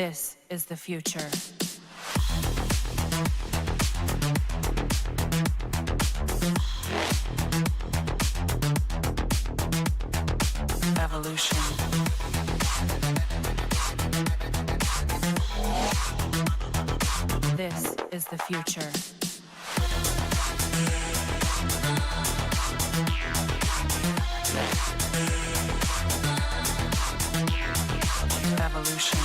This is the future. Evolution. This is the future. Evolution.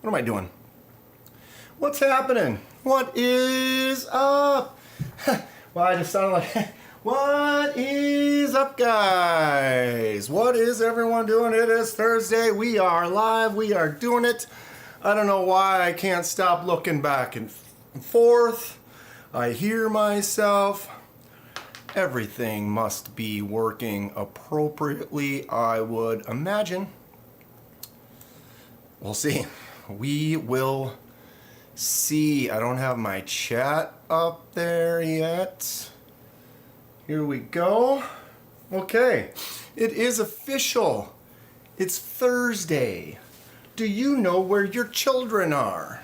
What am I doing? What's happening? What is up? Well, I just sounded like, what is up, guys? What is everyone doing? It is Thursday. We are live. We are doing it. I don't know why I can't stop looking back and forth. I hear myself. Everything must be working appropriately, I would imagine. We'll see. We will see. I don't have my chat up there yet. Here we go. Okay. It is official. It's Thursday. Do you know where your children are?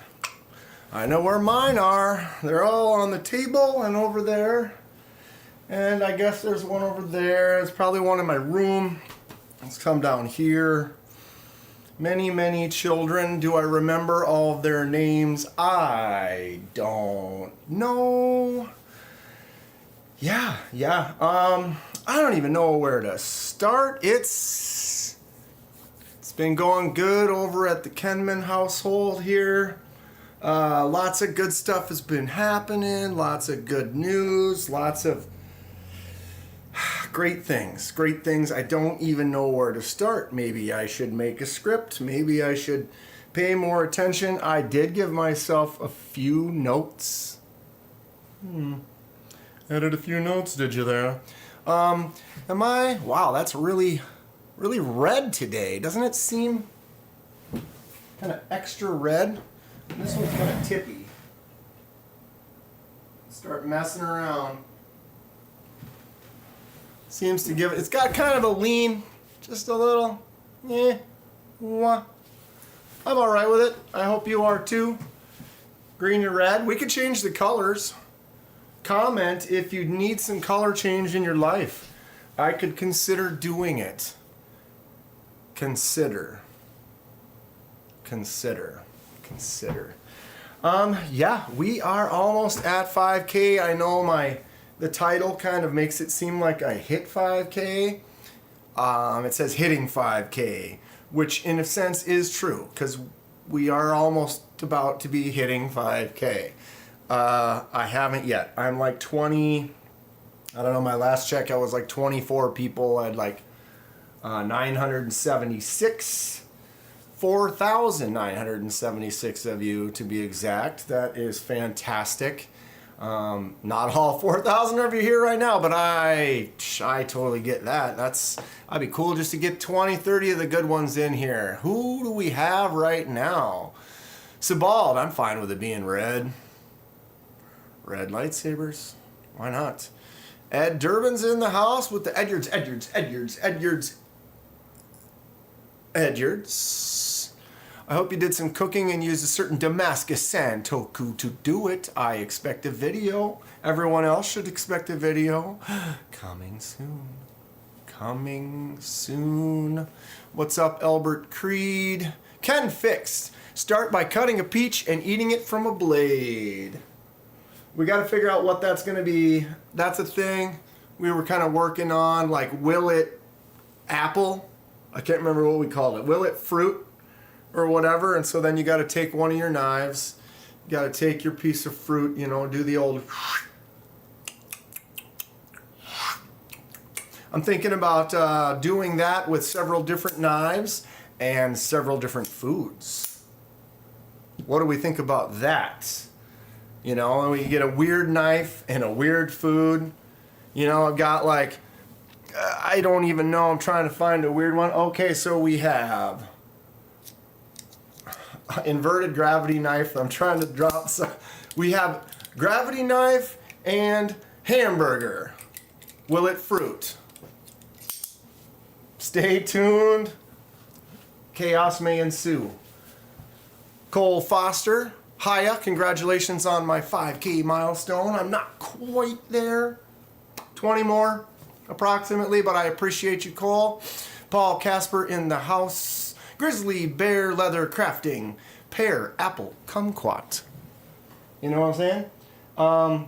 I know where mine are. They're all on the table and over there. And I guess there's one over there. It's probably one in my room. Let's come down here. Many, many children. Do I remember all of their names? I don't know. Yeah. I don't even know where to start. It's been going good over at the Kenman household here. Lots of good stuff has been happening. Lots of good news. Lots of great things. I don't even know where to start. Maybe I should make a script. Maybe I should pay more attention. I did give myself a few notes. Added a few notes, did you there? Wow, that's really red today. Doesn't it seem kind of extra red? This one's kind of tippy. Start messing around. Seems to give it, it's got kind of a lean, just a little, I'm all right with it. I hope you are too. Green or red. We could change the colors. Comment if you need some color change in your life. I could consider doing it. Consider. Yeah, we are almost at 5K. I know the title kind of makes it seem like I hit 5K. It says hitting 5K, which in a sense is true because we are almost about to be hitting 5K. I haven't yet. I'm like 20, I don't know, my last check I was like 24 people. I had like 976, 4,976 of you to be exact. That is fantastic. Not all 4,000 of you here right now, but I totally get that. I'd be cool just to get 20, 30 of the good ones in here. Who do we have right now? Sebald, I'm fine with it being red. Red lightsabers. Why not? Ed Durbin's in the house with the Edwards. I hope you did some cooking and used a certain Damascus sand toku to do it. I expect a video. Everyone else should expect a video. Coming soon. What's up, Albert Creed? Ken fixed. Start by cutting a peach and eating it from a blade. We got to figure out what that's going to be. That's a thing we were kind of working on. Like, will it apple? I can't remember what we called it. Will it fruit? Or whatever, and so then you got to take one of your knives, you got to take your piece of fruit, do the old. I'm thinking about doing that with several different knives and several different foods. What do we think about that? You know, and we get a weird knife and a weird food. You know, I've got like, I don't even know. I'm trying to find a weird one. Okay, so we have inverted gravity knife. I'm trying to drop some. We have gravity knife and hamburger. Will it fruit? Stay tuned. Chaos may ensue. Cole Foster. Hiya, congratulations on my 5K milestone. I'm not quite there. 20 more, approximately, but I appreciate you, Cole. Paul Casper in the house. Grizzly Bear Leather Crafting. Pear Apple Kumquat. You know what I'm saying?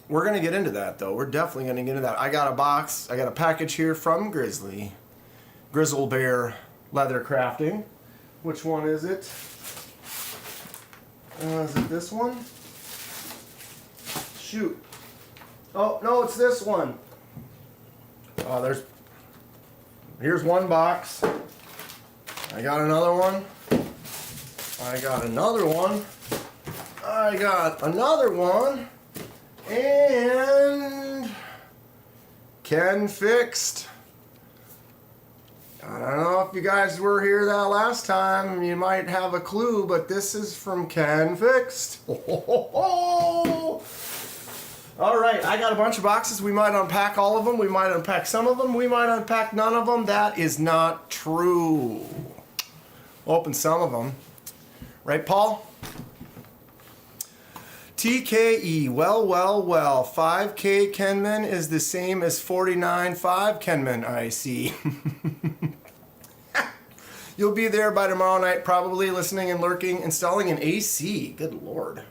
We're going to get into that, though. We're definitely going to get into that. I got a box. I got a package here from Grizzly. Grizzle Bear Leather Crafting. Which one is it? Is it this one? Shoot. Oh, no, it's this one. Oh, here's one box. I got another one. I got another one. I got another one. And Ken fixed. I don't know if you guys were here that last time. You might have a clue, but this is from Ken Fixed. All right, I got a bunch of boxes. We might unpack all of them. We might unpack some of them. We might unpack none of them. That is not true. Open some of them. Right, Paul? TKE, well, 5K Kenman is the same as 49.5 Kenman, I see. You'll be there by tomorrow night, probably listening and lurking, installing an AC. Good Lord.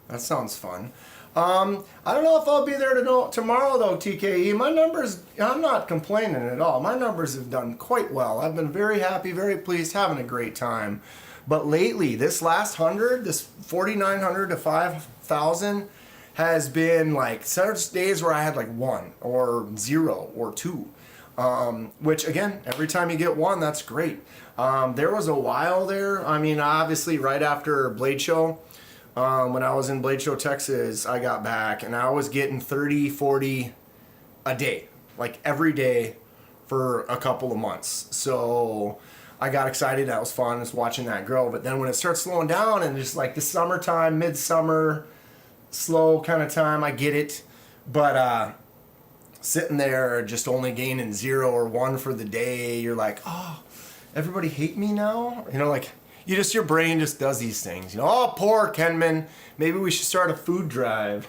That sounds fun. I don't know if I'll be there tomorrow, though, TKE. My numbers, I'm not complaining at all. My numbers have done quite well. I've been very happy, very pleased, having a great time. But lately, this last 100, this 4,900 to 5,000, has been like such days where I had like 1 or 0 or 2. Which again, every time you get 1, that's great. There was a while there, I mean, obviously right after Blade Show, when I was in Blade Show, Texas, I got back and I was getting 30, 40 a day, like every day for a couple of months. So I got excited. That was fun, just watching that grow. But then when it starts slowing down and just like the summertime, midsummer, slow kind of time, I get it. But sitting there just only gaining 0 or 1 for the day, you're like, oh, everybody hate me now? You know, like your brain just does these things. You know, oh, poor Kenman. Maybe we should start a food drive.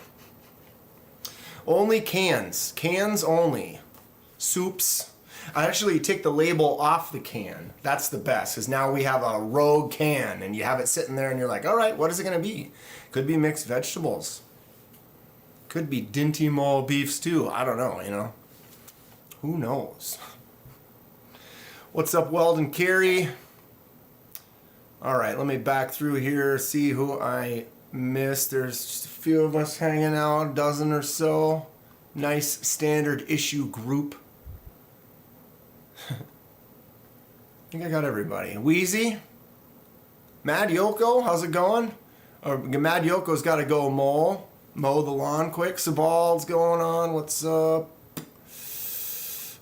Only cans. Cans only. Soups. I actually take the label off the can. That's the best, because now we have a rogue can, and you have it sitting there, and you're like, all right, what is it going to be? Could be mixed vegetables. Could be dinty mole beef stew. I don't know, you know. Who knows? What's up, Weldon Carey? All right, let me back through here, see who I missed. There's just a few of us hanging out, a dozen or so. Nice standard issue group. I think I got everybody. Wheezy? Mad Yoko, how's it going? Mad Yoko's got to go mow the lawn quick. Sabal's going on. What's up?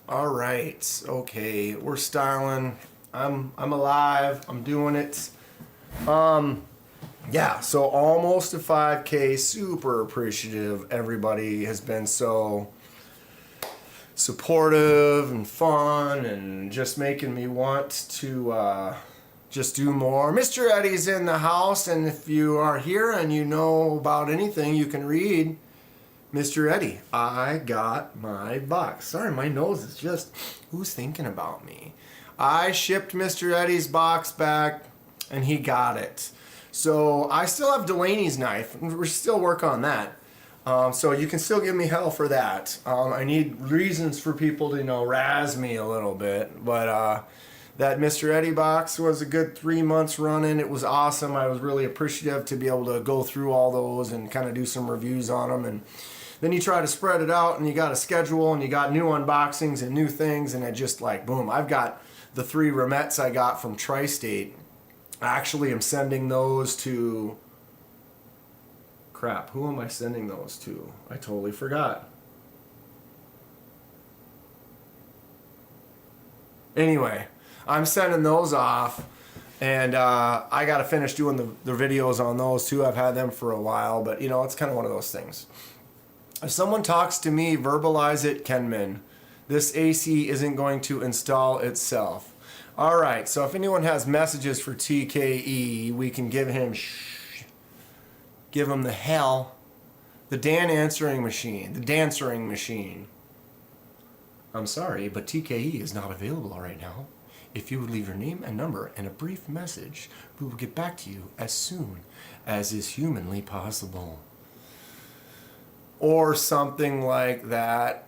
All right. Okay, we're styling. I'm alive. I'm doing it. Yeah, so almost a 5K. Super appreciative. Everybody has been so supportive and fun and just making me want to just do more. Mr. Eddie's in the house, and if you are here and you know about anything, you can read Mr. Eddie. I got my box. Sorry, my nose is just, who's thinking about me? I shipped Mr. Eddie's box back and he got it. So I still have Delaney's knife. We're still working on that. So you can still give me hell for that. I need reasons for people to, you know, razz me a little bit. But that Mr. Eddie box was a good 3 months running. It was awesome. I was really appreciative to be able to go through all those and kind of do some reviews on them. And then you try to spread it out and you got a schedule and you got new unboxings and new things. And it just like, boom, I've got the 3 Remettes I got from Tri-State. I actually am sending those to Crap, who am I sending those to? I totally forgot. Anyway, I'm sending those off, and I got to finish doing the videos on those too. I've had them for a while, but you know, it's kind of one of those things. If someone talks to me, verbalize it, Kenman. This AC isn't going to install itself. All right, so if anyone has messages for TKE, we can give him the hell. The Dan answering machine. The dancering machine. I'm sorry, but TKE is not available right now. If you would leave your name and number and a brief message, we will get back to you as soon as is humanly possible. Or something like that.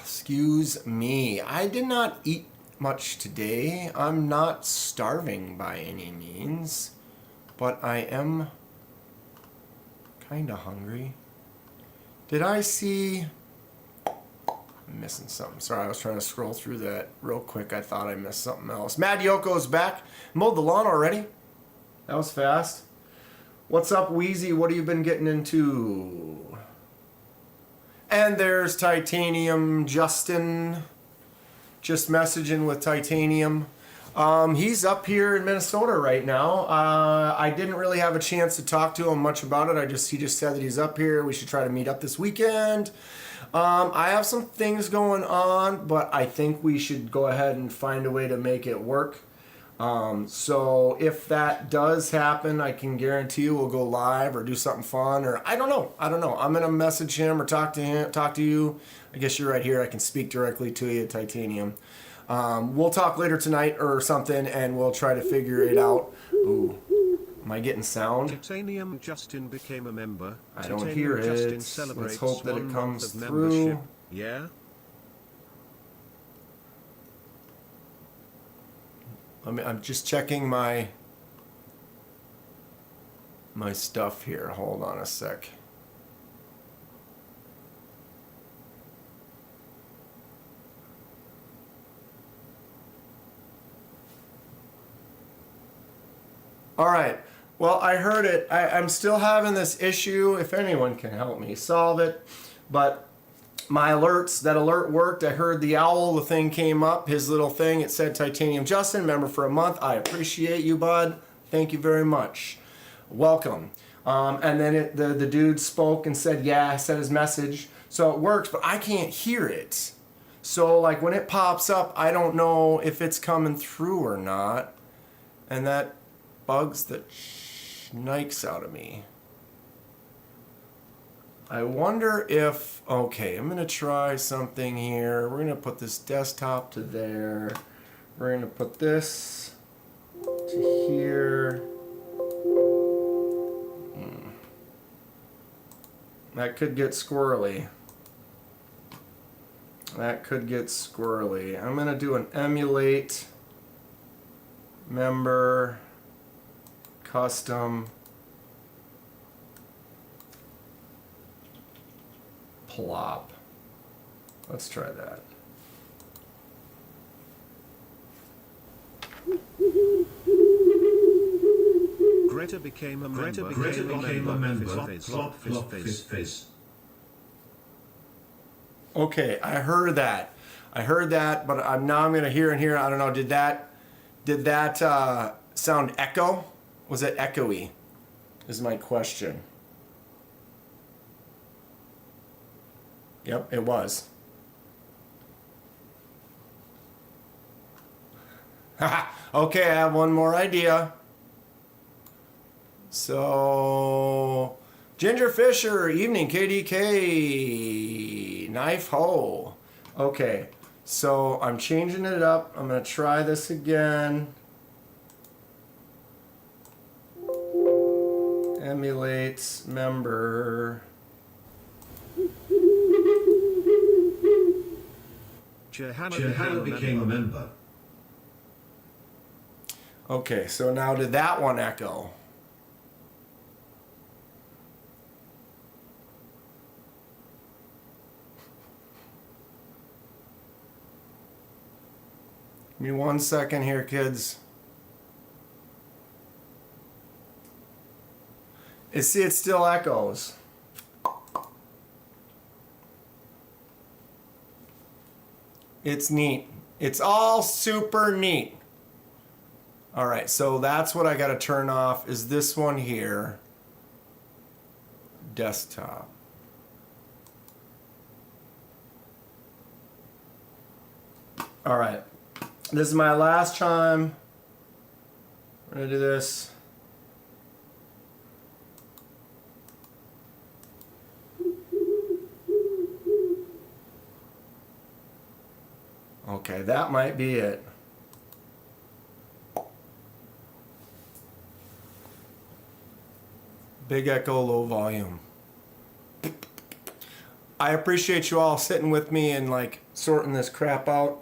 Excuse me. I did not eat much today. I'm not starving by any means, but I am kind of hungry. Did I see... I'm missing something. Sorry, I was trying to scroll through that real quick. I thought I missed something else. Mad Yoko's back. Mowed the lawn already? That was fast. What's up, Wheezy? What have you been getting into? And there's Titanium Justin. Just messaging with Titanium. He's up here in Minnesota right now. I didn't really have a chance to talk to him much about it. He just said that he's up here. We should try to meet up this weekend. I have some things going on, but I think we should go ahead and find a way to make it work. So if that does happen, I can guarantee you we'll go live or do something fun, or I don't know. I'm gonna message him or talk to you. I guess you're right here. I can speak directly to you, Titanium. We'll talk later tonight or something, and we'll try to figure it out. Ooh, am I getting sound? Titanium Justin became a member. I don't hear it. Justin celebrates Let's hope that it 1 comes month of through. membership. Yeah. I'm just checking my stuff here. Hold on a sec. All right. Well, I heard it. I'm still having this issue. If anyone can help me solve it, but my alerts, that alert worked. I heard the owl, the thing came up, his little thing. It said Titanium Justin, member for a month. I appreciate you, bud. Thank you very much. Welcome. And then the dude spoke and said, yeah, said his message. So it works, but I can't hear it. So like when it pops up, I don't know if it's coming through or not. And that bugs the shnikes out of me. I wonder if, okay, I'm gonna try something here. We're gonna put this desktop to there. We're gonna put this to here. That could get squirrely. That could get squirrely. I'm gonna do an emulate member custom plop. Let's try that. Greta became a member. Flop, fizz. Okay, I heard that. But I'm gonna hear and hear. I don't know. Did that sound echo? Was it echoey? Is my question. Yep, it was. Okay, I have one more idea. So, Ginger Fisher, evening, KDK, knife hole. Okay, so I'm changing it up. I'm gonna try this again. Emulates member. Johanna became a member. Okay, so now did that one echo? Give me 1 second here, kids. See, it still echoes. It's neat. It's all super neat. All right, so that's what I got to turn off is this one here. Desktop. All right, this is my last chime. We're gonna do this. Okay, that might be it. Big echo, low volume. I appreciate you all sitting with me and like sorting this crap out.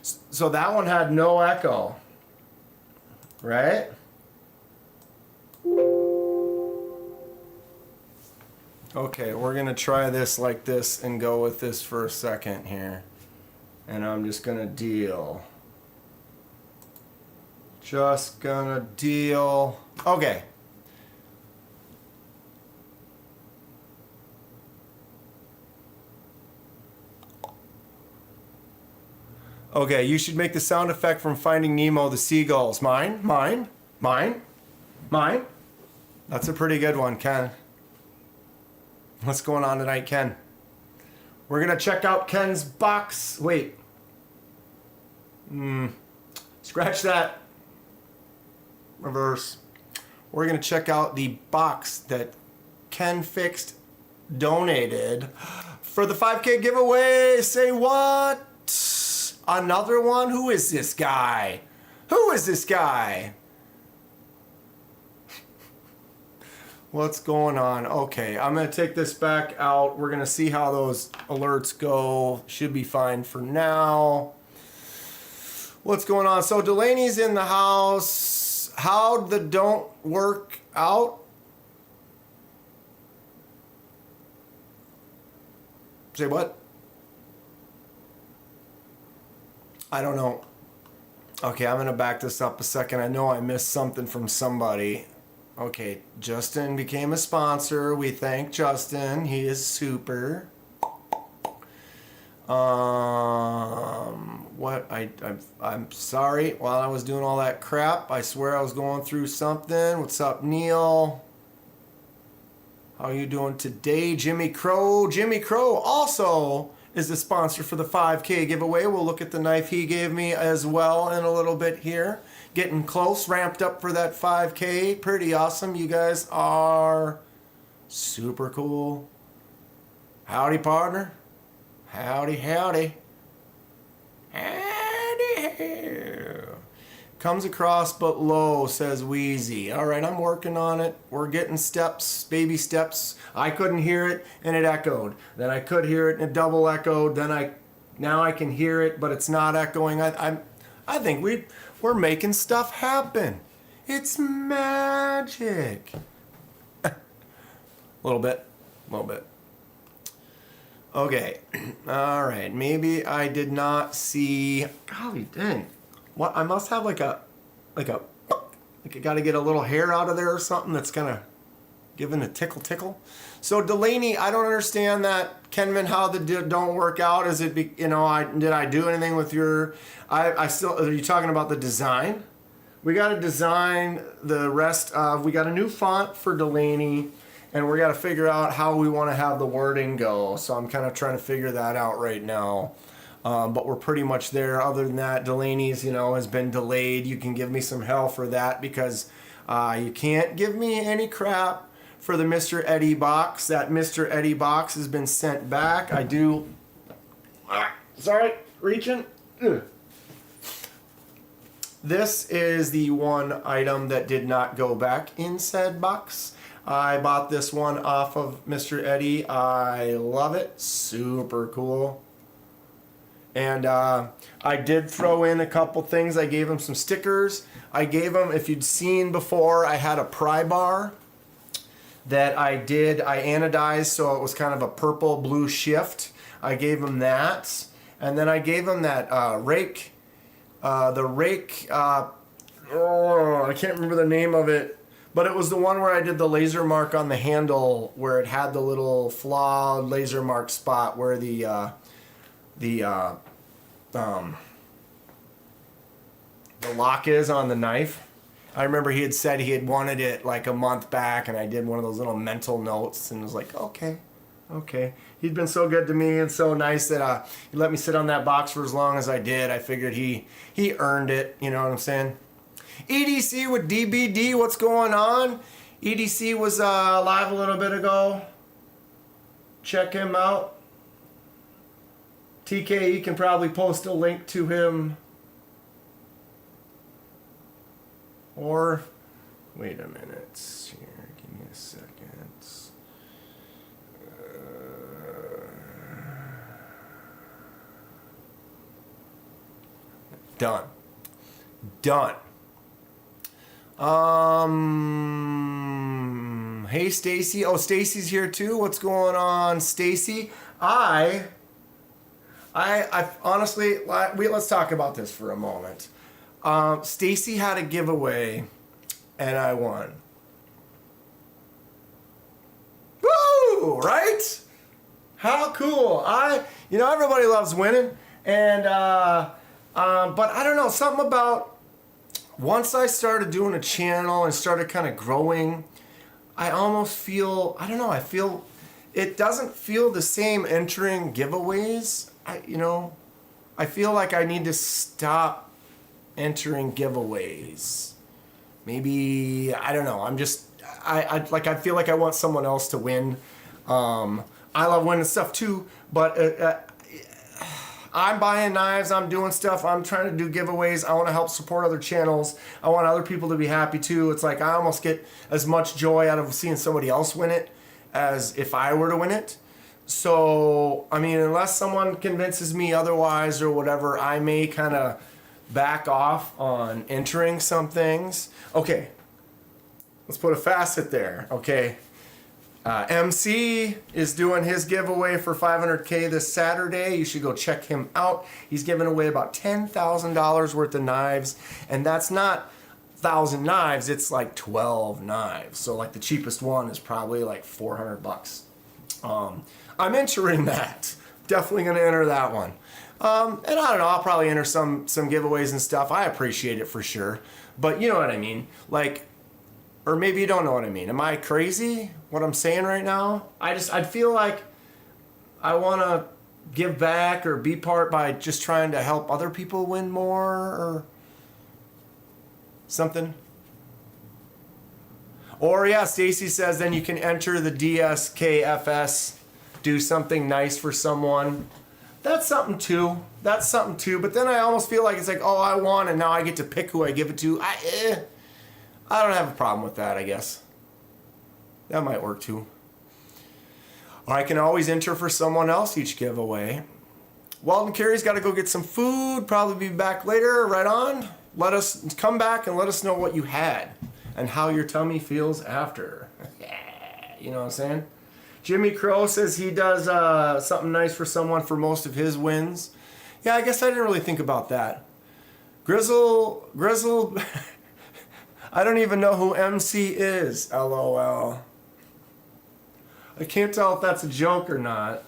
So that one had no echo, right? Okay, we're gonna try this like this and go with this for a second here. And I'm just gonna deal. Just gonna deal. Okay. Okay, you should make the sound effect from Finding Nemo, the seagulls. Mine, mine, mine, mine. That's a pretty good one, Ken. What's going on tonight, Ken? We're gonna check out Ken's box. Wait. Scratch that. Reverse. We're gonna check out the box that Ken fixed, donated for the 5K giveaway. Say what? Another one? Who is this guy? Who is this guy? What's going on? Okay, I'm gonna take this back out. We're gonna see how those alerts go. Should be fine for now. What's going on? So Delaney's in the house. How'd the don't work out? Say what? I don't know. Okay, I'm gonna back this up a second. I know I missed something from somebody. Okay, Justin became a sponsor. We thank Justin. He is super. I'm sorry. While I was doing all that crap, I swear I was going through something. What's up, Neil? How are you doing today, Jimmy Crow? Jimmy Crow also is the sponsor for the 5K giveaway. We'll look at the knife he gave me as well in a little bit here. Getting close, ramped up for that 5K. Pretty awesome. You guys are super cool. Howdy, partner. Howdy, howdy. Howdy. Comes across but low, says Wheezy. All right, I'm working on it. We're getting steps, baby steps. I couldn't hear it and it echoed. Then I could hear it and it double echoed. Now I can hear it, but it's not echoing. I think we're making stuff happen. It's magic. A little bit. Okay. All right. Maybe I did not see. Golly dang. What? I must have like I got to get a little hair out of there or something that's kind of giving a tickle. So Delaney, I don't understand that, Kenman, how the don't work out. Is it, did I do anything with your, I still, are you talking about the design? We got to design the rest of, we got a new font for Delaney, and we got to figure out how we want to have the wording go. So I'm kind of trying to figure that out right now. But we're pretty much there. Other than that, Delaney's, has been delayed. You can give me some hell for that because you can't give me any crap for the Mr. Eddie box. That Mr. Eddie box has been sent back. I do. Sorry, reaching. Ugh. This is the one item that did not go back in said box. I bought this one off of Mr. Eddie. I love it. Super cool. And I did throw in a couple things. I gave him some stickers. I gave him, if you'd seen before, I had a pry bar that I anodized, so it was kind of a purple blue shift. I gave him that. And then I gave him that rake the rake. I can't remember the name of it, but it was the one where I did the laser mark on the handle, where it had the little flawed laser mark spot where the lock is on the knife. I remember he had said he had wanted it like a month back, and I did one of those little mental notes and was like, okay. He'd been so good to me and so nice that he let me sit on that box for as long as I did. I figured he earned it, you know what I'm saying? EDC with DBD, what's going on? EDC was live a little bit ago. Check him out. TKE can probably post a link to him. Or, wait a minute here, give me a second. Done. Hey Stacy. Oh, Stacy's here too. What's going on, Stacy? I honestly, let's talk about this for a moment. Stacy had a giveaway, and I won. Woo! Right? How cool! Everybody loves winning, and but I don't know, something about once I started doing a channel and started kind of growing, I almost feel, I don't know, I feel it doesn't feel the same entering giveaways. I feel like I need to stop entering giveaways. Maybe, I don't know, I feel like I want someone else to win. I love winning stuff too, but I'm buying knives, I'm doing stuff, I'm trying to do giveaways, I want to help support other channels, I want other people to be happy too. It's like I almost get as much joy out of seeing somebody else win it as if I were to win it. So, unless someone convinces me otherwise or whatever, I may kind of back off on entering some things. Okay, let's put a facet there, okay? MC is doing his giveaway for 500K this Saturday. You should go check him out. He's giving away about $10,000 worth of knives, and that's not 1,000 knives, it's like 12 knives. So like the cheapest one is probably like $400. I'm entering that. Definitely gonna enter that one. And I don't know, I'll probably enter some giveaways and stuff. I appreciate it for sure. But you know what I mean? Like, or maybe you don't know what I mean. Am I crazy, what I'm saying right now? I feel like I want to give back or be part by just trying to help other people win more or something. Or yeah, Stacy says then you can enter the DSKFS, do something nice for someone. That's something too. But then I almost feel like it's like, oh, I won and now I get to pick who I give it to. I don't have a problem with that, I guess. That might work too. Or I can always enter for someone else each giveaway. Walton Carey's got to go get some food. Probably be back later. Right on. Come back and let us know what you had and how your tummy feels after. You know what I'm saying? Jimmy Crow says he does something nice for someone for most of his wins. Yeah, I guess I didn't really think about that. Grizzle. I don't even know who MC is, LOL. I can't tell if that's a joke or not.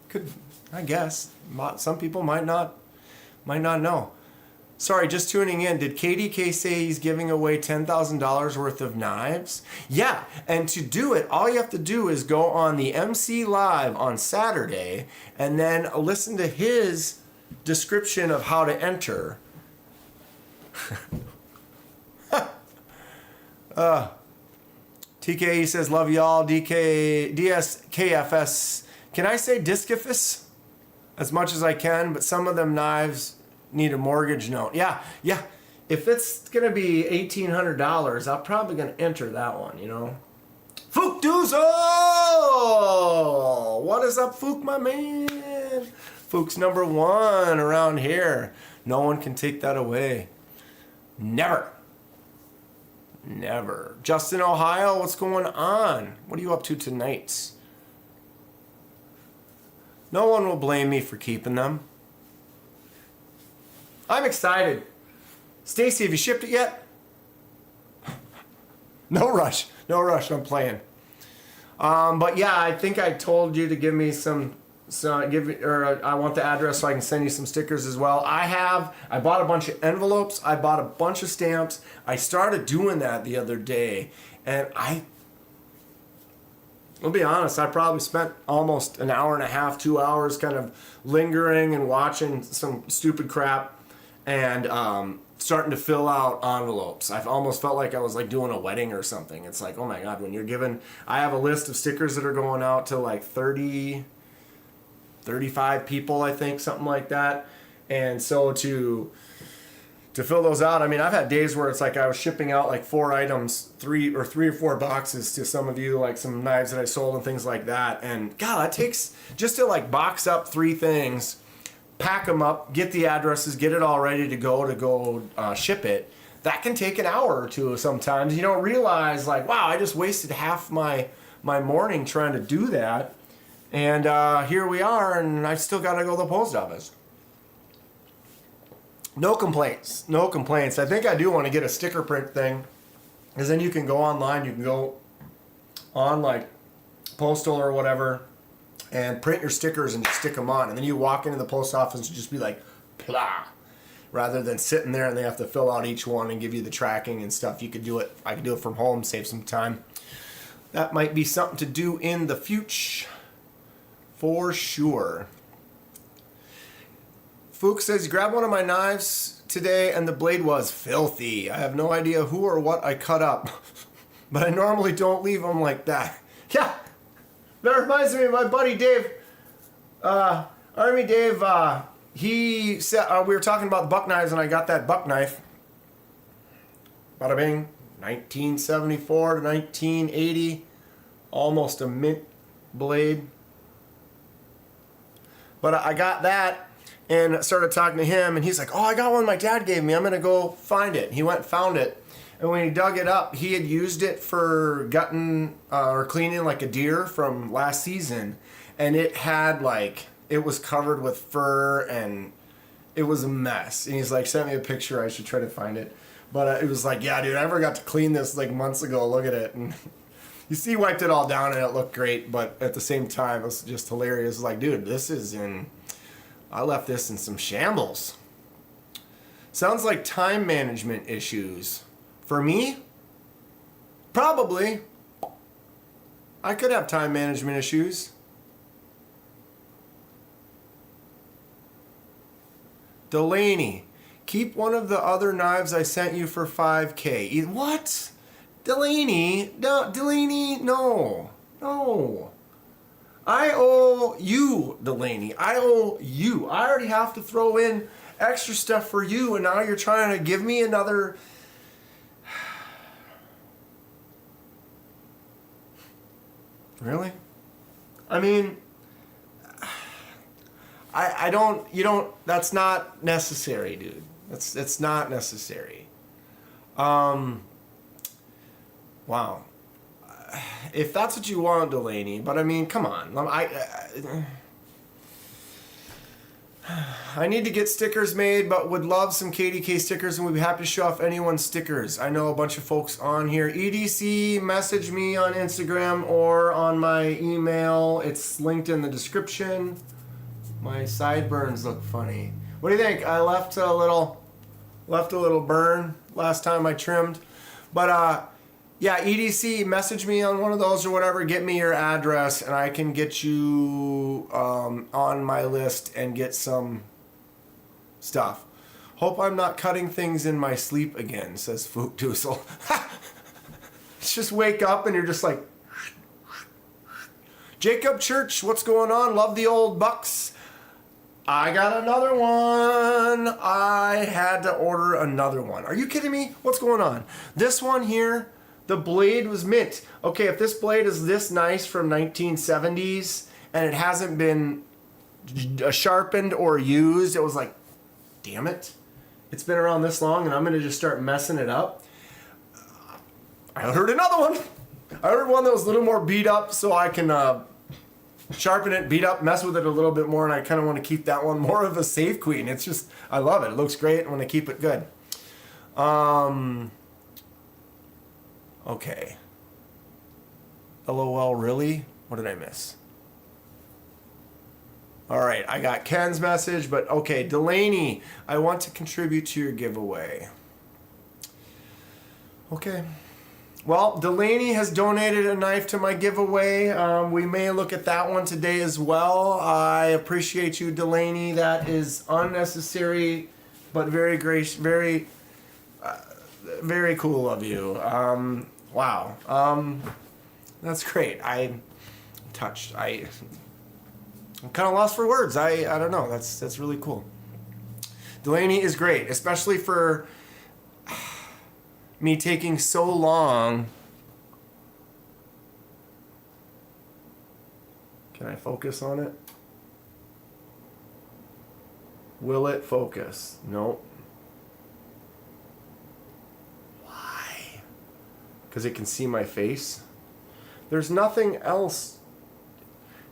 Could, I guess. Some people might not know. Sorry, just tuning in. Did KDK say he's giving away $10,000 worth of knives? Yeah, and to do it, all you have to do is go on the MC Live on Saturday and then listen to his description of how to enter. TKE says, love y'all. DSKFS. Can I say Discifus? As much as I can, but some of them knives need a mortgage note. Yeah. If it's going to be $1,800, I'm probably going to enter that one, you know. Fook Duzo! What is up, Fook, my man? Fook's number one around here. No one can take that away. Never. Justin, Ohio, what's going on? What are you up to tonight? No one will blame me for keeping them. I'm excited. Stacy, have you shipped it yet? No rush. No rush. I'm playing. But yeah, I think I told you to give me I want the address so I can send you some stickers as well. I bought a bunch of envelopes. I bought a bunch of stamps. I started doing that the other day, and I'll be honest, I probably spent almost an hour and a half, 2 hours kind of lingering and watching some stupid crap and starting to fill out envelopes. I've almost felt like I was like doing a wedding or something. It's like, oh my God, when you're given, I have a list of stickers that are going out to like 35 people, I think, something like that. And so to fill those out, I mean, I've had days where it's like I was shipping out like 4 items, three or 4 boxes to some of you, like some knives that I sold and things like that. And God, that takes just to like box up 3 things, pack them up, get the addresses, get it all ready to go ship it. That can take an hour or 2 sometimes. You don't realize like, wow, I just wasted half my morning trying to do that. And here we are, and I've still got to go to the post office. No complaints. No complaints. I think I do want to get a sticker print thing, because then you can go online. You can go on like Postal or whatever and print your stickers and just stick them on. And then you walk into the post office and just be like, plah. Rather than sitting there and they have to fill out each one and give you the tracking and stuff. You could do it. I could do it from home, save some time. That might be something to do in the future. For sure. Fook says, grab one of my knives today and the blade was filthy. I have no idea who or what I cut up, but I normally don't leave them like that. Yeah, that reminds me of my buddy Dave. Army Dave, he said, we were talking about the buck knives and I got that buck knife. Bada bing, 1974 to 1980, almost a mint blade. But I got that and started talking to him, and he's like, oh, I got one my dad gave me. I'm going to go find it. He went and found it. And when he dug it up, he had used it for gutting or cleaning like a deer from last season. And it had like, it was covered with fur and it was a mess. And he's like, sent me a picture. I should try to find it. But it was like, yeah, dude, I ever got to clean this like months ago. Look at it. And you see, he wiped it all down and it looked great. But at the same time, it was just hilarious. Like, dude, I left this in some shambles. Sounds like time management issues. For me? Probably. I could have time management issues. Delaney, keep one of the other knives I sent you for $5,000. What? Delaney? No, Delaney, no. No. I owe you, Delaney. I owe you. I already have to throw in extra stuff for you, and now you're trying to give me another. Really? I mean, I don't, you don't, that's not necessary, dude. It's not necessary. Wow. If that's what you want, Delaney, but I mean, come on. I need to get stickers made, but would love some KDK stickers and would be happy to show off anyone's stickers. I know a bunch of folks on here. EDC, message me on Instagram or on my email. It's linked in the description. My sideburns look funny. What do you think? I left a little burn last time I trimmed, but yeah, EDC, message me on one of those or whatever. Get me your address, and I can get you on my list and get some stuff. Hope I'm not cutting things in my sleep again, says Fook Doosel. Just wake up and you're just like... Jacob Church, what's going on? Love the old bucks. I got another one. I had to order another one. Are you kidding me? What's going on? This one here... The blade was mint. Okay, if this blade is this nice from 1970s and it hasn't been sharpened or used, it was like, damn it. It's been around this long and I'm going to just start messing it up. I heard another one. I heard one that was a little more beat up so I can sharpen it, beat up, mess with it a little bit more, and I kind of want to keep that one more of a safe queen. It's just, I love it. It looks great. I want to keep it good. Okay. LOL, really? What did I miss? All right, I got Ken's message, but okay, Delaney, I want to contribute to your giveaway. Okay. Well, Delaney has donated a knife to my giveaway. We may look at that one today as well. I appreciate you, Delaney. That is unnecessary, but very gracious, very cool of you. Wow. That's great. I'm touched. I'm kind of lost for words. I don't know. That's really cool. Delaney is great, especially for me taking so long. Can I focus on it? Will it focus? Nope. Why? Because it can see my face? There's nothing else.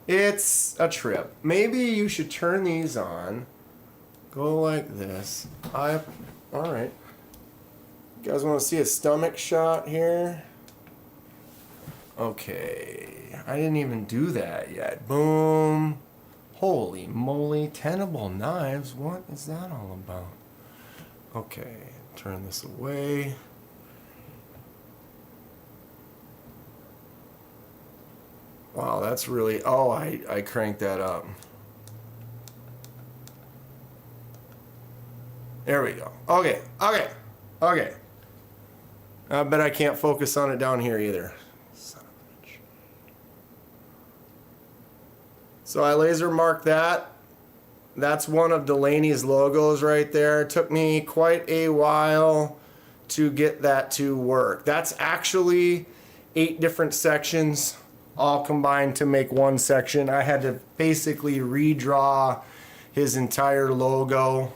It's a trip. Maybe you should turn these on. Go like this. All right. You guys want to see a stomach shot here? Okay. I didn't even do that yet. Boom. Holy moly. Tenable knives. What is that all about? Okay. Turn this away. Wow, that's really... Oh, I cranked that up. There we go. Okay. I bet I can't focus on it down here either. Son of a bitch. So I laser marked that. That's one of Delaney's logos right there. It took me quite a while to get that to work. That's actually 8 different sections all combined to make one section. I had to basically redraw his entire logo.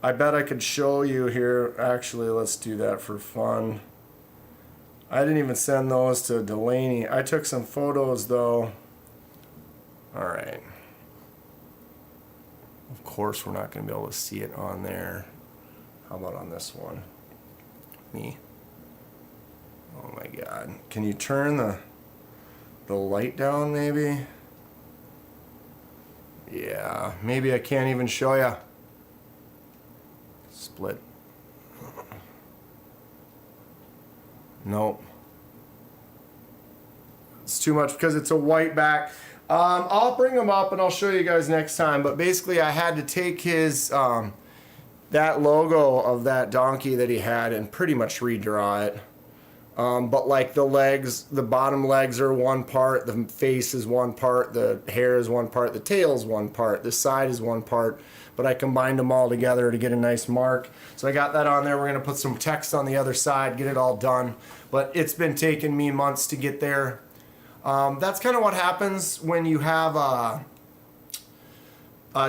I bet I could show you here. Actually, let's do that for fun. I didn't even send those to Delaney. I took some photos though. All right. Of course, we're not going to be able to see it on there. How about on this one? Me. Oh my God. Can you turn the light down maybe? Yeah, maybe I can't even show you. Split. Nope. It's too much because it's a white back. I'll bring them up and I'll show you guys next time. But basically I had to take his, that logo of that donkey that he had and pretty much redraw it. But like the legs, the bottom legs are one part, the face is one part, the hair is one part, the tail is one part, the side is one part. But I combined them all together to get a nice mark. So I got that on there. We're going to put some text on the other side, get it all done. But it's been taking me months to get there. That's kind of what happens when you have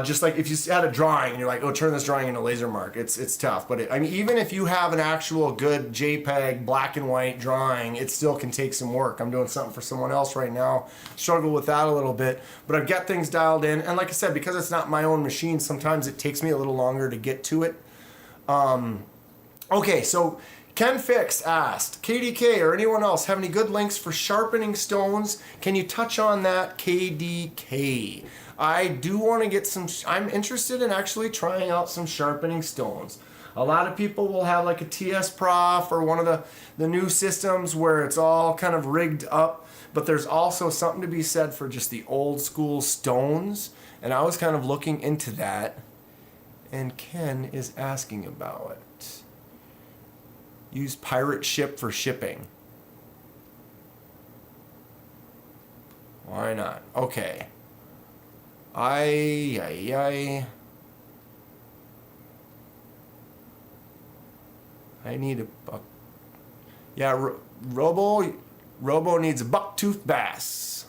just like if you had a drawing and you're like, oh, turn this drawing into laser mark. It's tough. But I mean, even if you have an actual good JPEG black and white drawing, it still can take some work. I'm doing something for someone else right now. Struggle with that a little bit. But I've got things dialed in. And like I said, because it's not my own machine, sometimes it takes me a little longer to get to it. Okay, so Ken Fix asked, KDK or anyone else have any good links for sharpening stones? Can you touch on that, KDK? I do want to get some, I'm interested in actually trying out some sharpening stones. A lot of people will have like a TS Prof or one of the new systems where it's all kind of rigged up, but there's also something to be said for just the old school stones. And I was kind of looking into that, and Ken is asking about it. Use pirate ship for shipping. Why not? Okay. I need a buck. Yeah, Robo needs a buck-toothed bass.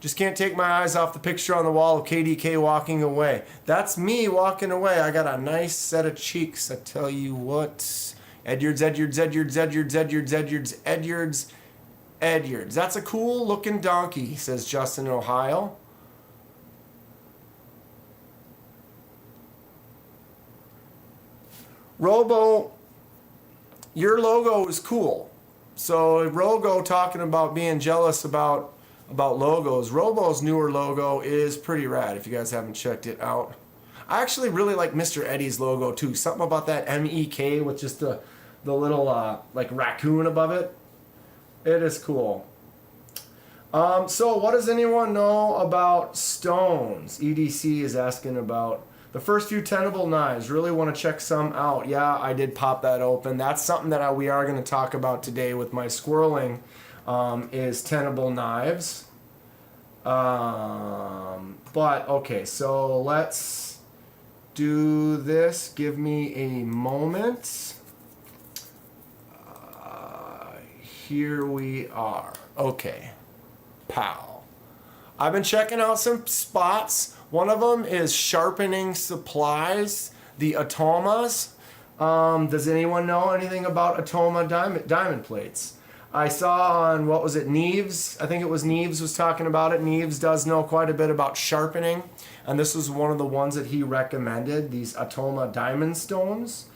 Just can't take my eyes off the picture on the wall of KDK walking away. That's me walking away. I got a nice set of cheeks, I tell you what. Edwards. Edyards. That's a cool looking donkey, says Justin in Ohio. Robo, your logo is cool. So Rogo talking about being jealous about logos. Robo's newer logo is pretty rad if you guys haven't checked it out. I actually really like Mr. Eddie's logo too. Something about that MEK with just the little like raccoon above it. It is cool. So what does anyone know about stones? EDC is asking about the first few Tenable knives. Really want to check some out. Yeah, I did pop that open. That's something that we are going to talk about today with my squirreling, is Tenable knives. But okay, so let's do this. Give me a moment. Here we are. Okay. Pow. I've been checking out some spots. One of them is Sharpening Supplies, the Atomas. Does anyone know anything about Atoma diamond plates? I saw on, what was it, Neves? I think it was Neves was talking about it. Neves does know quite a bit about sharpening. And this was one of the ones that he recommended, these Atoma diamond stones.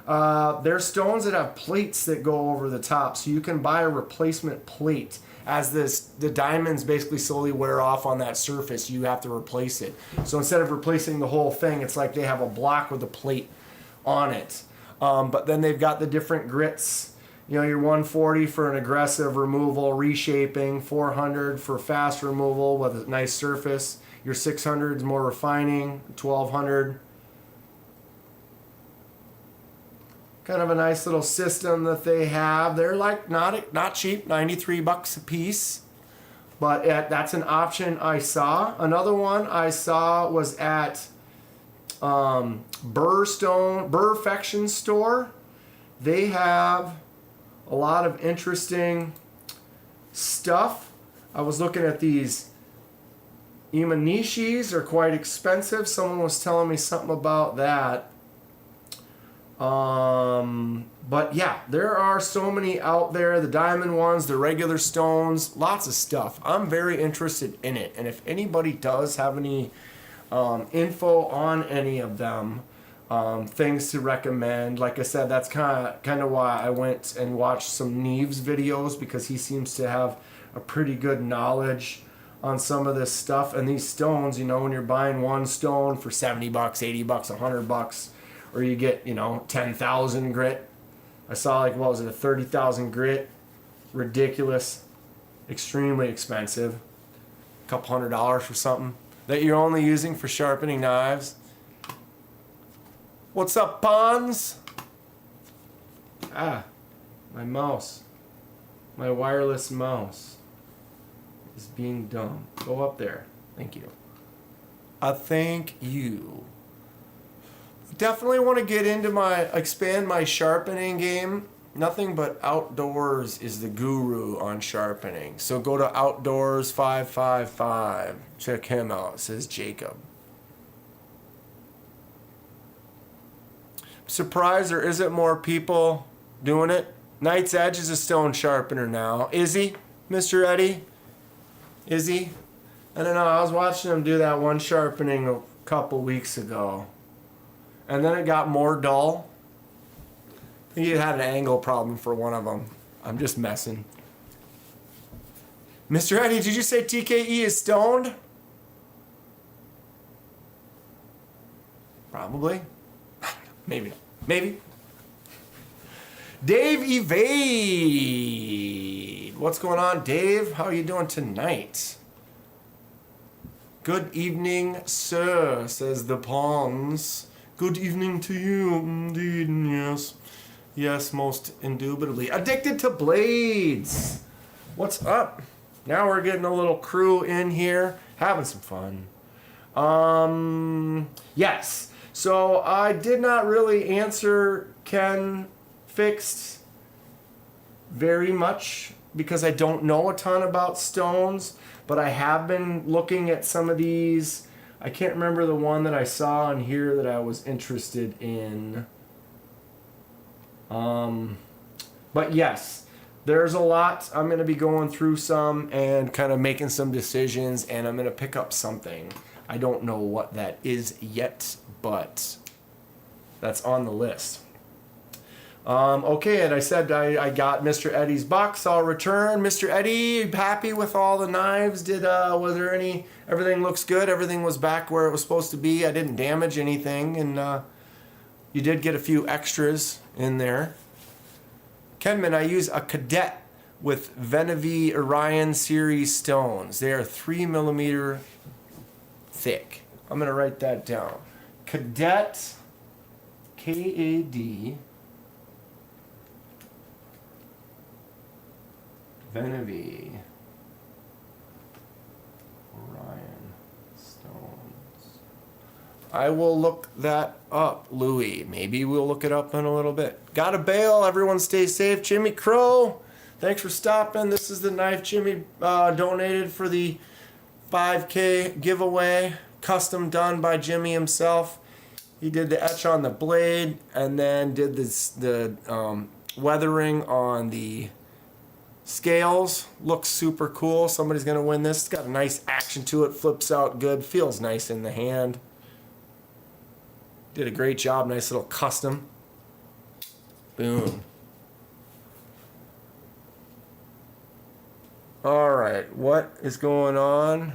They're stones that have plates that go over the top. So you can buy a replacement plate. As the diamonds basically slowly wear off on that surface, you have to replace it. So instead of replacing the whole thing, it's like they have a block with a plate on it. But then they've got the different grits. You know, your 140 for an aggressive removal, reshaping, 400 for fast removal with a nice surface. Your 600 is more refining, 1200. Kind of a nice little system that they have. They're like not cheap, $93 a piece. But that's an option I saw. Another one I saw was at Burrfection store. They have a lot of interesting stuff. I was looking at these Imanishis, are quite expensive. Someone was telling me something about that. But yeah, there are so many out there, the diamond ones, the regular stones, lots of stuff. I'm very interested in it. And if anybody does have any info on any of them, things to recommend, like I said, that's kind of why I went and watched some Neves videos, because he seems to have a pretty good knowledge on some of this stuff. And these stones, you know, when you're buying one stone for $70, $80, $100, or you get, 10,000 grit. I saw like, what was it, a 30,000 grit? Ridiculous. Extremely expensive. A couple $100 for something that you're only using for sharpening knives. What's up, Pons? My mouse. My wireless mouse is being dumb. Go up there. Thank you. Thank you. Definitely want to get into expand my sharpening game. Nothing but Outdoors is the guru on sharpening. So go to Outdoors 555. Check him out, says Jacob. Surprised there isn't more people doing it. Knight's Edge is a stone sharpener now. Is he, Mr. Eddie? Is he? I don't know. I was watching him do that one sharpening a couple weeks ago. And then it got more dull. I think he had an angle problem for one of them. I'm just messing. Mr. Eddie, did you say TKE is stoned? Probably. Maybe not. Maybe. Dave Evade. What's going on, Dave? How are you doing tonight? Good evening, sir, says the Pawns. Good evening to you, indeed, yes. Yes, most indubitably. Addicted to blades. What's up? Now we're getting a little crew in here, having some fun. Yes. So I did not really answer Ken Fixed very much because I don't know a ton about stones, but I have been looking at some of these. I can't remember the one that I saw on here that I was interested in. But yes, there's a lot. I'm going to be going through some and kind of making some decisions, and I'm going to pick up something. I don't know what that is yet, but that's on the list. Okay, and I said I got Mr. Eddie's box. I'll return. Mr. Eddie, happy with all the knives? Was there any? Everything looks good. Everything was back where it was supposed to be. I didn't damage anything, and you did get a few extras in there. Kenman, I use a cadet with Venevi Orion series stones. They are 3mm thick. I'm gonna write that down. Cadet, K-A-D. Venevi Orion stones. I will look that up, Louie. Maybe we'll look it up in a little bit. Gotta bail. Everyone stay safe. Jimmy Crow, thanks for stopping. This is the knife Jimmy donated for the 5K giveaway. Custom done by Jimmy himself. He did the etch on the blade and then did the weathering on the scales. Looks super cool. Somebody's gonna win this. It's got a nice action to it. Flips out good. Feels nice in the hand. Did a great job. Nice little custom. Boom. Alright, what is going on?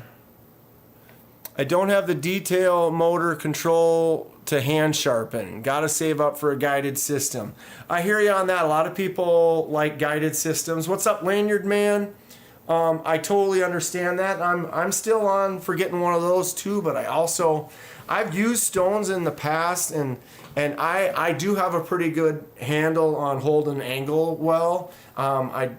I don't have the detail motor control to hand sharpen. Gotta save up for a guided system. I hear you on that. A lot of people like guided systems. What's up, Lanyard Man? I totally understand that. I'm still on for getting one of those too, but I've used stones in the past, and I do have a pretty good handle on holding angle well. I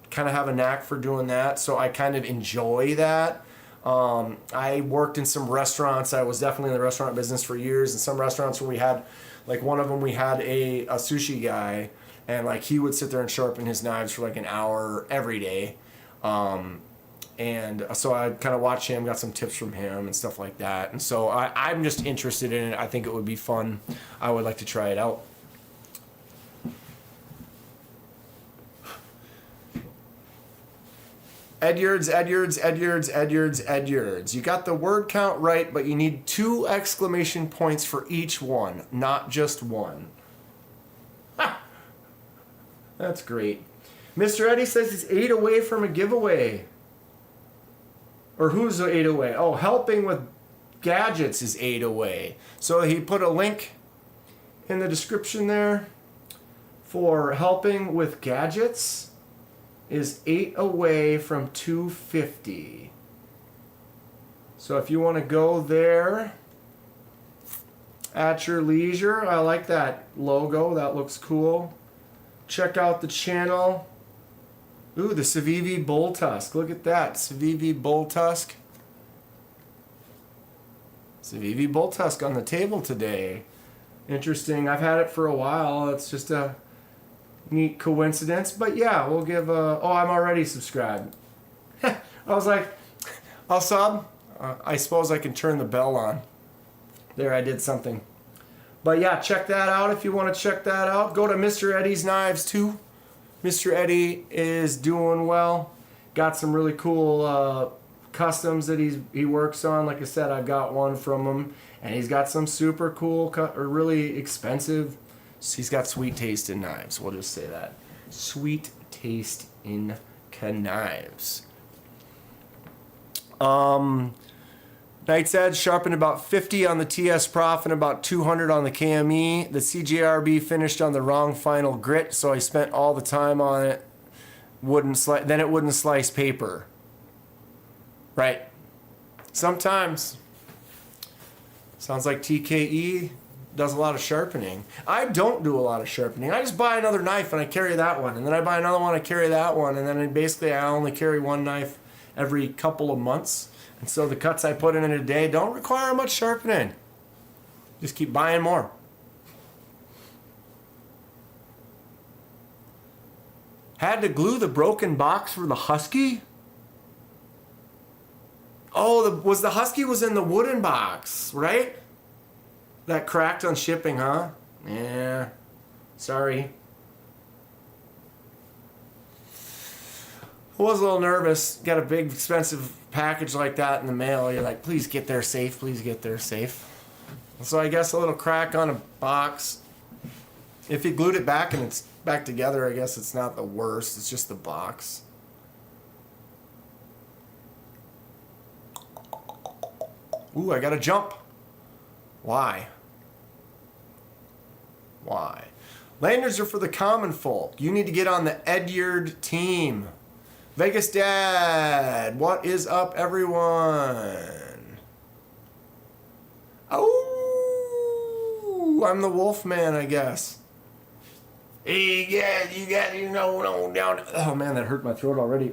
kind of have a knack for doing that, so I kind of enjoy that. I worked in some restaurants. I was definitely in the restaurant business for years, and some restaurants where we had, like one of them, we had a sushi guy, and like he would sit there and sharpen his knives for like an hour every day. And so I kind of watched him, got some tips from him and stuff like that. And so I'm just interested in it. I think it would be fun. I would like to try it out. Edwards. You got the word count right, but you need 2 exclamation points for each one, not just one. Ha! That's great. Mr. Eddie says he's 8 away from a giveaway. Or who's 8 away? Oh, helping with gadgets is 8 away. So he put a link in the description there for helping with gadgets is 8 away from 250. So if you want to go there at your leisure, I like that logo. That looks cool. Check out the channel. Ooh, the Civivi Bull Tusk. Look at that. Civivi Bull Tusk. Civivi Bull Tusk on the table today. Interesting. I've had it for a while. It's just a neat coincidence. But yeah, we'll give a... Oh, I'm already subscribed. I was like, I'll sub. I suppose I can turn the bell on. There, I did something. But yeah, check that out if you want to check that out. Go to Mr. Eddie's Knives too. Mr. Eddie is doing well. Got some really cool customs that he works on. Like I said, I got one from him, and he's got some super cool or really expensive. He's got sweet taste in knives. We'll just say that. Sweet taste in knives. Knight's Edge sharpened about 50 on the TS Prof and about 200 on the KME. The CJRB finished on the wrong final grit, so I spent all the time on it. Then it wouldn't slice paper. Right. Sometimes. Sounds like TKE does a lot of sharpening. I don't do a lot of sharpening. I just buy another knife and I carry that one. And then I buy another one, I carry that one. And then basically I only carry one knife every couple of months. And so the cuts I put in a day don't require much sharpening. Just keep buying more. Had to glue the broken box for the Husky? Oh, the Husky was in the wooden box, right? That cracked on shipping, huh? Yeah. Sorry. I was a little nervous. Got a big, expensive package like that in the mail. You're like, please get there safe. Please get there safe. So I guess a little crack on a box. If you glued it back and it's back together, I guess it's not the worst. It's just the box. Ooh, I got to jump. Why? Why? Lanyards are for the common folk. You need to get on the Edyard team. Vegas Dad, what is up, everyone? Oh, I'm the wolf man, I guess. Hey, you know, no, down. Oh man, that hurt my throat already.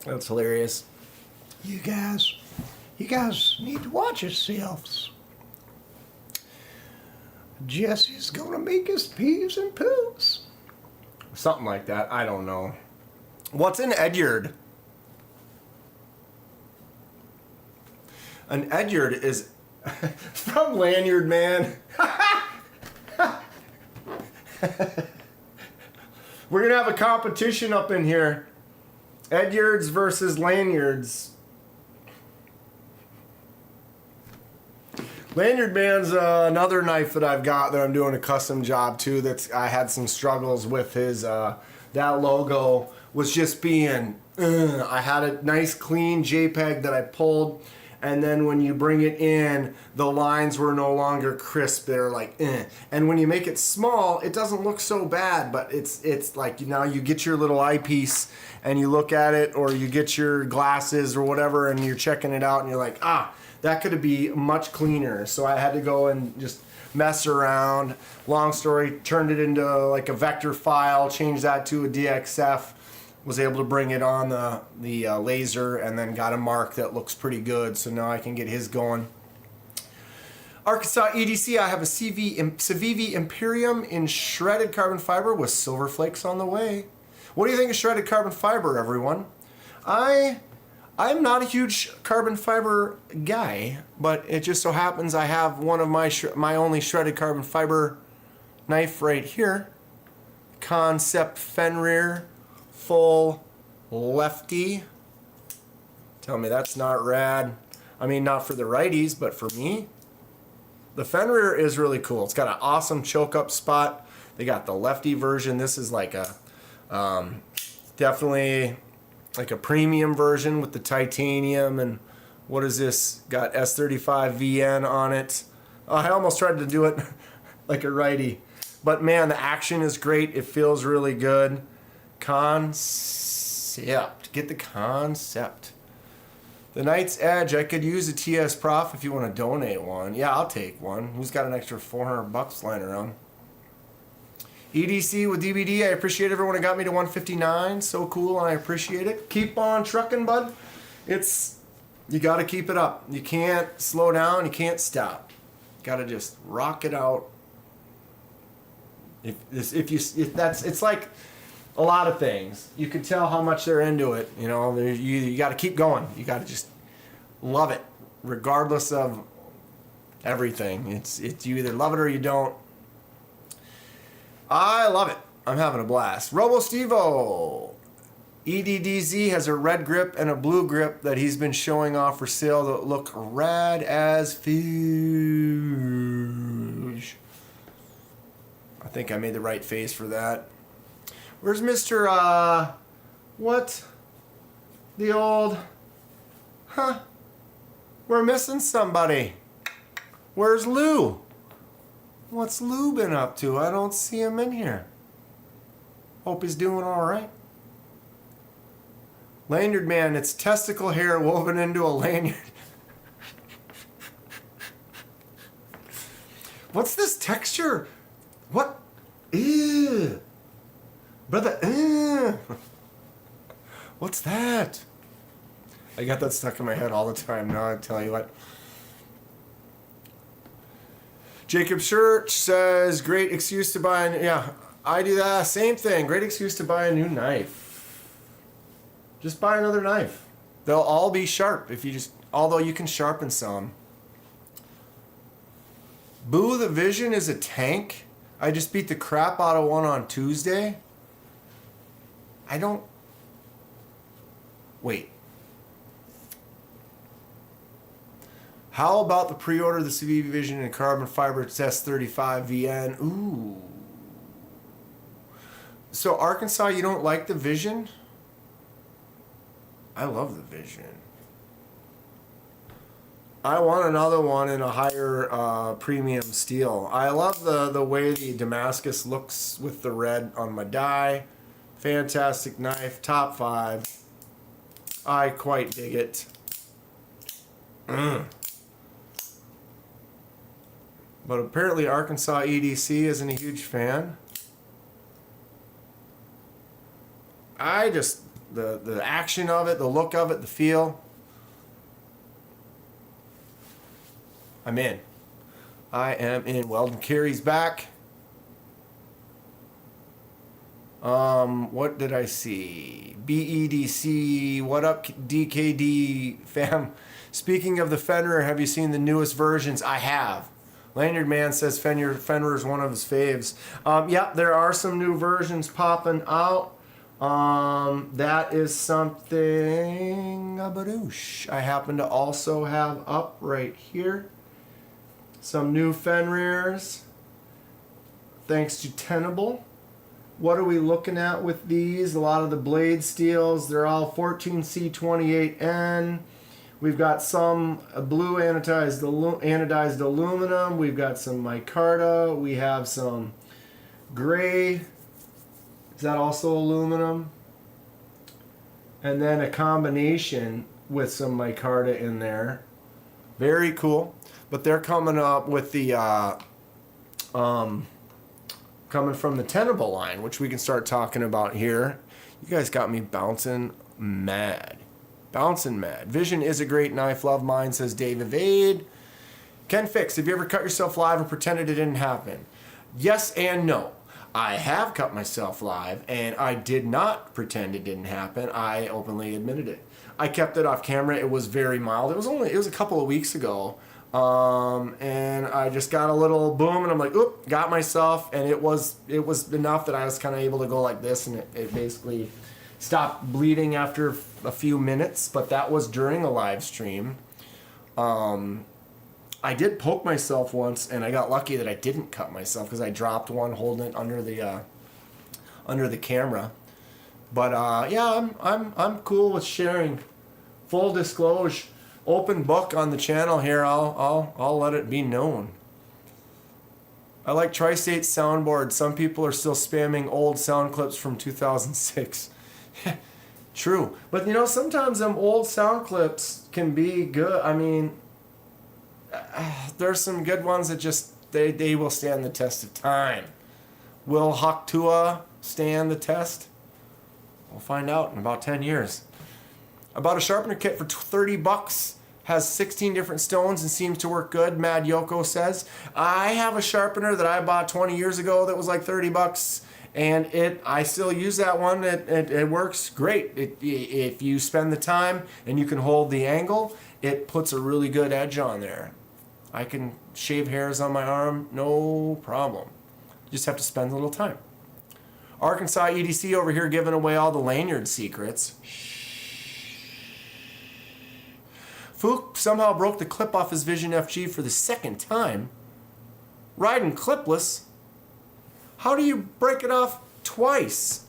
That's hilarious. You guys need to watch yourselves. Jesse's gonna make us peas and poops. Something like that. I don't know. What's an Edyard? An Edyard is from Lanyard, man. We're gonna have a competition up in here. Edyards versus Lanyards. Lanyard Man's another knife that I've got that I'm doing a custom job to. I had some struggles with his. That logo was just being. I had a nice clean JPEG that I pulled, and then when you bring it in, the lines were no longer crisp. They're like. And when you make it small, it doesn't look so bad. But it's like now you get your little eyepiece and you look at it, or you get your glasses or whatever, and you're checking it out, and you're like, that could be much cleaner. So I had to go and just mess around. Long story, turned it into like a vector file, changed that to a DXF, was able to bring it on the laser, and then got a mark that looks pretty good. So now I can get his going. Arkansas EDC, I have a Civivi Imperium in shredded carbon fiber with silver flakes on the way. What do you think of shredded carbon fiber, everyone? I'm not a huge carbon fiber guy, but it just so happens I have one of my only shredded carbon fiber knife right here. Concept Fenrir, full lefty. Tell me that's not rad. I mean, not for the righties, but for me. The Fenrir is really cool. It's got an awesome choke up spot. They got the lefty version. This is like a, definitely like a premium version with the titanium. And what is this? Got S35 VN on it. I almost tried to do it like a righty, but man, the action is great. It feels really good. Concept. Get the concept. The Knight's Edge. I could use a TS Prof if you want to donate one. Yeah, I'll take one. Who's got an extra $400 lying around? EDC with DBD. I appreciate everyone that got me to 159. So cool, and I appreciate it. Keep on trucking, bud. You got to keep it up. You can't slow down. You can't stop. Got to just rock it out. It's like a lot of things. You can tell how much they're into it. You know, you got to keep going. You got to just love it, regardless of everything. It's you either love it or you don't. I love it. I'm having a blast. Robo Stevo. EDDZ has a red grip and a blue grip that he's been showing off for sale that look rad as fooge. I think I made the right face for that. Where's Mr. What? The old... Huh? We're missing somebody. Where's Lou? What's Lou been up to? I don't see him in here. Hope he's doing all right. Lanyard man, it's testicle hair woven into a lanyard. What's this texture? What? Ew. Brother, ew. What's that? I got that stuck in my head all the time now, I tell you what. Jacob Church says, great excuse to buy yeah, I do that. Same thing. Great excuse to buy a new knife. Just buy another knife. They'll all be sharp if you just, although you can sharpen some. Boo the Vision is a tank. I just beat the crap out of one on Tuesday. I don't... Wait. How about the pre-order of the CV Vision and Carbon Fiber S35 VN? Ooh. So Arkansas, you don't like the Vision? I love the Vision. I want another one in a higher premium steel. I love the way the Damascus looks with the red on my die. Fantastic knife, top 5. I quite dig it. But apparently Arkansas EDC isn't a huge fan. I just, the action of it, the look of it, the feel. I'm in. I am in. Weldon Carey's back. What did I see? BEDC, what up, DKD fam? Speaking of the Fenrir, have you seen the newest versions? I have. Lanyard Man says Fenrir is one of his faves. Yeah, there are some new versions popping out. That is something abadoosh. I happen to also have up right here some new Fenrirs. Thanks to Tenable. What are we looking at with these? A lot of the blade steels, they're all 14C28N. We've got some blue anodized aluminum. We've got some micarta. We have some gray. Is that also aluminum? And then a combination with some micarta in there. Very cool. But they're coming up with the coming from the Tenable line, which we can start talking about here. You guys got me bouncing mad. Bouncing mad. Vision is a great knife. Love mine, says Dave Evade. Ken Fix, have you ever cut yourself live and pretended it didn't happen? Yes and no. I have cut myself live, and I did not pretend it didn't happen. I openly admitted it. I kept it off camera. It was very mild. It was a couple of weeks ago. And I just got a little boom, and I'm like, oop, got myself, and it was enough that I was kind of able to go like this, and it basically stopped bleeding after a few minutes, but that was during a live stream. I did poke myself once, and I got lucky that I didn't cut myself because I dropped one holding it under the camera. But yeah, I'm cool with sharing. Full disclosure, open book on the channel here. I'll let it be known. I like Tri-State soundboard. Some people are still spamming old sound clips from 2006. True, but you know, sometimes them old sound clips can be good. I mean, there's some good ones that just they will stand the test of time. Will Haktua stand the test? We'll find out in about 10 years. I bought a sharpener kit for $30. Has 16 different stones and seems to work good, Mad Yoko says. I have a sharpener that I bought 20 years ago that was like $30, and I still use that one. It works great. If you spend the time and you can hold the angle, it puts a really good edge on there. I can shave hairs on my arm, no problem. Just have to spend a little time. Arkansas EDC over here giving away all the lanyard secrets. Fook somehow broke the clip off his Vision FG for the second time. Riding clipless. How do you break it off twice?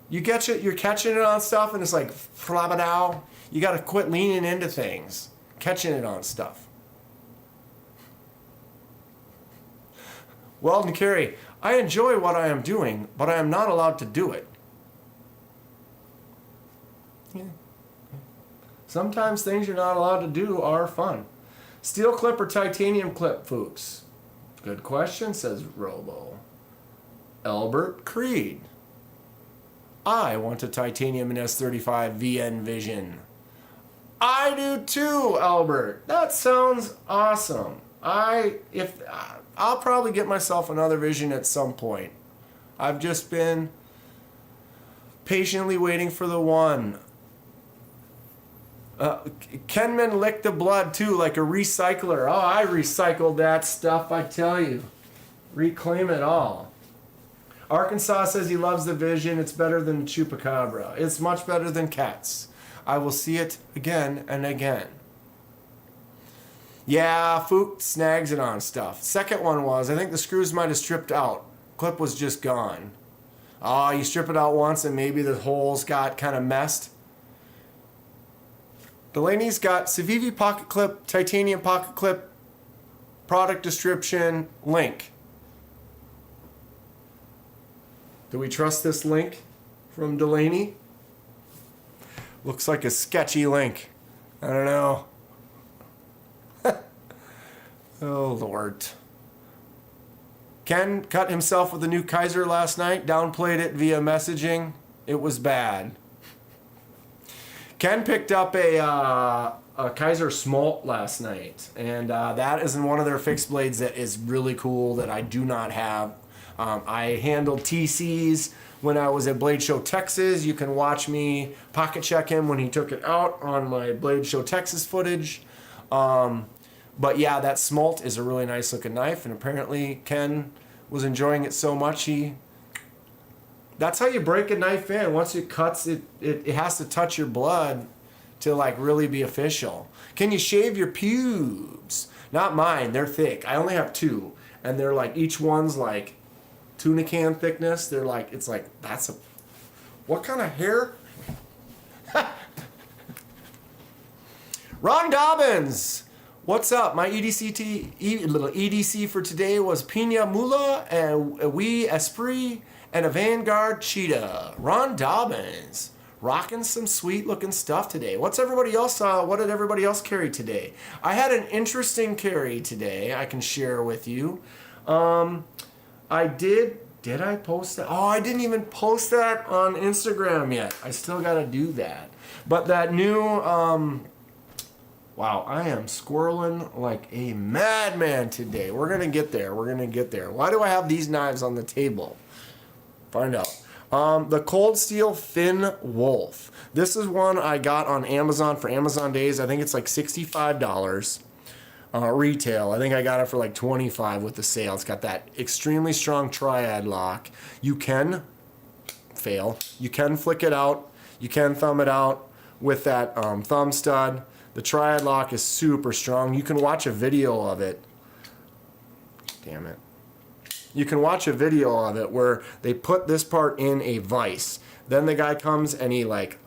You're catching it on stuff and it's like flabadow. You got to quit leaning into things. Catching it on stuff. Weldon Carey, I enjoy what I am doing, but I am not allowed to do it. Yeah. Sometimes things you're not allowed to do are fun. Steel clip or titanium clip, folks? Good question, says Robo. Albert Creed. I want a titanium and S35 VN Vision. I do too, Albert. That sounds awesome. I'll probably get myself another Vision at some point. I've just been patiently waiting for the one. Kenman licked the blood too, like a recycler. Oh, I recycled that stuff, I tell you. Reclaim it all. Arkansas says he loves the vision. It's better than the chupacabra. It's much better than cats. I will see it again and again. Yeah, Fook snags it on stuff. Second one was, I think the screws might have stripped out. Clip was just gone. Oh, you strip it out once and maybe the holes got kind of messed. Delaney's got Civivi pocket clip, titanium pocket clip, product description, link. Do we trust this link from Delaney? Looks like a sketchy link. I don't know. Oh, Lord. Ken cut himself with a new Kaiser last night, downplayed it via messaging. It was bad. Ken picked up a Kaiser smolt last night, and that is in one of their fixed blades that is really cool that I do not have. I handled TCs when I was at Blade Show Texas. You can watch me pocket check him when he took it out on my Blade Show Texas footage. But yeah, that smolt is a really nice looking knife, and apparently Ken was enjoying it so much that's how you break a knife in. Once it cuts, it has to touch your blood to like really be official. Can you shave your pubes? Not mine, they're thick. I only have 2, and they're like, each one's like tuna can thickness. They're like, it's like, what kind of hair? Ron Dobbins, what's up? My little EDC for today was Pina Mula and a wee Esprit and a Vanguard Cheetah. Ron Dobbins, rocking some sweet looking stuff today. What did everybody else carry today? I had an interesting carry today I can share with you. Did I post that? Oh, I didn't even post that on Instagram yet. I still got to do that. But that new, wow, I am squirreling like a madman today. We're going to get there. Why do I have these knives on the table? Find out. The Cold Steel Thin Wolf. This is one I got on Amazon for Amazon Days. I think it's like $65 retail. I think I got it for like $25 with the sale. It's got that extremely strong triad lock. You can fail. You can flick it out. You can thumb it out with that thumb stud. The triad lock is super strong. You can watch a video of it. Damn it. You can watch a video of it where they put this part in a vise. Then the guy comes and he like,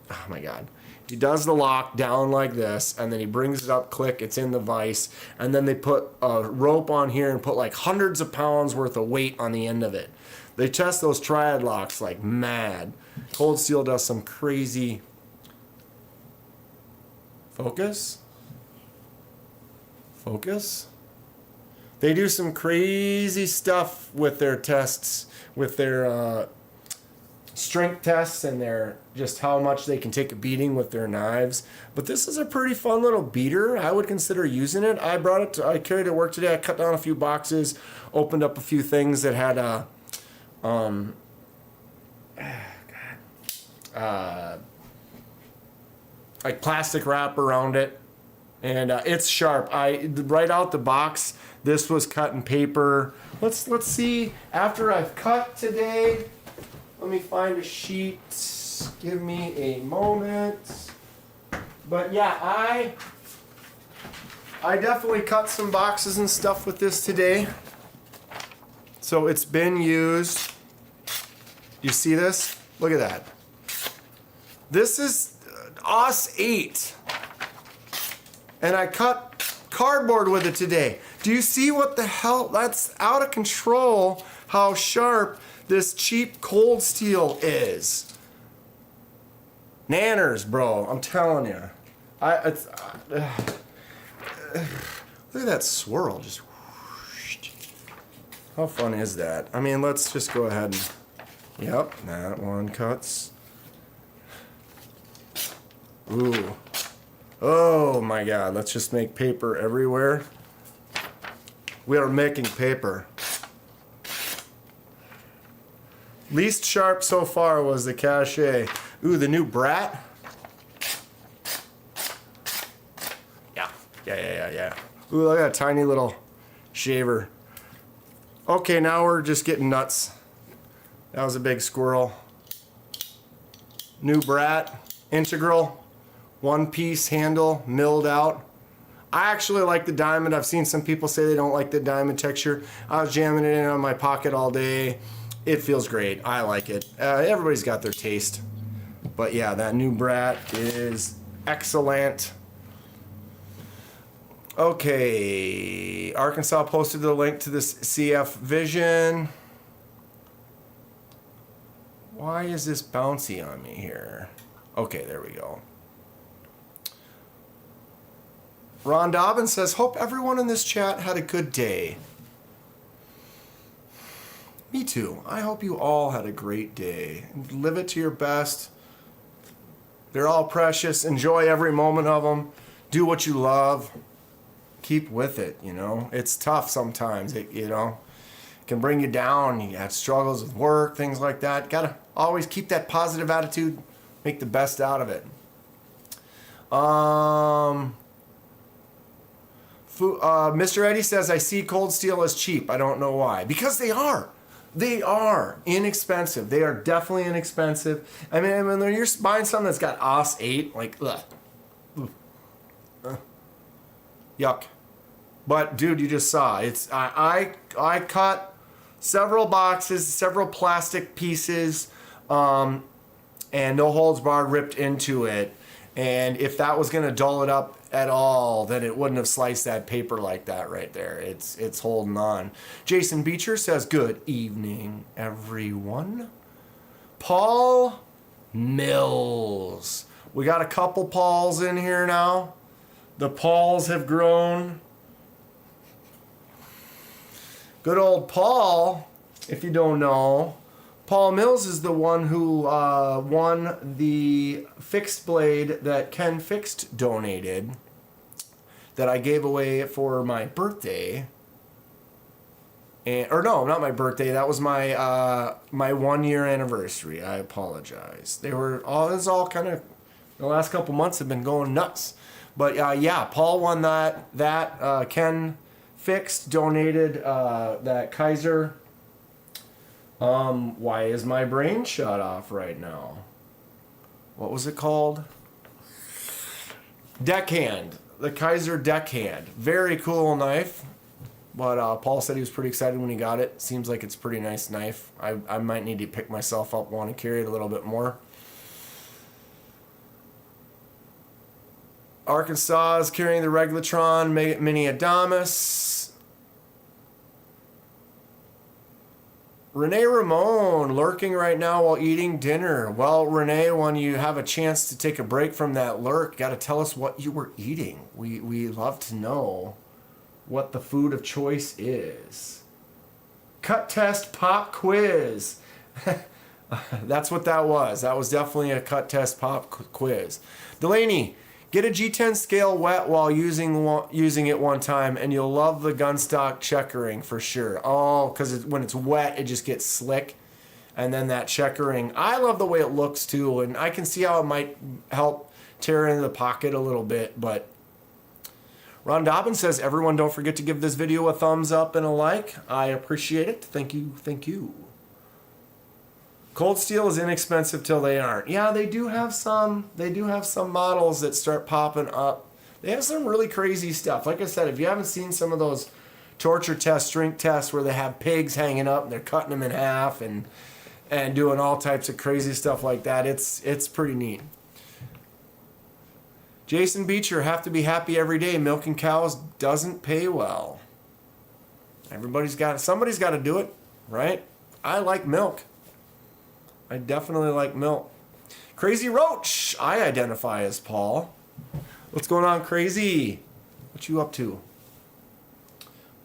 oh my God. He does the lock down like this, and then he brings it up, click, it's in the vise. And then they put a rope on here and put like hundreds of pounds worth of weight on the end of it. They test those triad locks like mad. Cold Steel does some crazy... Focus? They do some crazy stuff with their tests, with their strength tests and their just how much they can take a beating with their knives. But this is a pretty fun little beater. I would consider using it. I carried it to work today. I cut down a few boxes, opened up a few things that had like plastic wrap around it. And it's sharp. Right out the box, this was cut in paper. Let's see. After I've cut today, let me find a sheet. Give me a moment. But yeah, I definitely cut some boxes and stuff with this today. So it's been used. You see this? Look at that. This is OS 8. And I cut cardboard with it today. Do you see what the hell? That's out of control how sharp this cheap Cold Steel is. Nanners, bro. I'm telling you. Look at that swirl. Just whoosh. How fun is that? I mean, let's just go ahead and... Yep, that one cuts. Ooh. Oh my God, let's just make paper everywhere. We are making paper. Least sharp so far was the Cachet. Ooh, the new Brat. Yeah. Ooh, look at that tiny little shaver. Okay, now we're just getting nuts. That was a big squirrel. New brat, integral, one piece handle, milled out. I actually like the diamond. I've seen some people say they don't like the diamond texture. I was jamming it in on my pocket all day. It feels great. I like it. Everybody's got their taste. But yeah, that new brat is excellent. Okay, Arkansas posted the link to this CF Vision. Why is this bouncy on me here? Okay, there we go. Ron Dobbins says, hope everyone in this chat had a good day. Me too. I hope you all had a great day. Live it to your best. They're all precious. Enjoy every moment of them. Do what you love. Keep with it, you know. It's tough sometimes, you know. It can bring you down. You have struggles with work, things like that. Gotta always keep that positive attitude. Make the best out of it. Mr. Eddie says, I see cold steel as cheap. I don't know why. Because they are. They are inexpensive. They are definitely inexpensive. I mean, when you're buying something that's got OS 8, like, ugh. Yuck. But dude, you just saw it's I cut several boxes, several plastic pieces, and no holds barred ripped into it. And if that was gonna dull it up at all, then it wouldn't have sliced that paper like that right there. It's holding on. Jason Beecher says, good evening, everyone. Paul Mills. We got a couple Pauls in here now. The Pauls have grown. Good old Paul, if you don't know, Paul Mills is the one who won the fixed blade that Ken Fixed donated that I gave away for my birthday. Or no, not my birthday. That was my my 1 year anniversary. I apologize. They were all, it's all kind of, the last couple months have been going nuts. But yeah, Paul won that. Ken Fixed donated that Kaiser. Why is my brain shut off right now? What was it called? Deckhand. The Kaiser Deckhand. Very cool knife. But Paul said he was pretty excited when he got it. Seems like it's a pretty nice knife. I might need to pick myself up, want to carry it a little bit more. Arkansas is carrying the Regulatron Mini Adamas. Renee Ramon lurking right now while eating dinner. Well, Renee, when you have a chance to take a break from that lurk, got to tell us what you were eating. We love to know what the food of choice is. Cut test pop quiz. That's what that was. That was definitely a cut test pop quiz. Delaney, get a G10 scale wet while using it one time, and you'll love the gun stock checkering for sure. Oh, because when it's wet, it just gets slick. And then that checkering, I love the way it looks too, and I can see how it might help tear into the pocket a little bit. But Ron Dobbins says, everyone don't forget to give this video a thumbs up and a like. I appreciate it. Thank you. Thank you. Cold steel is inexpensive till they aren't. Yeah, they do have some models that start popping up. They have some really crazy stuff. Like I said, if you haven't seen some of those torture tests, shrink tests where they have pigs hanging up and they're cutting them in half and doing all types of crazy stuff like that, it's pretty neat. Jason Beecher, have to be happy every day. Milking cows doesn't pay well. Somebody's got to do it, right? I like milk. I definitely like milk. Crazy Roach, I identify as Paul. What's going on, Crazy? What you up to?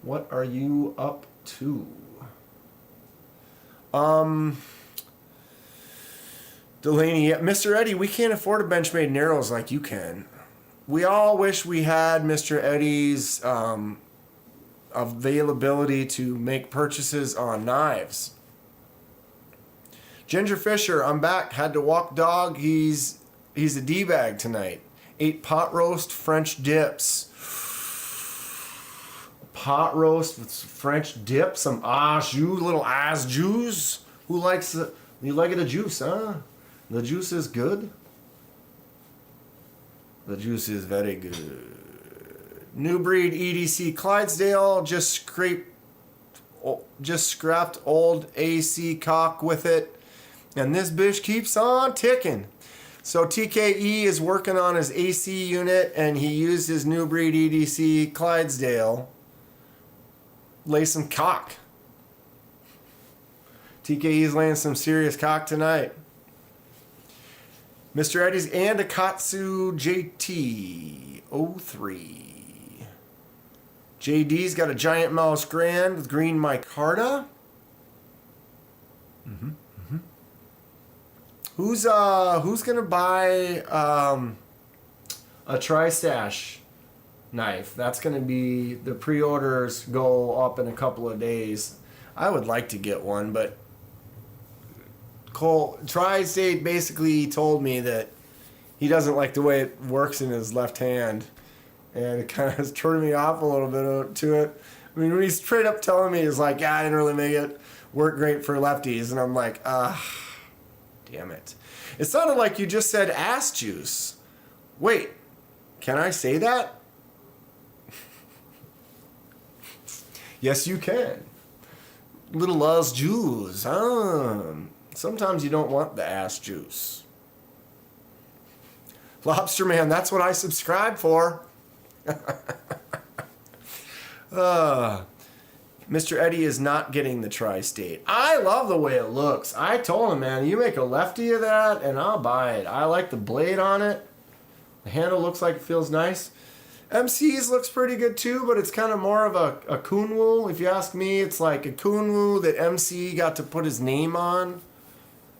What are you up to? Delaney, Mr. Eddie, we can't afford a Benchmade arrows like you can. We all wish we had Mr. Eddie's availability to make purchases on knives. Ginger Fisher, I'm back. Had to walk dog. He's a D-bag tonight. Ate pot roast French dips. hot roast with some French dip, some au jus, little as juice. Who likes it? You like it a juice, huh? The juice is good. The juice is very good. New breed EDC Clydesdale. Just scrapped old AC cock with it. And this bitch keeps on ticking. So TKE is working on his AC unit, and he used his new breed EDC Clydesdale. Lay some cock. TKE's laying some serious cock tonight. Mr. Eddie's and Akatsu JT03. JD's got a giant mouse grand with green micarta. Who's gonna buy a tri-stash knife? That's gonna be, the pre-orders go up in a couple of days. I would like to get one, but Cole Tri-State basically told me that he doesn't like the way it works in his left hand, and it kind of has turned me off a little bit to it. I mean, when he's straight up telling me, he's like, yeah, I didn't really make it work great for lefties, and I'm like, damn it. It sounded like you just said ass juice. Wait, can I say that? Yes, you can. Little ass juice. Sometimes you don't want the ass juice. Lobster Man, that's what I subscribe for. Mr. Eddie is not getting the tri-state. I love the way it looks. I told him, man, you make a lefty of that and I'll buy it. I like the blade on it. The handle looks like it feels nice. MC's looks pretty good too, but it's kind of more of a Kunwu. If you ask me, it's like a Kunwu that MC got to put his name on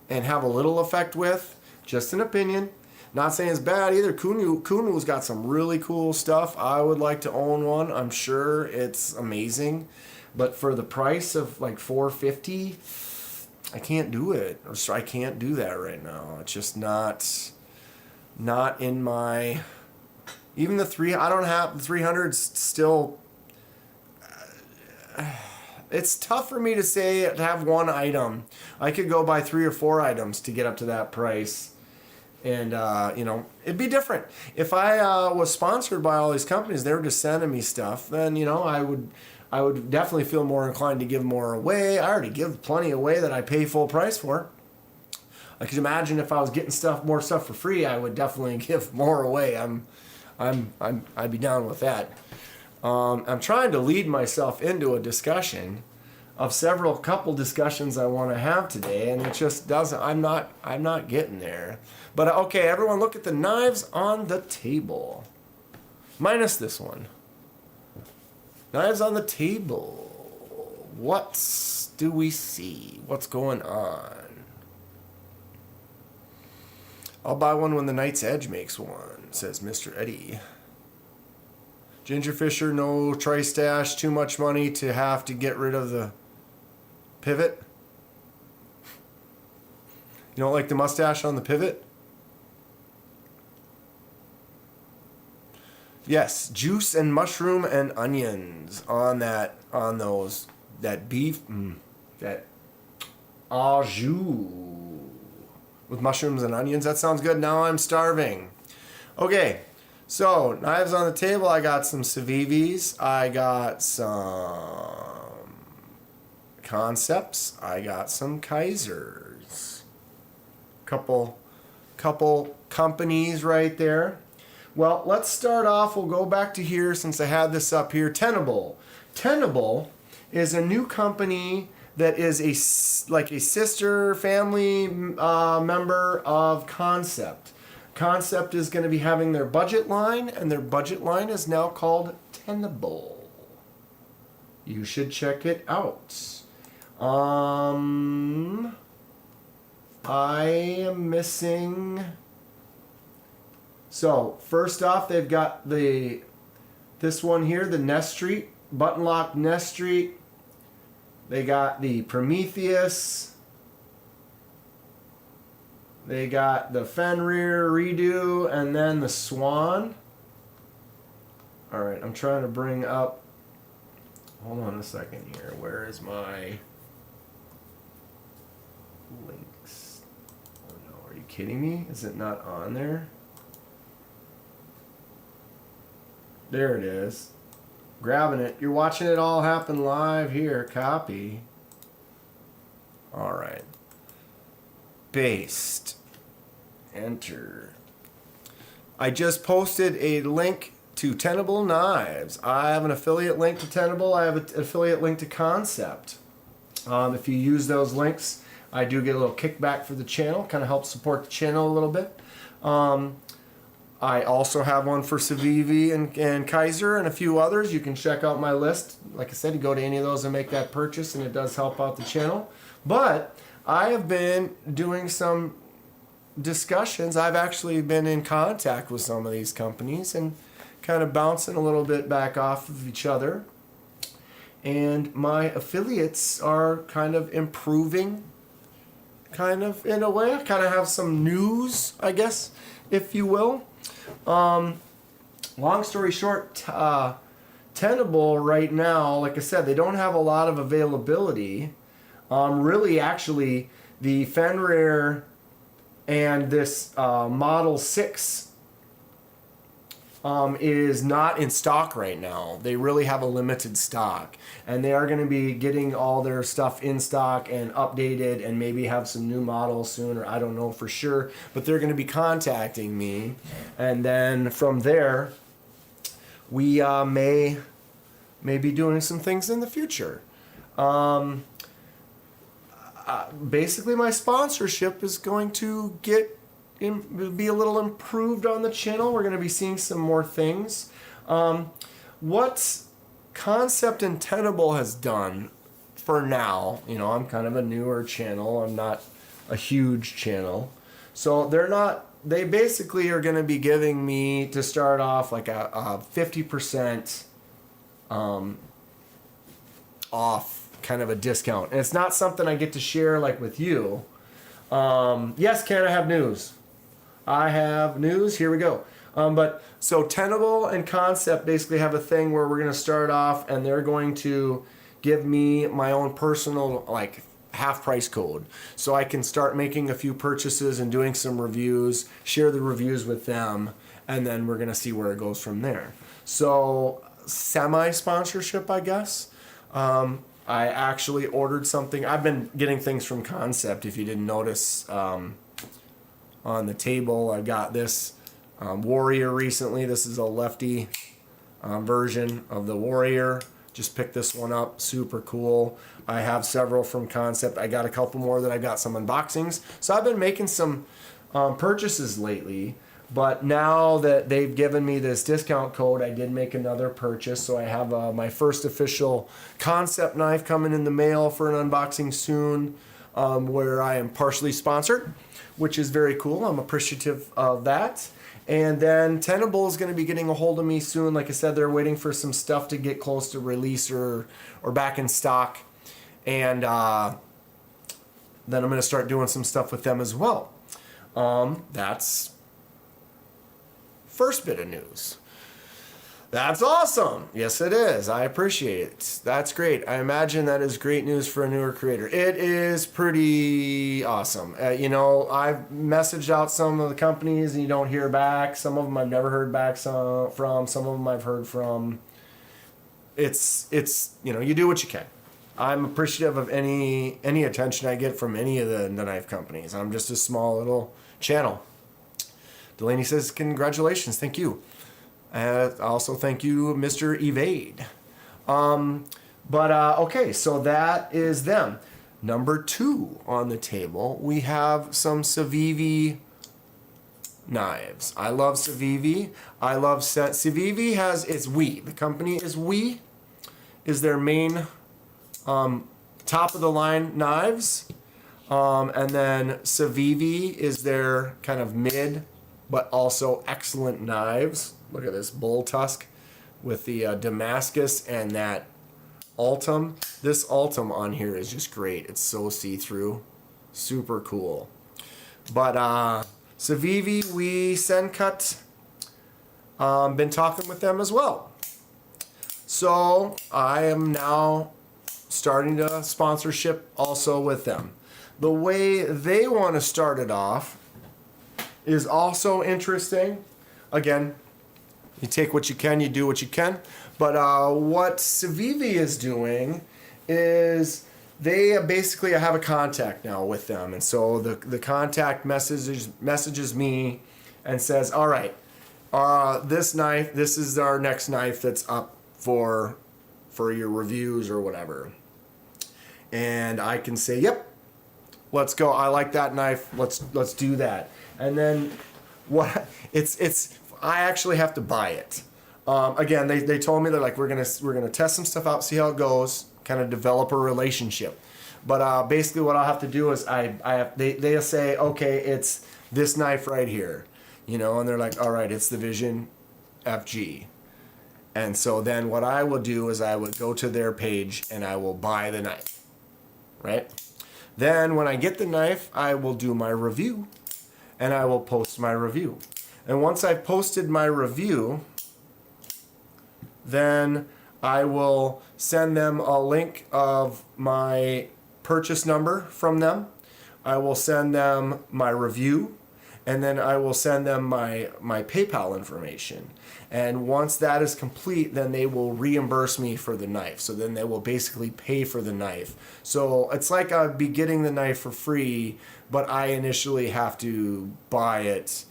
and have a little effect with. Just an opinion. Not saying it's bad either. Kunwu's got some really cool stuff. I would like to own one. I'm sure it's amazing. But for the price of like $450, I can't do it. I can't do that right now. It's just not in my... Even the 300's still... It's tough for me to say to have one item. I could go buy 3 or 4 items to get up to that price. And, it'd be different. If I was sponsored by all these companies, they were just sending me stuff, then, I would definitely feel more inclined to give more away. I already give plenty away that I pay full price for. I could imagine if I was getting more stuff for free, I would definitely give more away. I'd be down with that. I'm trying to lead myself into a discussion of couple discussions I want to have today, and it just doesn't. I'm not getting there. But okay, everyone, look at the knives on the table, minus this one. Knives on the table. What do we see? What's going on? I'll buy one when the Knight's Edge makes one, says Mr. Eddie. Ginger Fisher, no tri-stash, too much money to have to get rid of the pivot. You don't like the mustache on the pivot? Yes, juice and mushroom and onions on that beef, that au jus with mushrooms and onions. That sounds good. Now I'm starving. Okay, so knives on the table. I got some Civivis. I got some Concepts. I got some Kaisers. Couple companies right there. Well, let's start off. We'll go back to here since I had this up here. Tenable. Tenable is a new company that is a sister family member of Concept. Concept is going to be having their budget line, and their budget line is now called Tenable. You should check it out. I am missing... So, first off, they've got this one here, the Nest Street, button lock Nest Street. They got the Prometheus. They got the Fenrir redo, and then the Swan. Alright, I'm trying to bring up hold on a second here. Where is my links? Oh no, are you kidding me? Is it not on there? There it is. Grabbing it. You're watching it all happen live here. Copy. All right. Based. Enter. I just posted a link to Tenable Knives. I have an affiliate link to Tenable. I have an affiliate link to Concept. If you use those links, I do get a little kickback for the channel. Kind of helps support the channel a little bit. I also have one for Civivi and Kaiser and a few others. You can check out my list. Like I said, you go to any of those and make that purchase, and it does help out the channel. But I have been doing some discussions. I've actually been in contact with some of these companies and kind of bouncing a little bit back off of each other. And my affiliates are kind of improving, kind of in a way. I kind of have some news, I guess, if you will. Long story short, Tenable right now, like I said, they don't have a lot of availability. Really, actually, the Fenrir and this Model 6 is not in stock right now. They really have a limited stock, and they are going to be getting all their stuff in stock and updated, and maybe have some new models soon, or I don't know for sure, but they're going to be contacting me, and then from there we may be doing some things in the future. Basically, my sponsorship is going to be a little improved on the channel. We're going to be seeing some more things. What Concept and Tenable has done for now, I'm kind of a newer channel. I'm not a huge channel. So they basically are going to be giving me, to start off, like a 50% off kind of a discount. And it's not something I get to share like with you. Yes, Ken, I have news. I have news. Here we go. So Tenable and Concept basically have a thing where we're going to start off, and they're going to give me my own personal like half price code, so I can start making a few purchases and doing some reviews, share the reviews with them, and then we're going to see where it goes from there. So semi sponsorship, I guess. I actually ordered something. I've been getting things from Concept. If you didn't notice, on the table, I got this Warrior recently. This is a lefty version of the Warrior. Just picked this one up. Super cool. I have several from Concept. I got a couple more that I got some unboxings. So I've been making some purchases lately. But now that they've given me this discount code, I did make another purchase. So I have my first official Concept knife coming in the mail for an unboxing soon, where I am partially sponsored, which is very cool. I'm appreciative of that. And then Tenable is going to be getting a hold of me soon. Like I said, they're waiting for some stuff to get close to release or back in stock. And then I'm going to start doing some stuff with them as well. That's first bit of news. That's awesome. Yes, it is. I appreciate it. That's great. I imagine that is great news for a newer creator. It is pretty awesome. I've messaged out some of the companies and you don't hear back. Some of them I've never heard back from. Some of them I've heard from. It's you do what you can. I'm appreciative of any attention I get from any of the knife companies. I'm just a small little channel. Delaney says, congratulations. Thank you. Also, thank you, Mr. Evade. Okay, so that is them. Number 2 on the table, we have some Civivi knives. I love Civivi. I love Civivi it's We. The company is We. Is their main top of the line knives. And then Civivi is their kind of mid, but also excellent knives. Look at this bull tusk with the Damascus and that Ultim. This Ultim on here is just great. It's so see-through. Super cool. But Civivi, We, Sencut, been talking with them as well. So I am now starting to sponsorship also with them. The way they want to start it off is also interesting. Again, you take what you can, you do what you can. But what Civivi is doing is they basically have a contact now with them. And so the contact messages me and says, all right, this knife, this is our next knife that's up for your reviews or whatever. And I can say, yep, let's go. I like that knife. Let's do that. And then I actually have to buy it. Again, they told me, they're like, we're gonna test some stuff out, see how it goes, kind of develop a relationship. But basically what I'll have to do is they say, okay, it's this knife right here, and they're like, all right, it's the Vision FG. And so then what I will do is I would go to their page and I will buy the knife, right? Then when I get the knife, I will do my review and I will post my review. And once I've posted my review, then I will send them a link of my purchase number from them. I will send them my review, and then I will send them my PayPal information. And once that is complete, then they will reimburse me for the knife. So then they will basically pay for the knife. So it's like I'd be getting the knife for free, but I initially have to buy it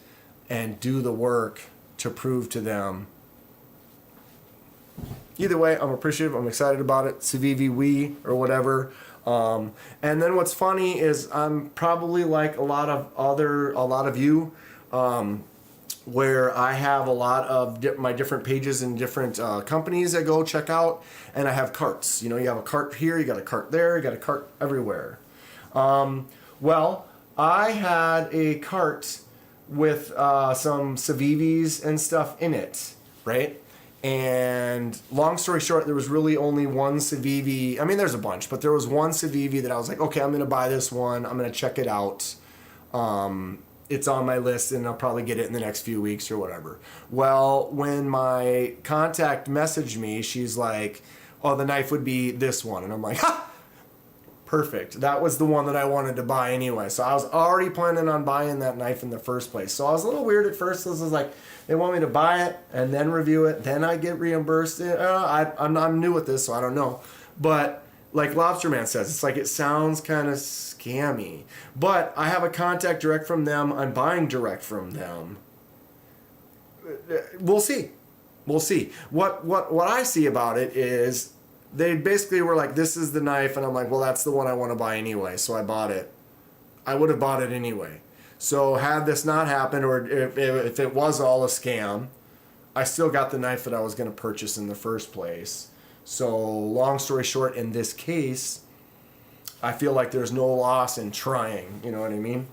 and do the work to prove to them. Either way, I'm appreciative. I'm excited about it. Civivi we or whatever. And then what's funny is I'm probably like a lot of you, where I have a lot of my different pages and different companies I go check out, and I have carts. You have a cart here, you got a cart there, you got a cart everywhere. Well, I had a cart with some Civivis and stuff in it, right? And long story short, there was really only one Civivi. I mean, there's a bunch, but there was one Civivi that I was like, okay, I'm going to buy this one. I'm going to check it out. It's on my list, and I'll probably get it in the next few weeks or whatever. Well, when my contact messaged me, she's like, oh, the knife would be this one. And I'm like, ha! Perfect. That was the one that I wanted to buy anyway. So I was already planning on buying that knife in the first place. So I was a little weird at first. This was like, they want me to buy it and then review it, then I get reimbursed. I'm new at this, so I don't know. But like Lobster Man says, it's like it sounds kind of scammy. But I have a contact direct from them. I'm buying direct from them. We'll see. We'll see. What I see about it is they basically were like, this is the knife. And I'm like, well, that's the one I want to buy anyway. So I bought it. I would have bought it anyway. So had this not happened, or if it was all a scam, I still got the knife that I was going to purchase in the first place. So long story short, in this case, I feel like there's no loss in trying. You know what I mean?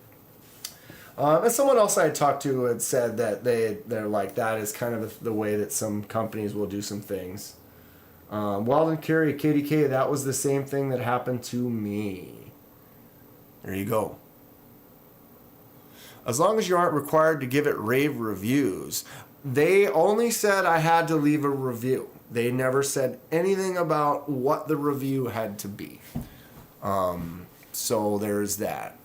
And someone else I had talked to had said that they're like, that is kind of the way that some companies will do some things. Weldon Carey, KDK, that was the same thing that happened to me. There you go. As long as you aren't required to give it rave reviews. They only said I had to leave a review. They never said anything about what the review had to be. So there's that.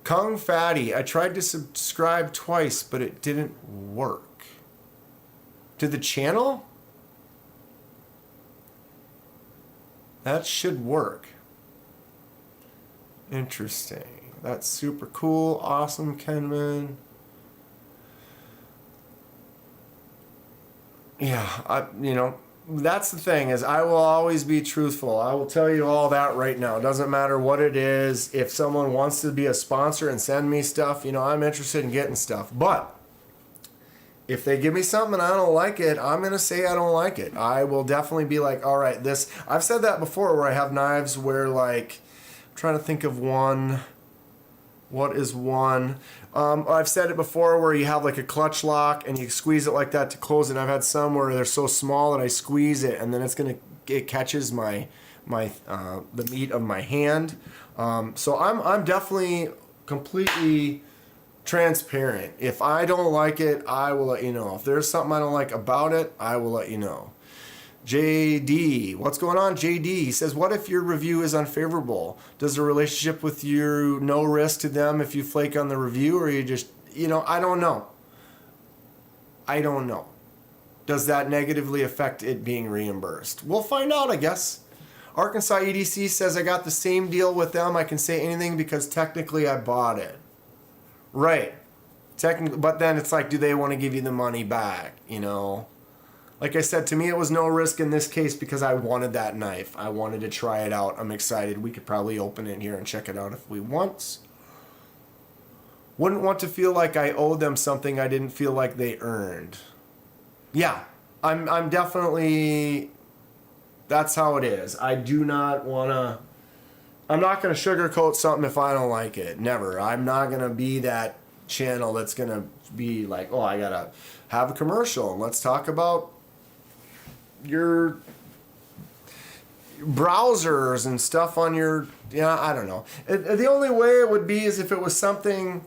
Kung Fatty, I tried to subscribe twice, but it didn't work. To the channel? That should work. Interesting. That's super cool. Awesome, Kenman. Yeah, that's the thing, is I will always be truthful. I will tell you all that right now. It doesn't matter what it is. If someone wants to be a sponsor and send me stuff, I'm interested in getting stuff. But if they give me something and I don't like it, I'm going to say I don't like it. I will definitely be like, all right, I've said that before, where I have knives where, like, I'm trying to think of one. What is one? I've said it before, where you have like a clutch lock and you squeeze it like that to close it. I've had some where they're so small that I squeeze it and then it catches the meat of my hand. So I'm definitely completely transparent. If I don't like it, I will let you know. If there's something I don't like about it, I will let you know. JD, what's going on? JD, he says, what if your review is unfavorable? Does the relationship with you no risk to them if you flake on the review, or you just, I don't know. I don't know. Does that negatively affect it being reimbursed? We'll find out, I guess. Arkansas EDC says, I got the same deal with them. I can say anything because technically I bought it. Right. Technically, but then it's like, do they want to give you the money back? Like I said, to me it was no risk in this case because I wanted that knife. I wanted to try it out. I'm excited. We could probably open it here and check it out if we want. Wouldn't want to feel like I owe them something I didn't feel like they earned. Yeah, I'm definitely, that's how it is. I do not want to, I'm not going to sugarcoat something if I don't like it. Never. I'm not going to be that channel that's going to be like, oh, I got to have a commercial and let's talk about your browsers and stuff on your, I don't know. The only way it would be is if it was something,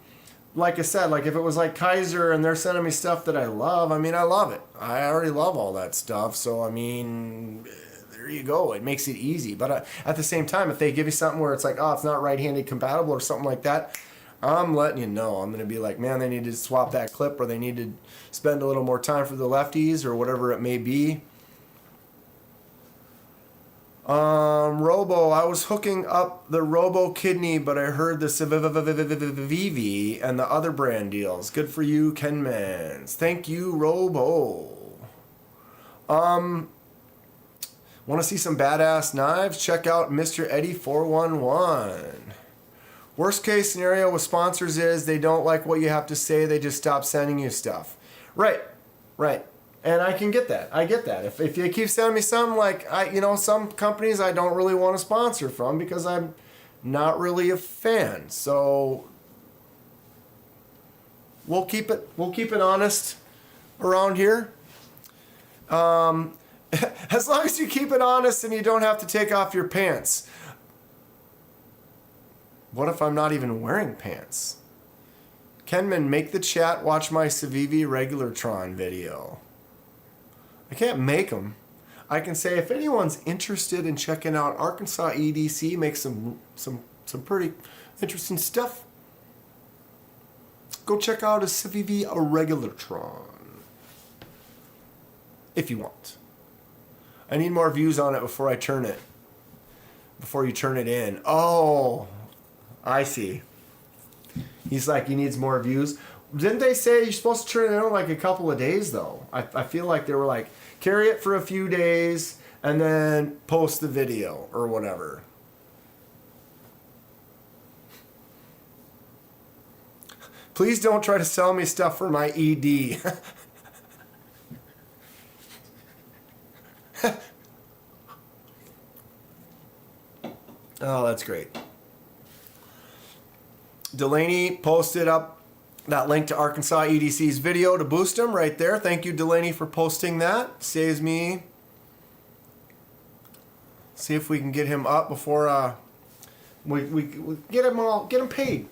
like I said, like if it was like Kaiser and they're sending me stuff that I love. I mean, I love it. I already love all that stuff. So, I mean, there you go. It makes it easy. But at the same time, if they give you something where it's like, oh, it's not right-handed compatible or something like that, I'm letting you know. I'm going to be like, man, they need to swap that clip or they need to spend a little more time for the lefties or whatever it may be. Robo, I was hooking up the Robo kidney, but I heard the Vivi and the other brand deals. Good for you, Kenmans. Thank you, Robo. Want to see some badass knives? Check out Mr. Eddie 411. Worst case scenario with sponsors is they don't like what you have to say. They just stop sending you stuff. Right. And I can get that. I get that. If you keep sending me some, like, some companies I don't really want to sponsor from because I'm not really a fan. So we'll keep it honest around here. As long as you keep it honest and you don't have to take off your pants. What if I'm not even wearing pants? Kenman, make the chat watch my Civivi Regulartron video. I can't make them. I can say if anyone's interested in checking out Arkansas EDC, makes some pretty interesting stuff. Go check out a Civivi Regulartron. If you want. I need more views on it before I turn it. Before you turn it in. Oh, I see. He's like, he needs more views. Didn't they say you're supposed to turn it in like a couple of days, though? I feel like they were like, carry it for a few days and then post the video or whatever. Please don't try to sell me stuff for my ED. Oh, that's great. Delaney posted up that link to Arkansas EDC's video to boost them right there. Thank you, Delaney, for posting that. Saves me. See if we can get him up before we get him paid.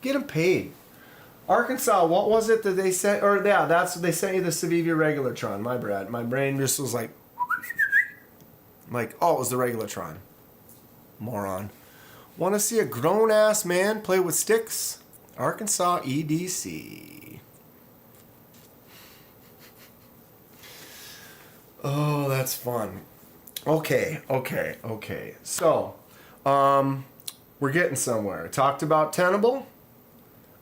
Get him paid. Arkansas, what was it that they sent? Or yeah, they sent you the Civivi Regulartron. My bad. My brain just was like, oh, it was the Regulartron. Moron. Want to see a grown ass man play with sticks? Arkansas EDC. Oh, that's fun. Okay. So, we're getting somewhere. I talked about Tenable.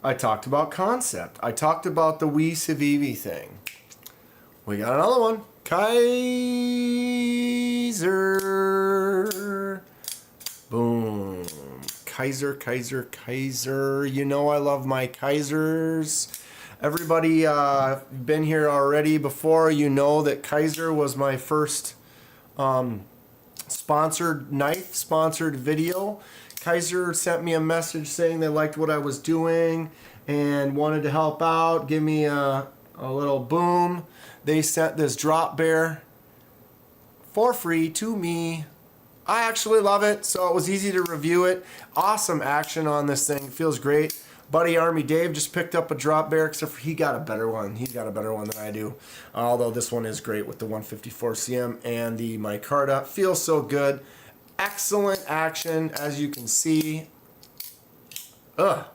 I talked about Concept. I talked about the Wii Civivi thing. We got another one. Kaiser. Boom. Kaiser. You know I love my Kaisers. Everybody been here already before. You know that Kaiser was my first sponsored video. Kaiser sent me a message saying they liked what I was doing and wanted to help out, give me a little boom. They sent this drop bear for free to me. I actually love it, so it was easy to review it. Awesome action on this thing. It feels great. Buddy Army Dave just picked up a drop bear, except for he got a better one. He's got a better one than I do. Although this one is great with the 154 cm and the micarta. Feels so good. Excellent action, as you can see. Ugh.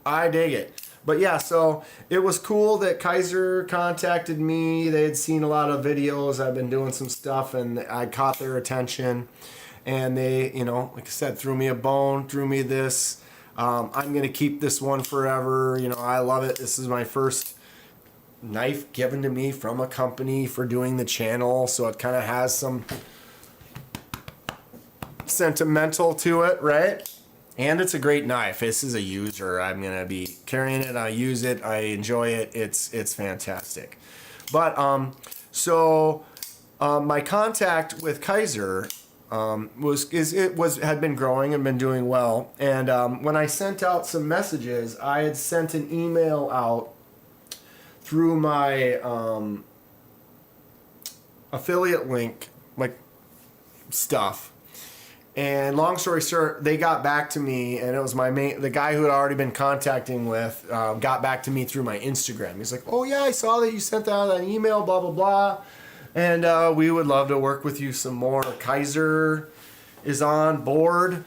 I dig it. But yeah, so it was cool that Kaiser contacted me. They had seen a lot of videos. I've been doing some stuff, and I caught their attention. And they, you know, like I said, threw me a bone, threw me this. I'm going to keep this one forever. You know, I love it. This is my first knife given to me from a company for doing the channel. So it kind of has some sentimental to it, right? And it's a great knife. This is a user. I'm going to be carrying it. I use it. I enjoy it. It's fantastic. But my contact with Kaiser had been growing and been doing well. And when I sent out some messages, I had sent an email out through my affiliate link, like stuff. And long story short, they got back to me, and it was the guy who had already been contacting with, got back to me through my Instagram. He's like, oh yeah, I saw that you sent out an email, blah, blah, blah. And we would love to work with you some more. Kaiser is on board.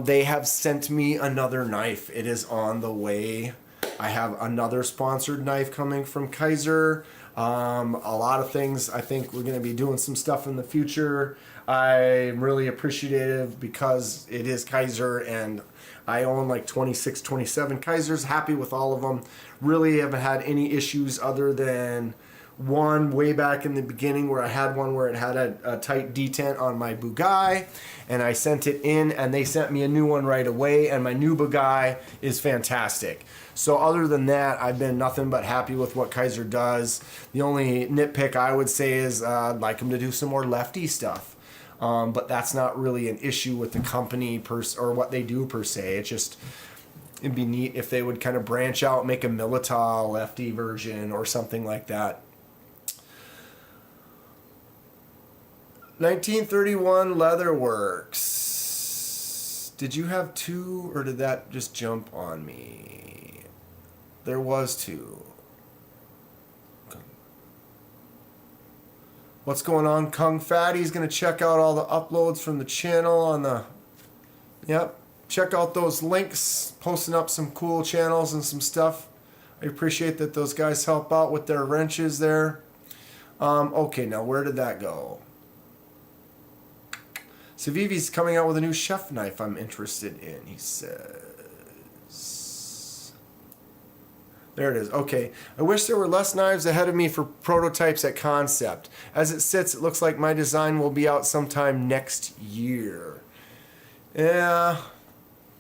They have sent me another knife. It is on the way. I have another sponsored knife coming from Kaiser. A lot of things. I think we're going to be doing some stuff in the future. I'm really appreciative because it is Kaiser, and I own like 26, 27 Kaisers. Happy with all of them. Really haven't had any issues other than one way back in the beginning where I had one where it had a tight detent on my Bugatti, and I sent it in, and they sent me a new one right away, and my new Bugatti is fantastic. So other than that, I've been nothing but happy with what Kaiser does. The only nitpick I would say is I'd like them to do some more lefty stuff. But that's not really an issue with the company or what they do per se. It's just, it'd be neat if they would kind of branch out, make a Milital lefty version or something like that. 1931 Leatherworks. Did you have two, or did that just jump on me? There was two. What's going on? Kung Fatty's going to check out all the uploads from the channel on the... Yep. Check out those links. Posting up some cool channels and some stuff. I appreciate that those guys help out with their wrenches there. Okay, now where did that go? Savivi's coming out with a new chef knife I'm interested in, he says. There it is. Okay. I wish there were less knives ahead of me for prototypes at Concept. As it sits, it looks like my design will be out sometime next year. Yeah.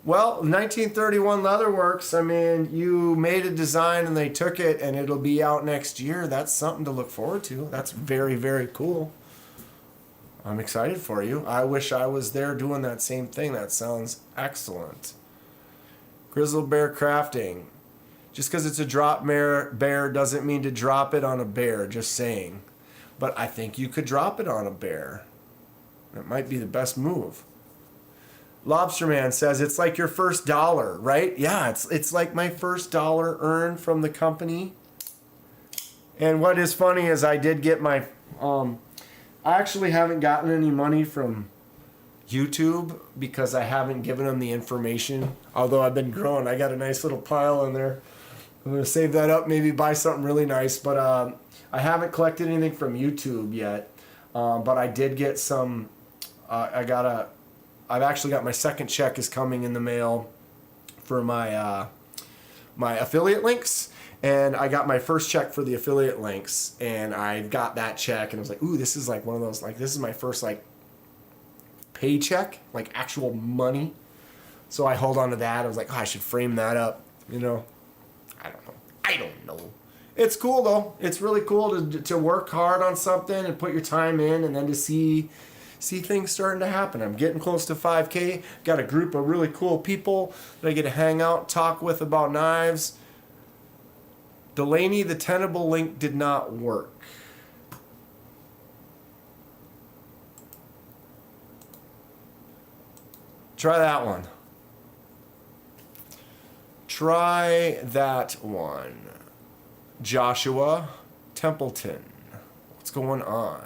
Well, 1931 Leatherworks, I mean, you made a design and they took it and it'll be out next year. That's something to look forward to. That's very, very cool. I'm excited for you. I wish I was there doing that same thing. That sounds excellent. Grizzled Bear Crafting. Just because it's a drop bear doesn't mean to drop it on a bear, just saying. But I think you could drop it on a bear. That might be the best move. Lobsterman says it's like your first dollar, right? Yeah, it's like my first dollar earned from the company. And what is funny is I did get my... I actually haven't gotten any money from YouTube because I haven't given them the information. Although I've been growing. I got a nice little pile in there. I'm going to save that up, maybe buy something really nice. But I haven't collected anything from YouTube yet. But I did get some... I've actually got my second check is coming in the mail for my my affiliate links. And I got my first check for the affiliate links. And I got that check. And I was like, ooh, this is like one of those... Like, this is my first, like, paycheck. Like, actual money. So I hold on to that. I was like, oh, I should frame that up. You know? I don't know. It's cool though. It's really cool to work hard on something and put your time in, and then to see things starting to happen. I'm getting close to 5K. Got a group of really cool people that I get to hang out, talk with about knives. Delaney, the Tenable link did not work. Try that one. try that one. Joshua Templeton. What's going on?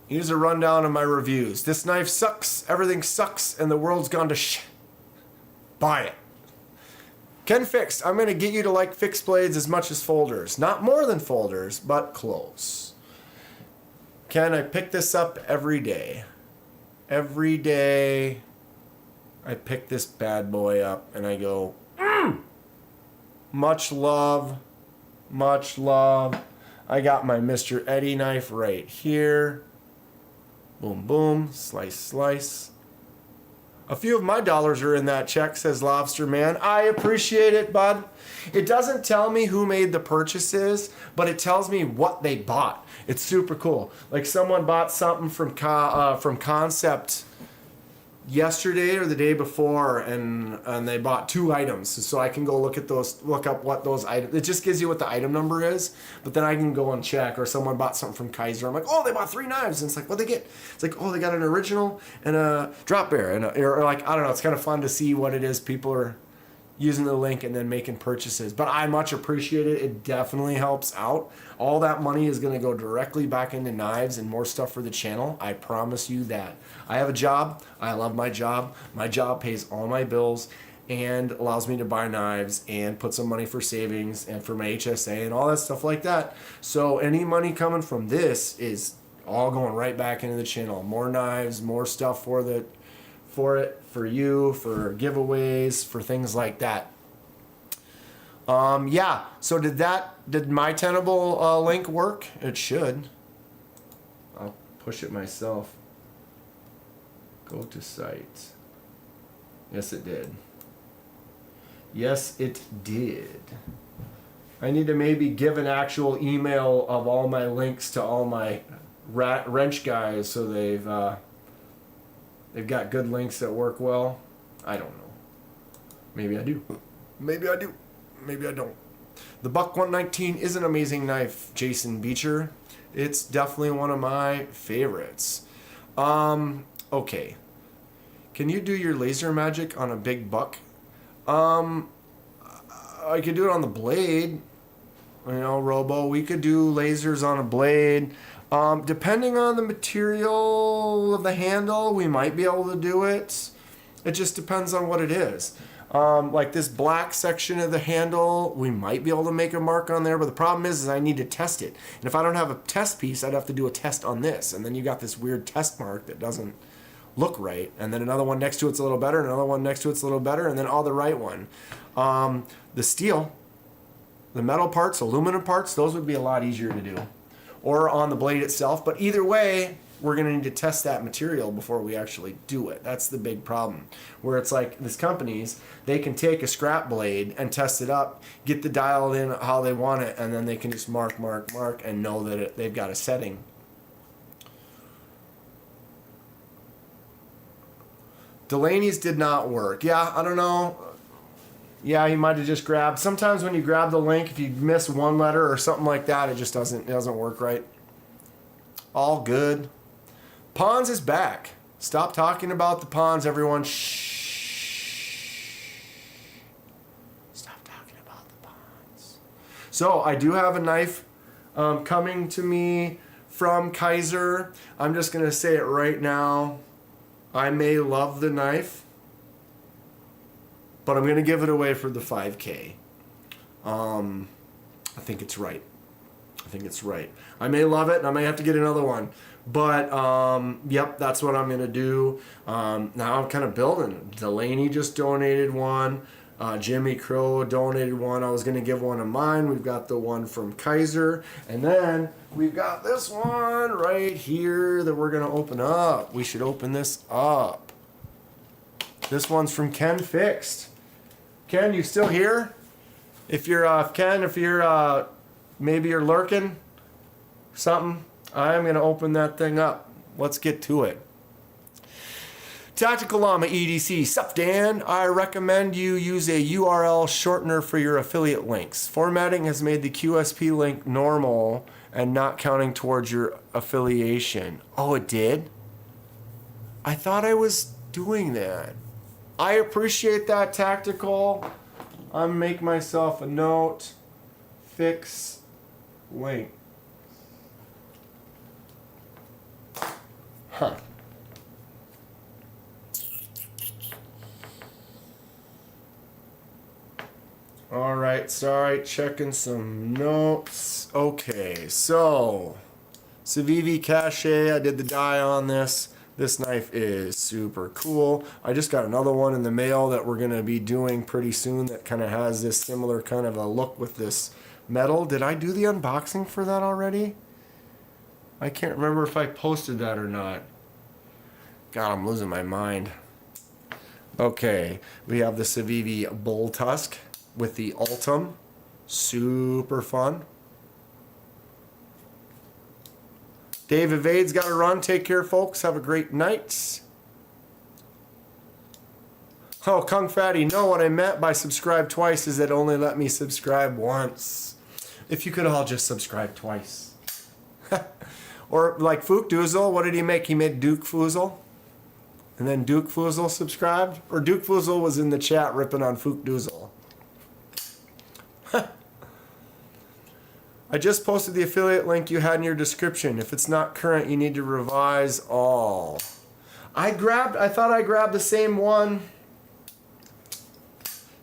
Here's a rundown of my reviews. This knife sucks, everything sucks, and the world's gone to sh. Buy it. Ken Fixed. I'm going to get you to like fixed blades as much as folders. Not more than folders, but close. Ken, I pick this up every day. Every day I pick this bad boy up and I go, much love, much love. I got my Mr. Eddie knife right here. Boom, boom, slice, slice. A few of my dollars are in that check, says Lobster Man. I appreciate it, bud. It doesn't tell me who made the purchases, but it tells me what they bought. It's super cool. Like someone bought something from Concept yesterday or the day before, and they bought 2 items. So I can go look up what those items. It just gives you what the item number is, but then I can go and check. Or someone bought something from Kaiser. I'm like, oh, they bought 3 knives, and it's like, what'd they get? It's like, oh, they got an original and a drop bear, and or like, I don't know. It's kind of fun to see what it is people are using the link and then making purchases. But I much appreciate it. It definitely helps out. All that money is going to go directly back into knives and more stuff for the channel. I promise you that. I have a job. I love my job. My job pays all my bills and allows me to buy knives and put some money for savings and for my HSA and all that stuff like that. So any money coming from this is all going right back into the channel. More knives, more stuff for you, for giveaways, for things like that. Yeah, so did my Tenable link work? It should. I'll push it myself. Go to site. Yes, it did. Yes, it did. I need to maybe give an actual email of all my links to all my wrench guys so they've got good links that work well. I don't know. Maybe I do. Maybe I do. Maybe I don't. The Buck 119 is an amazing knife, Jason Beecher. It's definitely one of my favorites. Okay. Can you do your laser magic on a big buck? I could do it on the blade. You know, Robo, we could do lasers on a blade. Depending on the material of the handle, we might be able to do it. It just depends on what it is. Like this black section of the handle, we might be able to make a mark on there, but the problem is I need to test it. And if I don't have a test piece, I'd have to do a test on this. And then you got this weird test mark that doesn't look right. And then another one next to it's a little better, and another one next to it's a little better, and then all the right one. The steel, the metal parts, aluminum parts, those would be a lot easier to do. Or on the blade itself. But either way, we're going to need to test that material before we actually do it. That's the big problem. Where it's like these companies, they can take a scrap blade and test it up, get the dial in how they want it, and then they can just mark, and know that they've got a setting. Delaney's did not work. Yeah, I don't know. Yeah, he might have just grabbed. Sometimes when you grab the link, if you miss one letter or something like that, it just doesn't work right. All good. Pawns is back. Stop talking about the pawns, everyone. Shh. Stop talking about the pawns. So I do have a knife coming to me from Kaiser. I'm just going to say it right now. I may love the knife, but I'm going to give it away for the 5K. I think it's right. I may love it, and I may have to get another one. But, yep, that's what I'm going to do. Now I'm kind of building. Delaney just donated one. Jimmy Crow donated one. I was going to give one of mine. We've got the one from Kaiser. And then we've got this one right here that we're going to open up. We should open this up. This one's from Ken Fixed. Ken, you still here? If you're maybe you're lurking, something, I'm going to open that thing up. Let's get to it. Tactical Llama EDC. Sup, Dan? I recommend you use a URL shortener for your affiliate links. Formatting has made the QSP link normal and not counting towards your affiliation. Oh, it did? I thought I was doing that. I appreciate that, Tactical. I'm make myself a note. Fix link. Huh. All right, sorry, checking some notes. Okay, so Civivi Cache, I did the die on this. This knife is super cool. I just got another one in the mail that we're gonna be doing pretty soon that kind of has this similar kind of a look with this metal. Did I do the unboxing for that already? I can't remember if I posted that or not. God, I'm losing my mind. Okay, we have the Civivi Bull Tusk with the Ultim. Super fun. Dave Evade's got to run. Take care, folks. Have a great night. Oh, Kung Fatty, no, what I meant by subscribe twice is that only let me subscribe once. If you could all just subscribe twice. Or like Fook Doozle, what did he make? He made Duke Foozle. And then Duke Foozle subscribed? Or Duke Foozle was in the chat ripping on Fook Doozle. I just posted the affiliate link you had in your description. If it's not current, you need to revise all. I thought I grabbed the same one.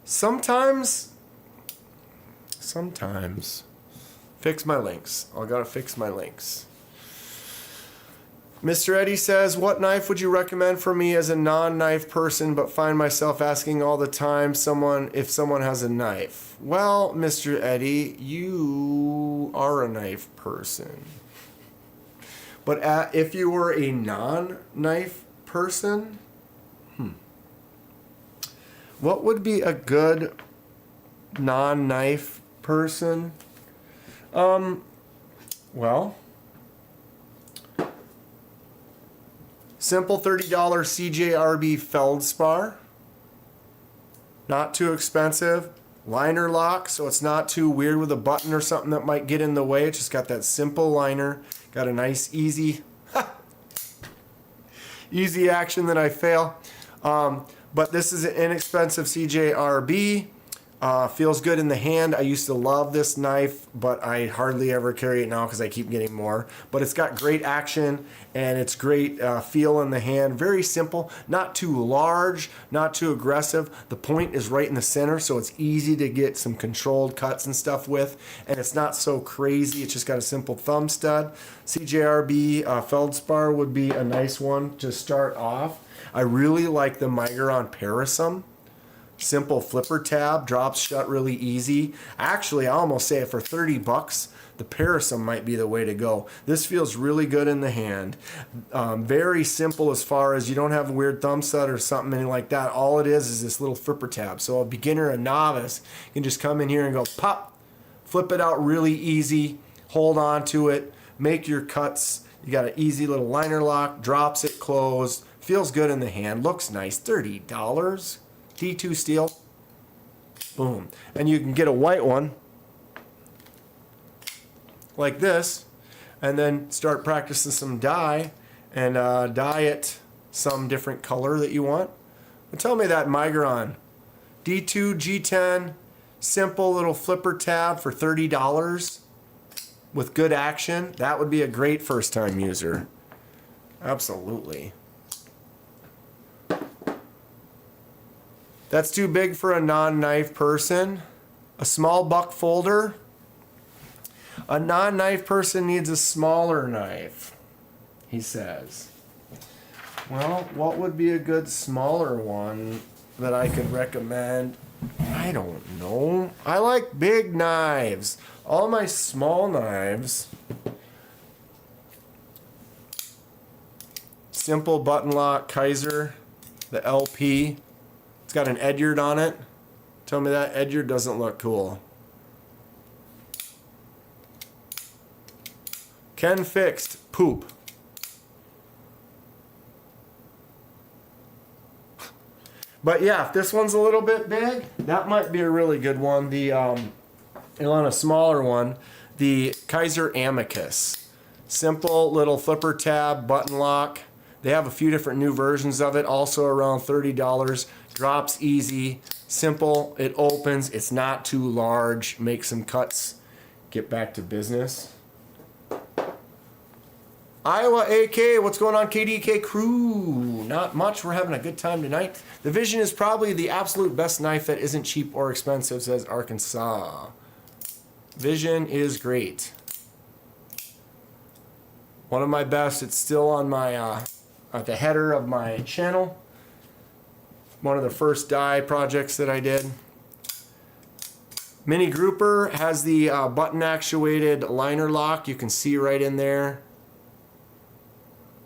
Sometimes. Fix my links. I gotta fix my links. Mr. Eddie says, what knife would you recommend for me as a non-knife person but find myself asking all the time if someone has a knife? Well, Mr. Eddie, you are a knife person. But if you were a non-knife person, what would be a good non-knife person? Well, simple $30 CJRB feldspar. Not too expensive. Liner lock, so it's not too weird with a button or something that might get in the way. It's just got that simple liner. Got a nice, easy, easy action that I fail. But this is an inexpensive CJRB. Feels good in the hand. I used to love this knife, but I hardly ever carry it now because I keep getting more. But it's got great action and it's great feel in the hand. Very simple, not too large, not too aggressive. The point is right in the center, so it's easy to get some controlled cuts and stuff with. And it's not so crazy. It's just got a simple thumb stud. CJRB feldspar would be a nice one to start off. I really like the Migron Parasum. Simple flipper tab, drops shut really easy. Actually, I almost say it for 30 bucks, the Parasum might be the way to go. This feels really good in the hand. Very simple as far as you don't have a weird thumb stud or something like that. All it is this little flipper tab. So a beginner, a novice can just come in here and go pop, flip it out really easy, hold on to it, make your cuts. You got an easy little liner lock, drops it closed, feels good in the hand, looks nice. $30. D2 steel, boom. And you can get a white one like this and then start practicing some dye and dye it some different color that you want. But tell me that Migron D2 G10 simple little flipper tab for $30 with good action, that would be a great first time user. Absolutely. That's too big for a non-knife person. A small buck folder. A non-knife person needs a smaller knife, he says. Well, what would be a good smaller one that I could recommend? I don't know. I like big knives. All my small knives. Simple button lock Kaiser, the LP. It's got an Edyard on it. Tell me that Edyard doesn't look cool. Ken fixed. Poop. But yeah, if this one's a little bit big, that might be a really good one. The on a smaller one, the Kaiser Amicus. Simple little flipper tab, button lock. They have a few different new versions of it, also around $30. Drops easy, simple, it opens, it's not too large, make some cuts, get back to business. Iowa AK, what's going on, KDK crew? Not much, we're having a good time tonight. The Vision is probably the absolute best knife that isn't cheap or expensive, says Arkansas. Vision is great. One of my best, it's still on my, at the header of my channel. One of the first die projects that I did. Mini Grouper has the button actuated liner lock. You can see right in there.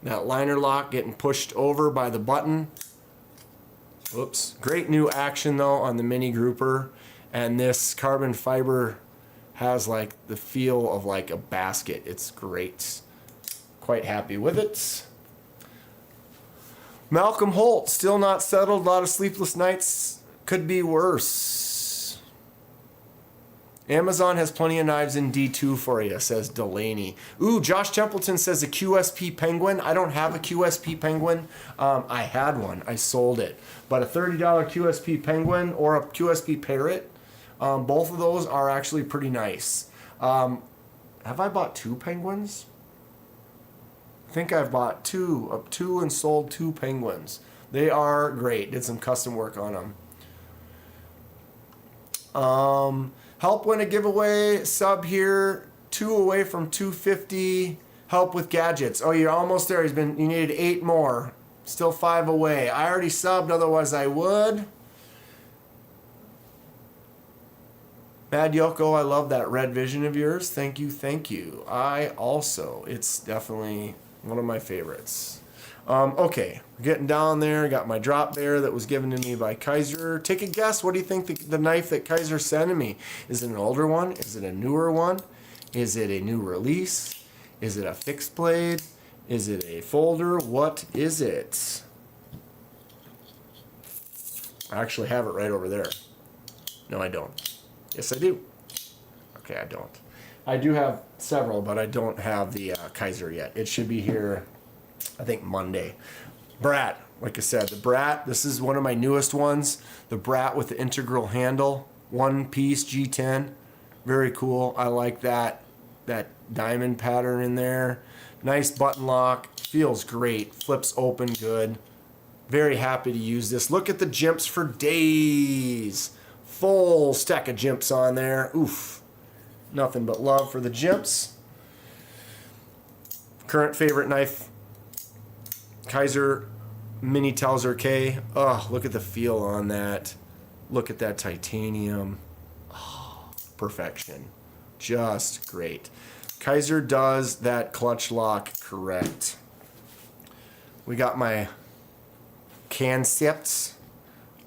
That liner lock getting pushed over by the button. Oops. Great new action though on the Mini Grouper. And this carbon fiber has like the feel of like a basket. It's great. Quite happy with it. Malcolm Holt, still not settled. A lot of sleepless nights. Could be worse. Amazon has plenty of knives in D2 for you, says Delaney. Ooh, Josh Templeton says a QSP Penguin. I don't have a QSP Penguin. I had one. I sold it. But a $30 QSP Penguin or a QSP Parrot, both of those are actually pretty nice. Have I bought 2 Penguins? I think I've bought two and sold 2 Penguins. They are great. Did some custom work on them. Help win a giveaway. Sub here. 2 away from 250. Help with gadgets. Oh, you're almost there. You needed 8 more. Still 5 away. I already subbed, otherwise I would. Mad Yoko, I love that red Vision of yours. Thank you, thank you. I also. It's definitely one of my favorites. Okay, we're getting down there. Got my drop there that was given to me by Kaiser. Take a guess. What do you think the knife that Kaiser sent to me? Is it an older one? Is it a newer one? Is it a new release? Is it a fixed blade? Is it a folder? What is it? I actually have it right over there. No, I don't. Yes, I do. Okay, I don't. I do have several, but I don't have the Kaiser yet. It should be here, I think, Monday. Brat, like I said, the Brat, this is one of my newest ones. The Brat with the integral handle, one piece G10. Very cool. I like that diamond pattern in there. Nice button lock. Feels great. Flips open good. Very happy to use this. Look at the jimps for days. Full stack of jimps on there. Oof. Nothing but love for the jimps. Current favorite knife, Kaiser Mini Towser K. Oh, look at the feel on that. Look at that titanium. Oh, perfection. Just great. Kaiser does that clutch lock correct. We got my Concepts,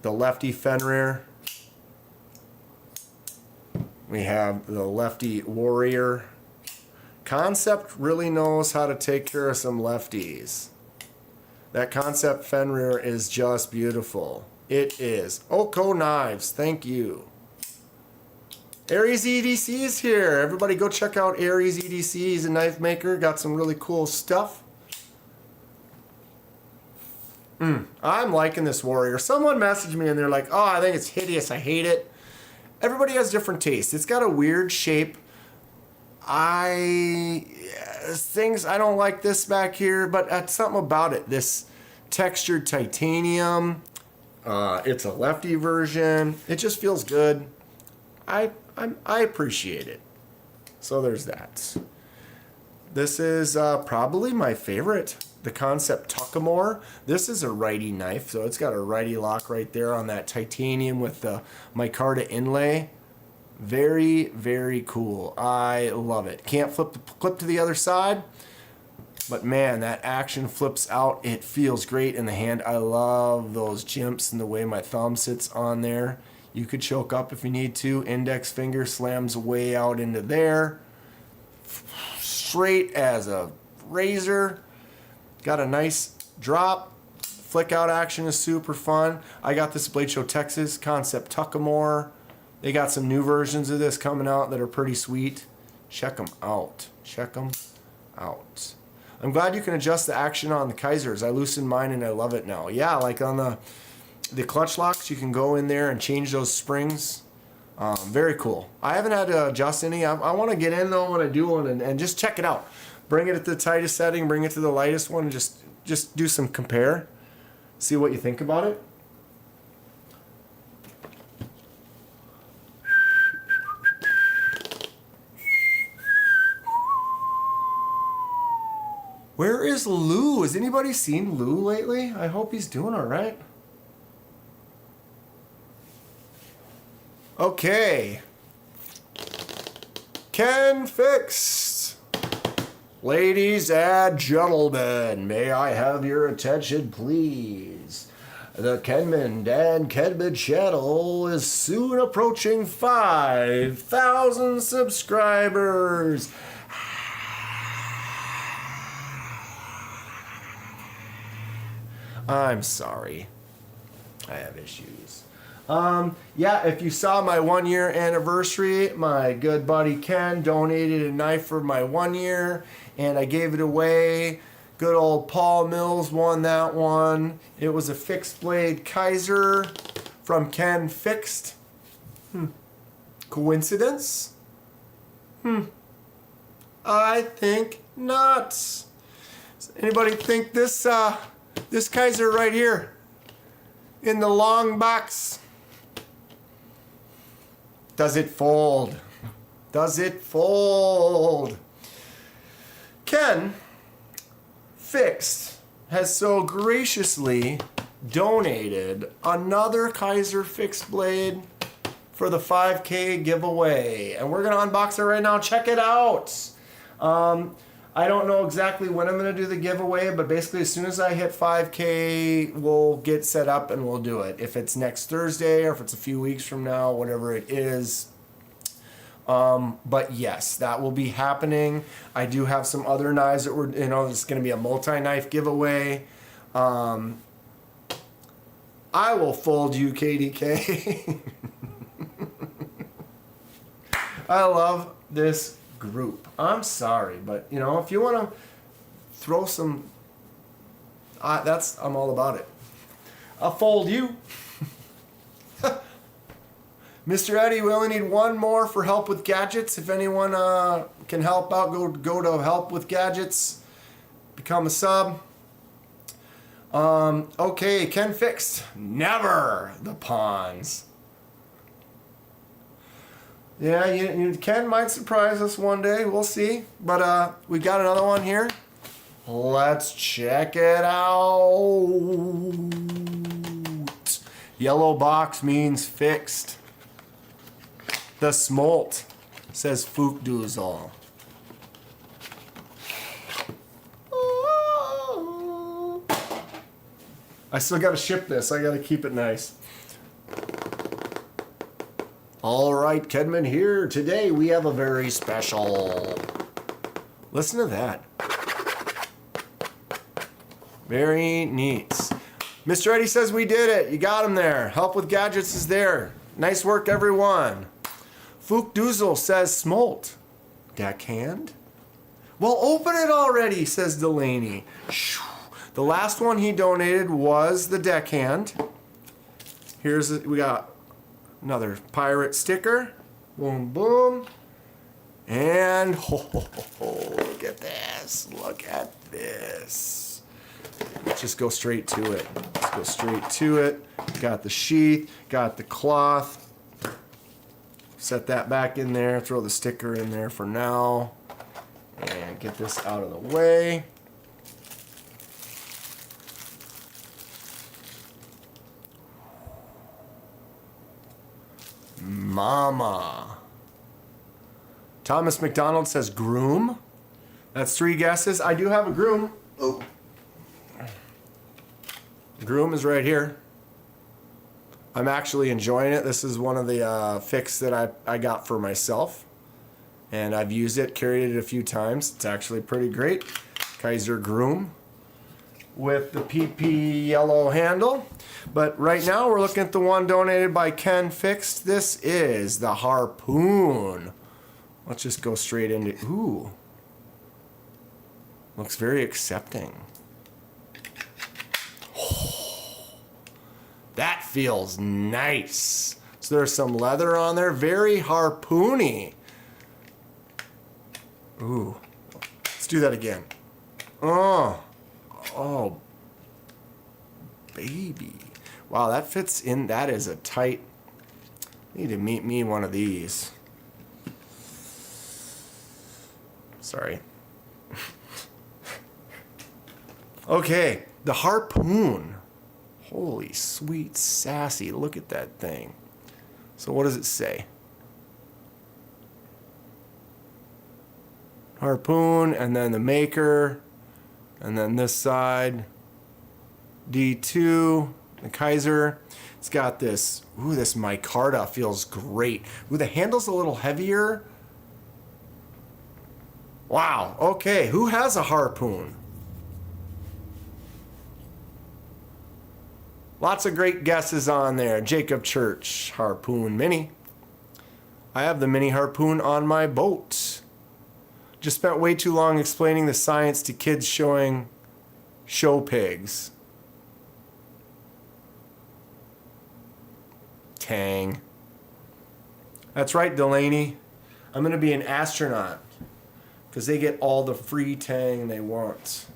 the lefty Fenrir. We have the lefty Warrior. Concept really knows how to take care of some lefties. That Concept Fenrir is just beautiful. It is. Oko Knives, thank you. Aries EDC is here. Everybody go check out Aries EDC. He's a knife maker. Got some really cool stuff. I'm liking this Warrior. Someone messaged me and they're like, oh, I think it's hideous. I hate it. Everybody has different tastes. It's got a weird shape. I don't like this back here, but something about it. This textured titanium. It's a lefty version. It just feels good. I appreciate it. So there's that. This is probably my favorite. The Concept Tuckamore. This is a righty knife, so it's got a righty lock right there on that titanium with the micarta inlay. Very, very cool. I love it. Can't flip the clip to the other side, but man, that action flips out. It feels great in the hand. I love those jimps and the way my thumb sits on there. You could choke up if you need to. Index finger slams way out into there. Straight as a razor. Got a nice drop. Flick out action is super fun. I got this Blade Show Texas Concept Tuckamore. They got some new versions of this coming out that are pretty sweet. Check them out. Check them out. I'm glad you can adjust the action on the Kaisers. I loosened mine and I love it now. Yeah, like on the clutch locks, you can go in there and change those springs. Very cool. I haven't had to adjust any. I want to get in though when I do one and just check it out. Bring it at the tightest setting, bring it to the lightest one, and just do some compare. See what you think about it. Where is Lou? Has anybody seen Lou lately? I hope he's doing all right. Okay. Ken fixed. Ladies and gentlemen, may I have your attention, please? The KenmanDanKenman channel is soon approaching 5,000 subscribers. I'm sorry. I have issues. Yeah, if you saw my 1 year anniversary, my good buddy Ken donated a knife for my 1 year, and I gave it away. Good old Paul Mills won that one. It was a fixed blade Kaiser from Ken Fixed. Coincidence? I think not. Does anybody think this Kaiser right here in the long box, does it fold? Does it fold? Ken Fixed has so graciously donated another Kaiser fixed blade for the 5K giveaway, and we're gonna unbox it right now. Check it out. I don't know exactly when I'm going to do the giveaway, but basically as soon as I hit 5K, we'll get set up and we'll do it. If it's next Thursday or if it's a few weeks from now, whatever it is. But yes, that will be happening. I do have some other knives that it's going to be a multi-knife giveaway. I will fold you, KDK. I love this group. I'm sorry, but if you want to throw some, I'm all about it. I'll fold you. Mr. Eddie, we only need one more for help with gadgets. If anyone can help out, go to help with gadgets. Become a sub. Okay, Ken Fixed. Never the pawns. Yeah, Ken might surprise us one day. We'll see. But we got another one here. Let's check it out. Yellow box means fixed. The smolt says Fookdoozle. I still got to ship this. I got to keep it nice. All right, Kenman here. Today we have a very special. Listen to that. Very neat. Mr. Eddie says we did it. You got him there. Help with gadgets is there. Nice work, everyone. Fookdoozle says smolt. Deckhand? Well, open it already, says Delaney. The last one he donated was the deckhand. We got another pirate sticker. Boom, boom. And look at this. Look at this. Let's just go straight to it. Let's go straight to it. Got the sheath, got the cloth. Set that back in there. Throw the sticker in there for now. And get this out of the way. Mama. Thomas McDonald says groom. That's 3 guesses. I do have a groom. Oh. Groom is right here. I'm actually enjoying it. This is one of the fix that I got for myself. And I've used it, carried it a few times. It's actually pretty great. Kaiser Groom with the PP yellow handle. But right now we're looking at the one donated by Ken Fixed. This is the Harpoon. Let's just go straight into, ooh. Looks very accepting. That feels nice. So there's some leather on there. Very harpoony. Ooh. Let's do that again. Oh. Oh. Baby. Wow, that fits in. That is a tight... Need to meet me one of these. Sorry. Okay, the harpoon. Holy sweet sassy. Look at that thing. So what does it say? Harpoon, and then the maker, and then this side, D2, the Kaiser. It's got this, ooh, this micarta feels great. Ooh, the handle's a little heavier. Wow, okay, who has a harpoon? Lots of great guesses on there. Jacob Church, harpoon mini. I have the mini harpoon on my boat. Just spent way too long explaining the science to kids showing show pigs. Tang. That's right, Delaney. I'm going to be an astronaut because they get all the free tang they want.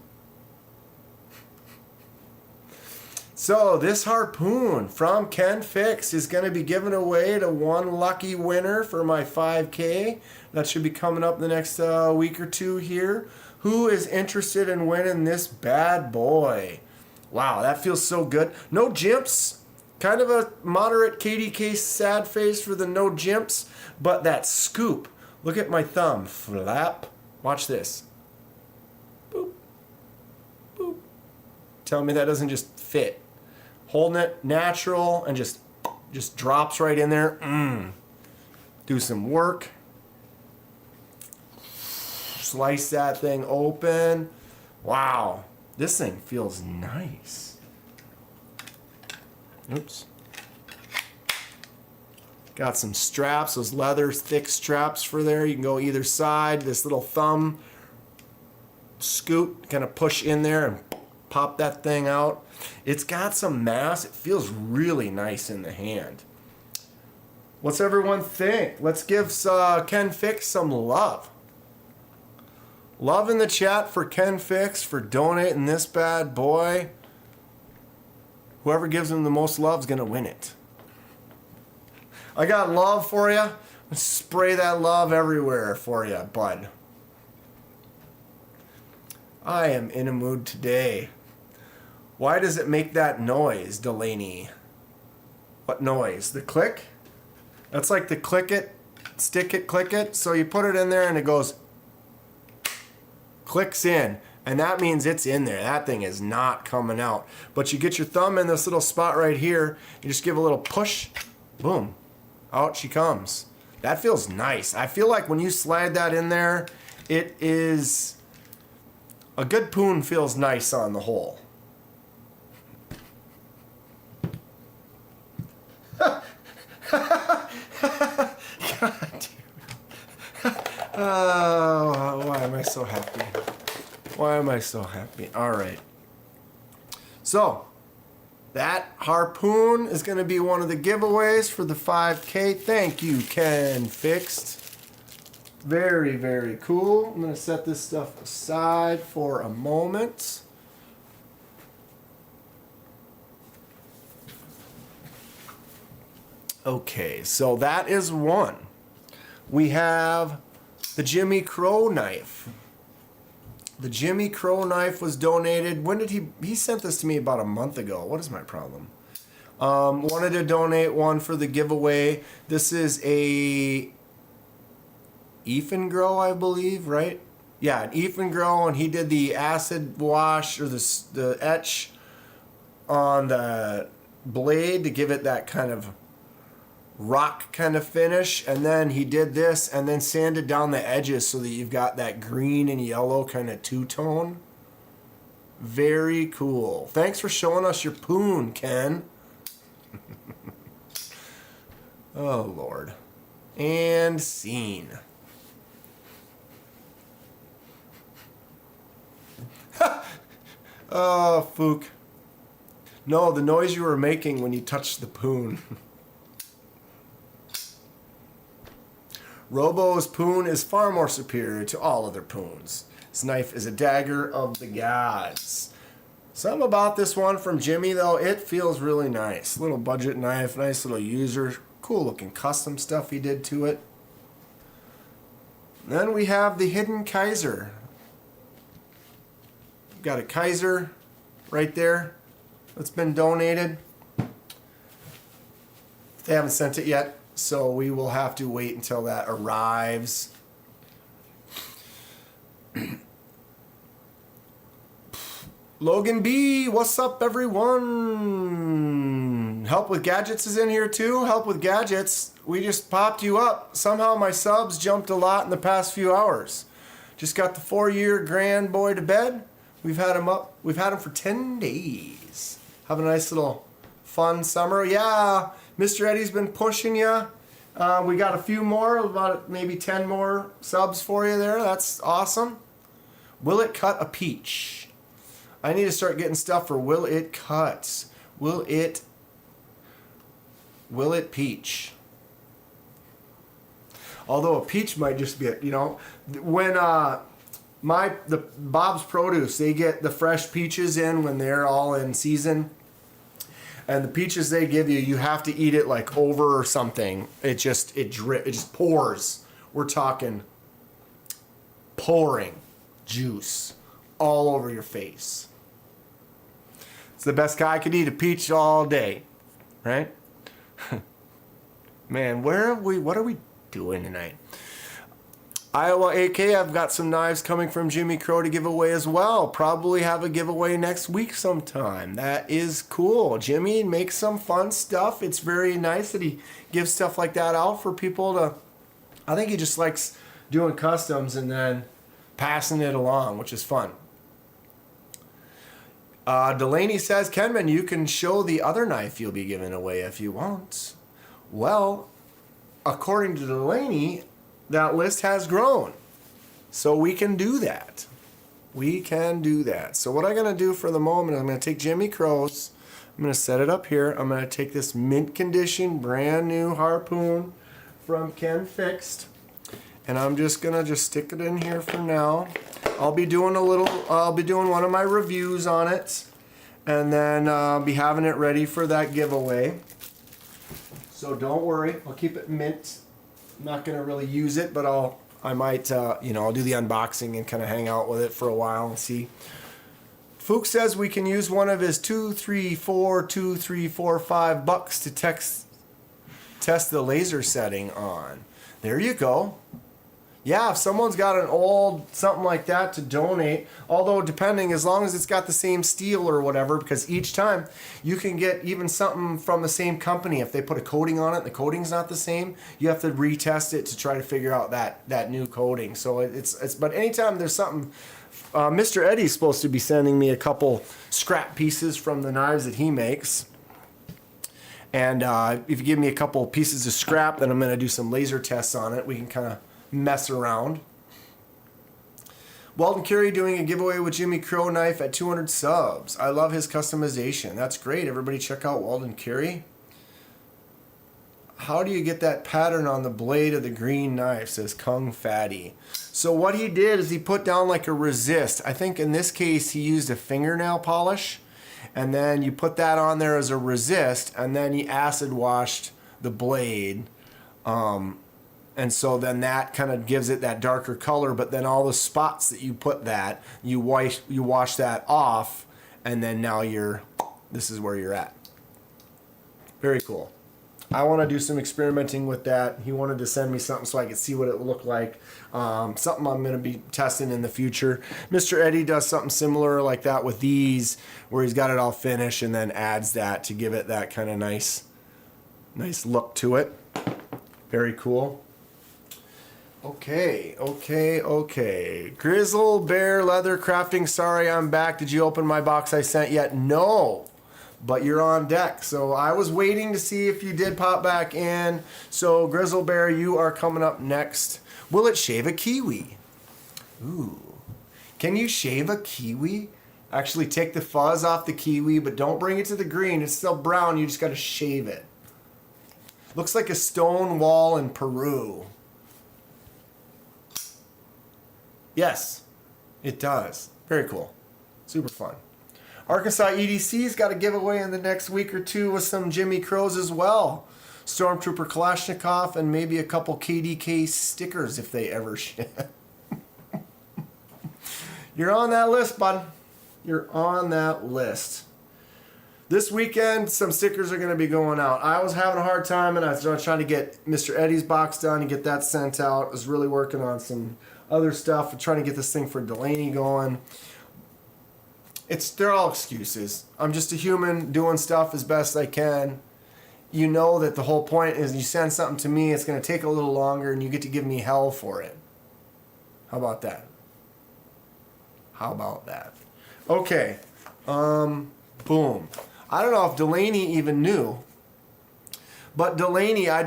So this harpoon from Ken Fix is going to be given away to one lucky winner for my 5K. That should be coming up the next week or two here. Who is interested in winning this bad boy? Wow, that feels so good. No jimps. Kind of a moderate KDK sad face for the no jimps. But that scoop. Look at my thumb. Flap. Watch this. Boop. Boop. Tell me that doesn't just fit. Holding it natural and just drops right in there. Do some work. Slice that thing open. Wow. This thing feels nice. Oops. Got some straps, those leather thick straps for there. You can go either side. This little thumb scoop, kind of push in there and pop that thing out. It's got some mass. It feels really nice in the hand. What's everyone think? Let's give Ken Fix some love. Love in the chat for Ken Fix for donating this bad boy. Whoever gives him the most love is going to win it. I got love for you. Let's spray that love everywhere for you, bud. I am in a mood today. Why does it make that noise, Delaney? What noise? The click? That's like the click it, stick it, click it. So you put it in there and it goes, clicks in. And that means it's in there. That thing is not coming out. But you get your thumb in this little spot right here. You just give a little push. Boom. Out she comes. That feels nice. I feel like when you slide that in there, it is... A good poon feels nice on the whole. God damn. Oh, why am I so happy? Why am I so happy? All right. So, that harpoon is going to be one of the giveaways for the 5K. Thank you, Ken Fixed. Very, very cool. I'm going to set this stuff aside for a moment. Okay, so that is one. We have the Jimmy Crow knife. The Jimmy Crow knife was donated. When did he sent this to me about a month ago. What is my problem? Wanted to donate one for the giveaway. This is a Grow, I believe, right? Yeah, an Grow, and he did the acid wash or the etch on the blade to give it that kind of rock kind of finish, and then he did this and then sanded down the edges so that you've got that green and yellow kind of two-tone. Very cool. Thanks for showing us your poon, Ken. Oh Lord. And scene. Oh, Fook. No, the noise you were making when you touched the poon. Robo's poon is far more superior to all other poons. This knife is a dagger of the gods. Something about this one from Jimmy, though, it feels really nice. Little budget knife, nice little user, cool looking custom stuff he did to it. Then we have the hidden Kaiser. Got a Kaiser right there that's been donated. They haven't sent it yet, so we will have to wait until that arrives. Logan B, what's up, everyone? Help with Gadgets is in here too. Help with Gadgets. We just popped you up. Somehow my subs jumped a lot in the past few hours. Just got the 4-year grand boy to bed. We've had him up. We've had him for 10 days. Have a nice little fun summer. Yeah, Mr. Eddie's been pushing you. We got a few more, about maybe 10 more subs for you there. That's awesome. Will it cut a peach? I need to start getting stuff for Will It Cut. Will it peach? Although a peach might just be, when Bob's Produce, they get the fresh peaches in when they're all in season. And the peaches they give you, you have to eat it like over or something. It just pours. We're talking pouring juice all over your face. It's the best guy could eat a peach all day, right? Man, what are we doing tonight? Iowa AK, I've got some knives coming from Jimmy Crow to give away as well. Probably have a giveaway next week sometime. That is cool. Jimmy makes some fun stuff. It's very nice that he gives stuff like that out for people to... I think he just likes doing customs and then passing it along, which is fun. Delaney says, Kenman, you can show the other knife you'll be giving away if you want. Well, according to Delaney, that list has grown. So we can do that. We can do that. So what I'm going to do for the moment, I'm going to take Jimmy Crow's. I'm going to set it up here. I'm going to take this mint condition, brand new harpoon from Ken Fixed. And I'm just going to stick it in here for now. I'll be doing one of my reviews on it. And then be having it ready for that giveaway. So don't worry. I'll keep it mint. I'm not going to really use it, but I'll do the unboxing and kind of hang out with it for a while and see. Fook says we can use one of his 2345 bucks to test the laser setting on. There you go. Yeah, if someone's got an old something like that to donate, although depending, as long as it's got the same steel or whatever, because each time you can get even something from the same company. If they put a coating on it and the coating's not the same, you have to retest it to try to figure out that new coating. So but anytime there's something, Mr. Eddie's supposed to be sending me a couple scrap pieces from the knives that he makes. And if you give me a couple pieces of scrap, then I'm going to do some laser tests on it. We can kind of mess around. Weldon Carey doing a giveaway with Jimmy Crow knife at 200 subs. I love his customization. That's great. Everybody check out Weldon Carey. How do you get that pattern on the blade of the green knife, says Kung Fatty. So what he did is he put down like a resist. I think in this case he used a fingernail polish, and then you put that on there as a resist, and then he acid washed the blade. And so then that kind of gives it that darker color, but then all the spots that you put that, you wash that off, and then now this is where you're at. Very cool. I want to do some experimenting with that. He wanted to send me something so I could see what it would look like. Something I'm going to be testing in the future. Mr. Eddie does something similar like that with these, where he's got it all finished and then adds that to give it that kind of nice look to it. Very cool. Okay. Grizzle Bear Leather Crafting, sorry I'm back. Did you open my box I sent yet? No, but you're on deck. So I was waiting to see if you did pop back in. So Grizzle Bear, you are coming up next. Will it shave a kiwi? Ooh. Can you shave a kiwi? Actually take the fuzz off the kiwi, but don't bring it to the green. It's still brown. You just got to shave it. Looks like a stone wall in Peru. Yes, it does. Very cool. Super fun. Arkansas EDC's got a giveaway in the next week or two with some Jimmy Crows as well. Stormtrooper Kalashnikov and maybe a couple KDK stickers if they ever ship. You're on that list, bud. You're on that list. This weekend, some stickers are going to be going out. I was having a hard time, and I was trying to get Mr. Eddie's box done and get that sent out. I was really working on some other stuff and trying to get this thing for Delaney going. They're all excuses. I'm just a human doing stuff as best I can. You know that the whole point is you send something to me, it's going to take a little longer, and you get to give me hell for it. How about that? How about that? Okay. Boom. I don't know if Delaney even knew, but Delaney, I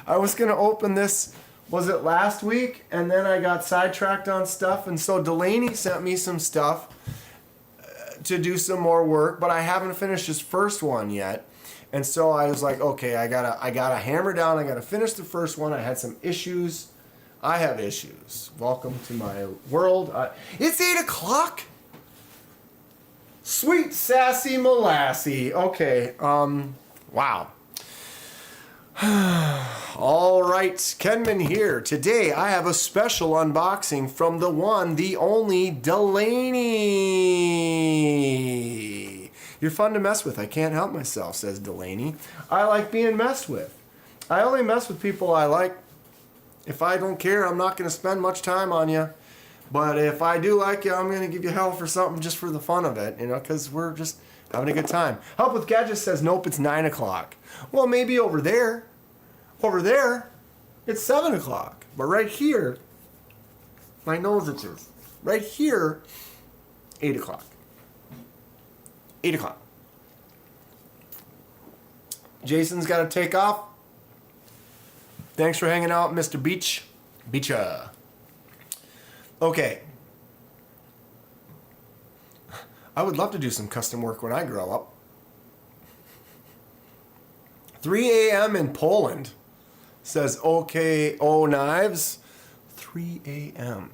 was going to open this, was it last week? And then I got sidetracked on stuff, and so Delaney sent me some stuff to do some more work, but I haven't finished his first one yet. And so I was like, okay, I gotta hammer down, I gotta finish the first one. I had some issues. I have issues. Welcome to my world. It's 8 o'clock. Sweet sassy molassy. Okay. Wow. All right, Kenman here. Today I have a special unboxing from the one, the only Delaney. You're fun to mess with. I can't help myself, says Delaney. I like being messed with. I only mess with people I like. If I don't care, I'm not going to spend much time on you. But if I do like you, I'm going to give you hell for something just for the fun of it, because we're just having a good time. Help with Gadgets says, nope, it's 9 o'clock. Well, maybe over there, it's 7 o'clock. But right here, my nose itches. Right here, 8 o'clock. 8 o'clock. Jason's got to take off. Thanks for hanging out, Mr. Beach. Beacha. Okay. I would love to do some custom work when I grow up. 3 a.m. in Poland, says OKO Knives. 3 a.m.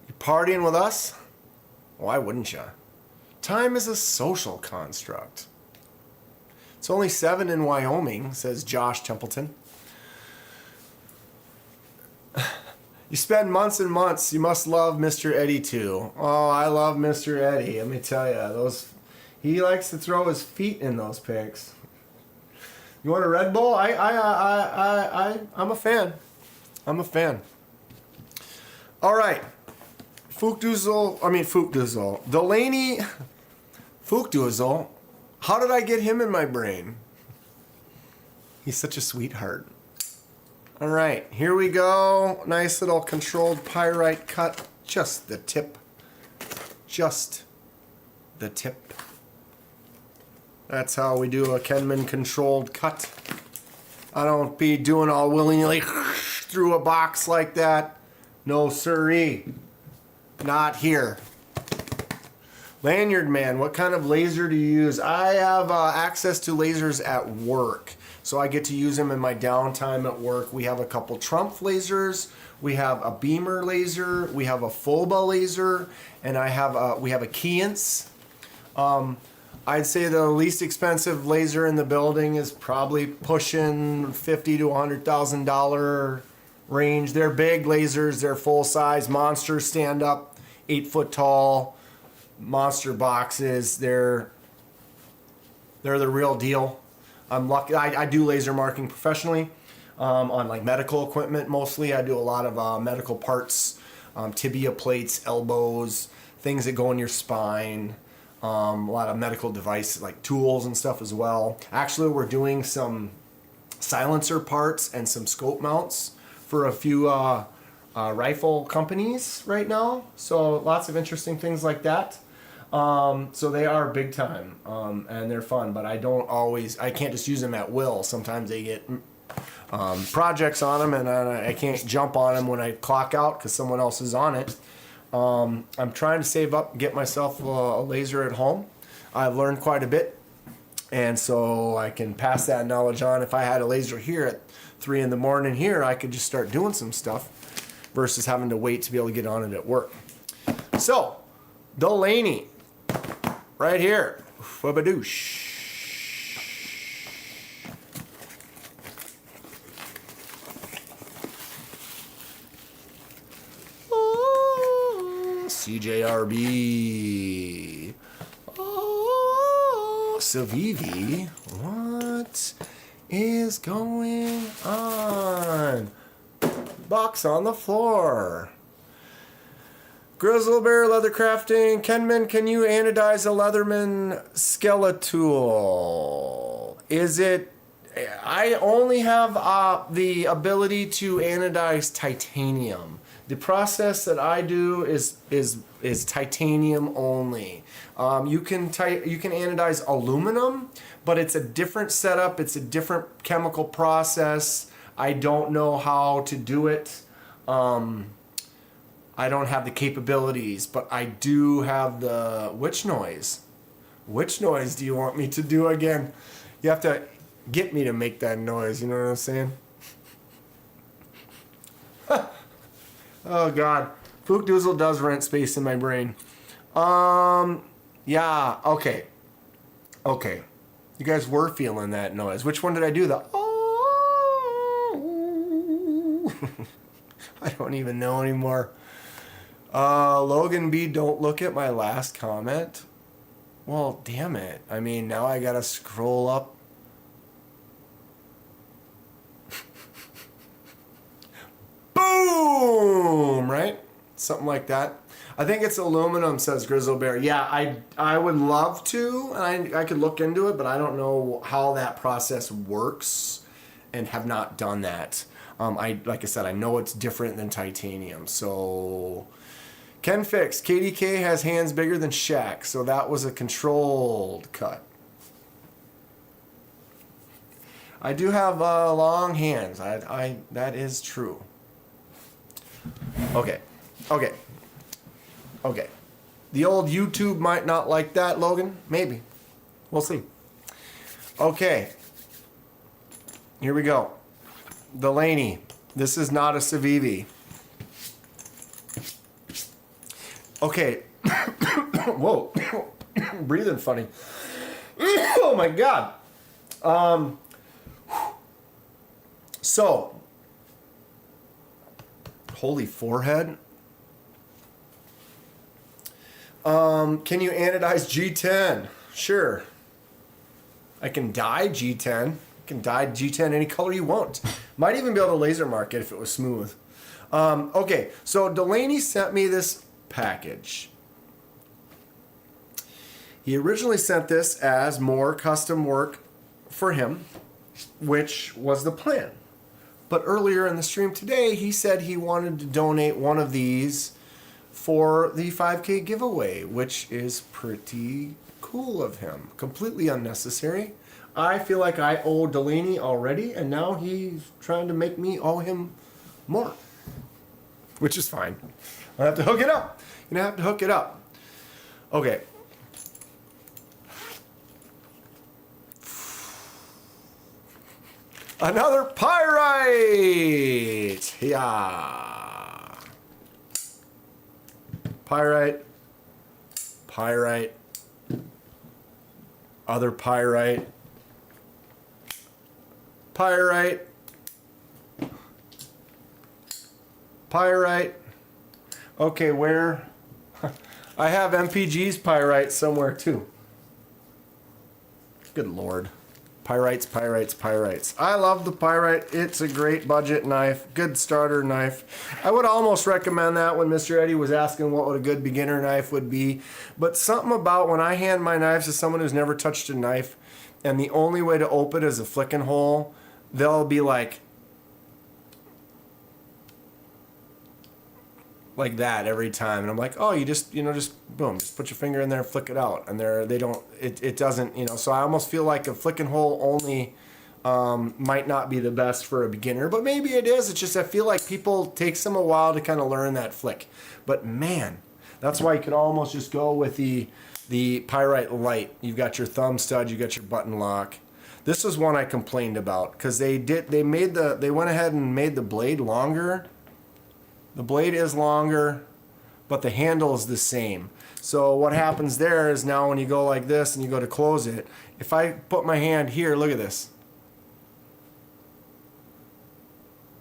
You partying with us? Why wouldn't you? Time is a social construct. It's only 7 in Wyoming, says Josh Templeton. You spend months and months. You must love Mr. Eddie too. Oh, I love Mr. Eddie. Let me tell you, he likes to throw his feet in those pics. You want a Red Bull? I'm a fan. I'm a fan. All right, Fuchduzel. Delaney, Fuchduzel. How did I get him in my brain? He's such a sweetheart. All right, here we go. Nice little controlled pyrite cut. Just the tip. Just the tip. That's how we do a Kenman controlled cut. I don't be doing all willy-nilly through a box like that. No siree. Not here. Lanyard man, what kind of laser do you use? I have access to lasers at work. So I get to use them in my downtime at work. We have a couple Trump lasers. We have a Beamer laser. We have a FOBA laser. And we have a Keyence. I'd say the least expensive laser in the building is probably pushing $50,000 to $100,000 range. They're big lasers. They're full size. Monster stand up, 8 foot tall. Monster boxes. They're the real deal. I'm lucky. I do laser marking professionally on like medical equipment mostly. I do a lot of medical parts, tibia plates, elbows, things that go in your spine. A lot of medical devices like tools and stuff as well. Actually, we're doing some silencer parts and some scope mounts for a few rifle companies right now. So lots of interesting things like that. So they are big time, and they're fun, but I can't just use them at will. Sometimes they get projects on them, and I can't jump on them when I clock out because someone else is on it. I'm trying to save up and get myself a laser at home. I've learned quite a bit, and so I can pass that knowledge on. If I had a laser here at 3 in the morning here, I could just start doing some stuff versus having to wait to be able to get on it at work. So, Delaney, right here. Wabadoosh. CJRB. Oh, Savivi. What is going on? Box on the floor. Grizzle Bear Leather Crafting. Kenman, can you anodize a Leatherman Skeletal? Is it... I only have the ability to anodize titanium. The process that I do is titanium only. You can anodize aluminum, but it's a different setup. It's a different chemical process. I don't know how to do it. I don't have the capabilities, but I do have the... Which noise? Which noise do you want me to do again? You have to get me to make that noise, you know what I'm saying? Oh God, Fook Doozle does rent space in my brain. Yeah, okay. Okay. You guys were feeling that noise. Which one did I do? The oh. I don't even know anymore. Logan B, don't look at my last comment. Well, damn it. I mean, now I gotta scroll up. Boom! Right? Something like that. I think it's aluminum, says Grizzle Bear. Yeah, I would love to, and I could look into it, but I don't know how that process works and have not done that. Like I said, I know it's different than titanium. So, Ken Fix, KDK has hands bigger than Shaq, so that was a controlled cut. I do have long hands. That is true. Okay. The old YouTube might not like that, Logan. Maybe. We'll see. Okay. Here we go. Delaney. This is not a Savivi. Okay. Whoa. Breathing funny. Oh my God. So. Holy forehead. Can you anodize G10? Sure. I can dye G10. I can dye G10 any color you want. Might even be able to laser mark it if it was smooth. Okay, so Delaney sent me this package. He originally sent this as more custom work for him, which was the plan. But earlier in the stream today, he said he wanted to donate one of these for the 5K giveaway, which is pretty cool of him. Completely unnecessary. I feel like I owe Delaney already, and now he's trying to make me owe him more. Which is fine. I have to hook it up. You have to hook it up. Okay. Another pyrite! Yeah. Pyrite. Pyrite. Other pyrite. Pyrite. Pyrite. Okay, where? I have MPG's pyrite somewhere too. Good Lord. Pyrites, pyrites, pyrites. I love the pyrite. It's a great budget knife. Good starter knife. I would almost recommend that when Mr. Eddie was asking what would a good beginner knife would be. But something about when I hand my knives to someone who's never touched a knife and the only way to open it is a flicking hole, they'll be like that every time, and I'm like, oh, you just boom, just put your finger in there and flick it out, and it doesn't, so I almost feel like a flicking hole only might not be the best for a beginner, but maybe it is. It's just I feel like people takes them a while to kind of learn that flick. But man, That's why you could almost just go with the pyrite light. You've got your thumb stud, you got your button lock. This was one I complained about because they went ahead and made the blade longer. The blade is longer, but the handle is the same. So what happens there is now when you go like this and you go to close it, if I put my hand here, look at this.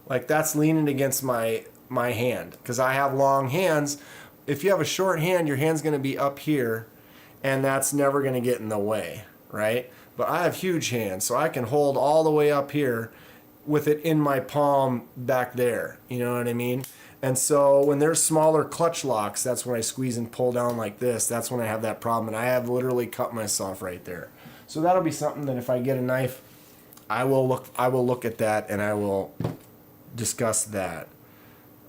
Like that's leaning against my hand because I have long hands. If you have a short hand, your hand's going to be up here and that's never going to get in the way, right? But I have huge hands, so I can hold all the way up here with it in my palm back there. You know what I mean? And so when there's smaller clutch locks, that's when I squeeze and pull down like this. That's when I have that problem. And I have literally cut myself right there. So that'll be something that if I get a knife, I will look at that and I will discuss that.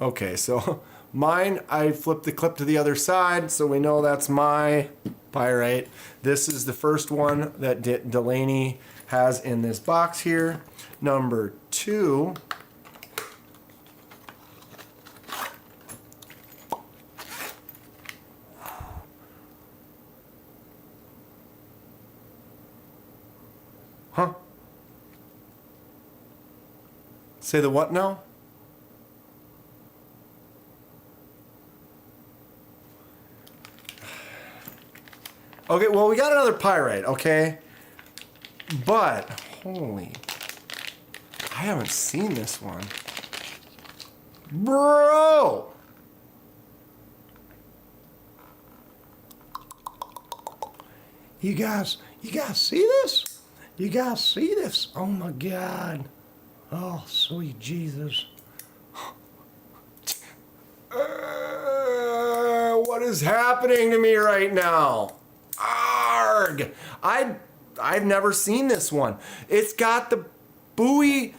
Okay, so mine, I flipped the clip to the other side, so we know that's my pyrite. This is the first one that Delaney has in this box here. Number 2. Huh? Say the what now? Okay, well, we got another pyrite, okay? But, holy, I haven't seen this one. Bro! You guys see this? You guys see this? Oh my God. Oh, sweet Jesus. What is happening to me right now? Arg! I've never seen this one. It's got the buoy.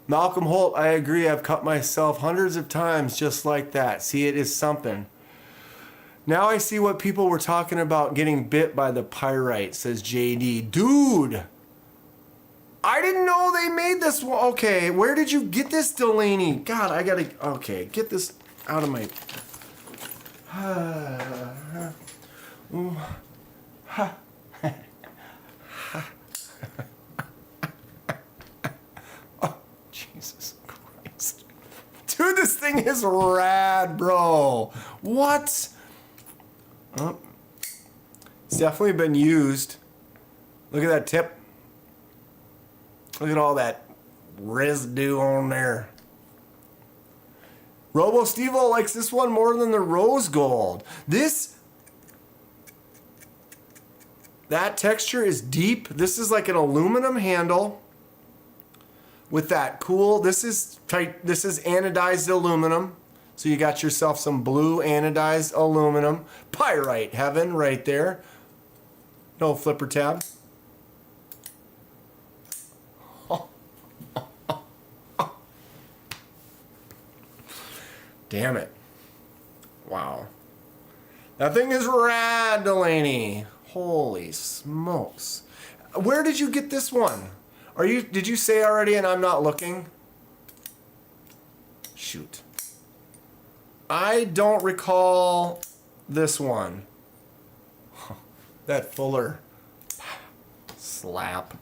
Malcolm Holt, I agree. I've cut myself hundreds of times just like that. See, it is something. Now I see what people were talking about getting bit by the pyrite, says JD. Dude! I didn't know they made this one. Okay, where did you get this, Delaney? God, I gotta... Okay, get this out of my... Oh, Jesus Christ. Dude, this thing is rad, bro. What? Oh. It's definitely been used. Look at that tip. Look at all that residue on there. Robo Stevo likes this one more than the rose gold. That texture is deep. This is like an aluminum handle with that cool, this is tight, this is anodized aluminum. So you got yourself some blue anodized aluminum. Pyrite heaven right there. No flipper tab. Damn it. Wow. That thing is rad, Delaney. Holy smokes. Where did you get this one? Did you say already and I'm not looking? Shoot. I don't recall this one. That Fuller. Slap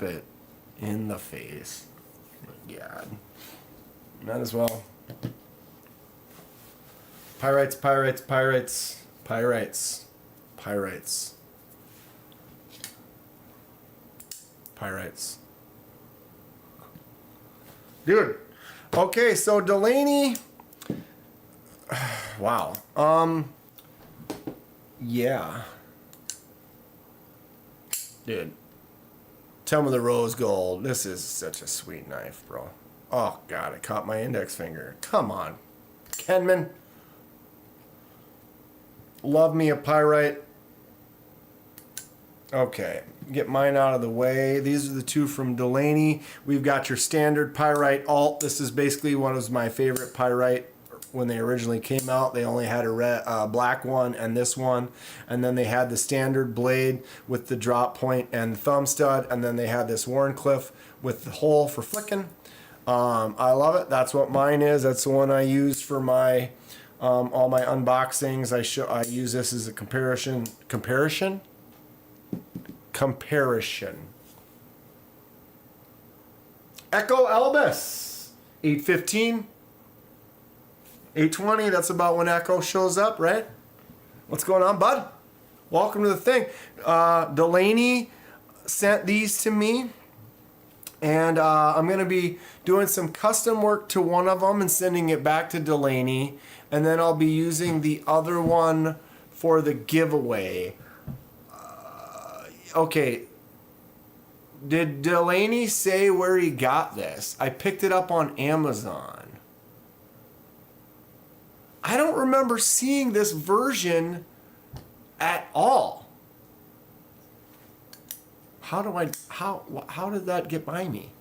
it in the face. God. Might as well. Pyrites. Dude. Okay, so Delaney. Wow. Yeah. Dude. Tell me the rose gold. This is such a sweet knife, bro. Oh, God, I caught my index finger. Come on. Kenman. Love me a pyrite. Okay, get mine out of the way. These are the two from Delaney. We've got your standard pyrite alt. This is basically one of my favorite pyrite when they originally came out. They only had a black one and this one. And then they had the standard blade with the drop point and thumb stud. And then they had this Warncliffe with the hole for flicking. I love it. That's what mine is. That's the one I use for my all my unboxings. I use this as a comparison. Echo Elvis, 815, 820. That's about when Echo shows up, right? What's going on, bud? Welcome to the thing. Delaney sent these to me, and I'm going to be doing some custom work to one of them and sending it back to Delaney, and then I'll be using the other one for the giveaway. Okay. Did Delaney say where he got this? I picked it up on Amazon. I don't remember seeing this version at all. How did that get by me?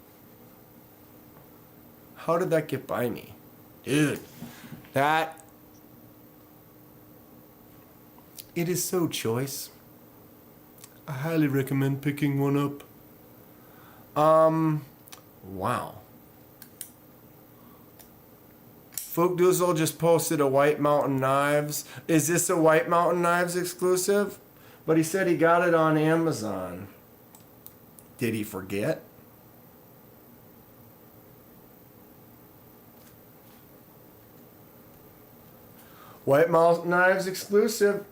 How did that get by me? Dude, it is so choice. I highly recommend picking one up. Wow. Folk Doozle just posted a White Mountain Knives. Is this a White Mountain Knives exclusive? But he said he got it on Amazon. Did he forget? White Mountain Knives exclusive.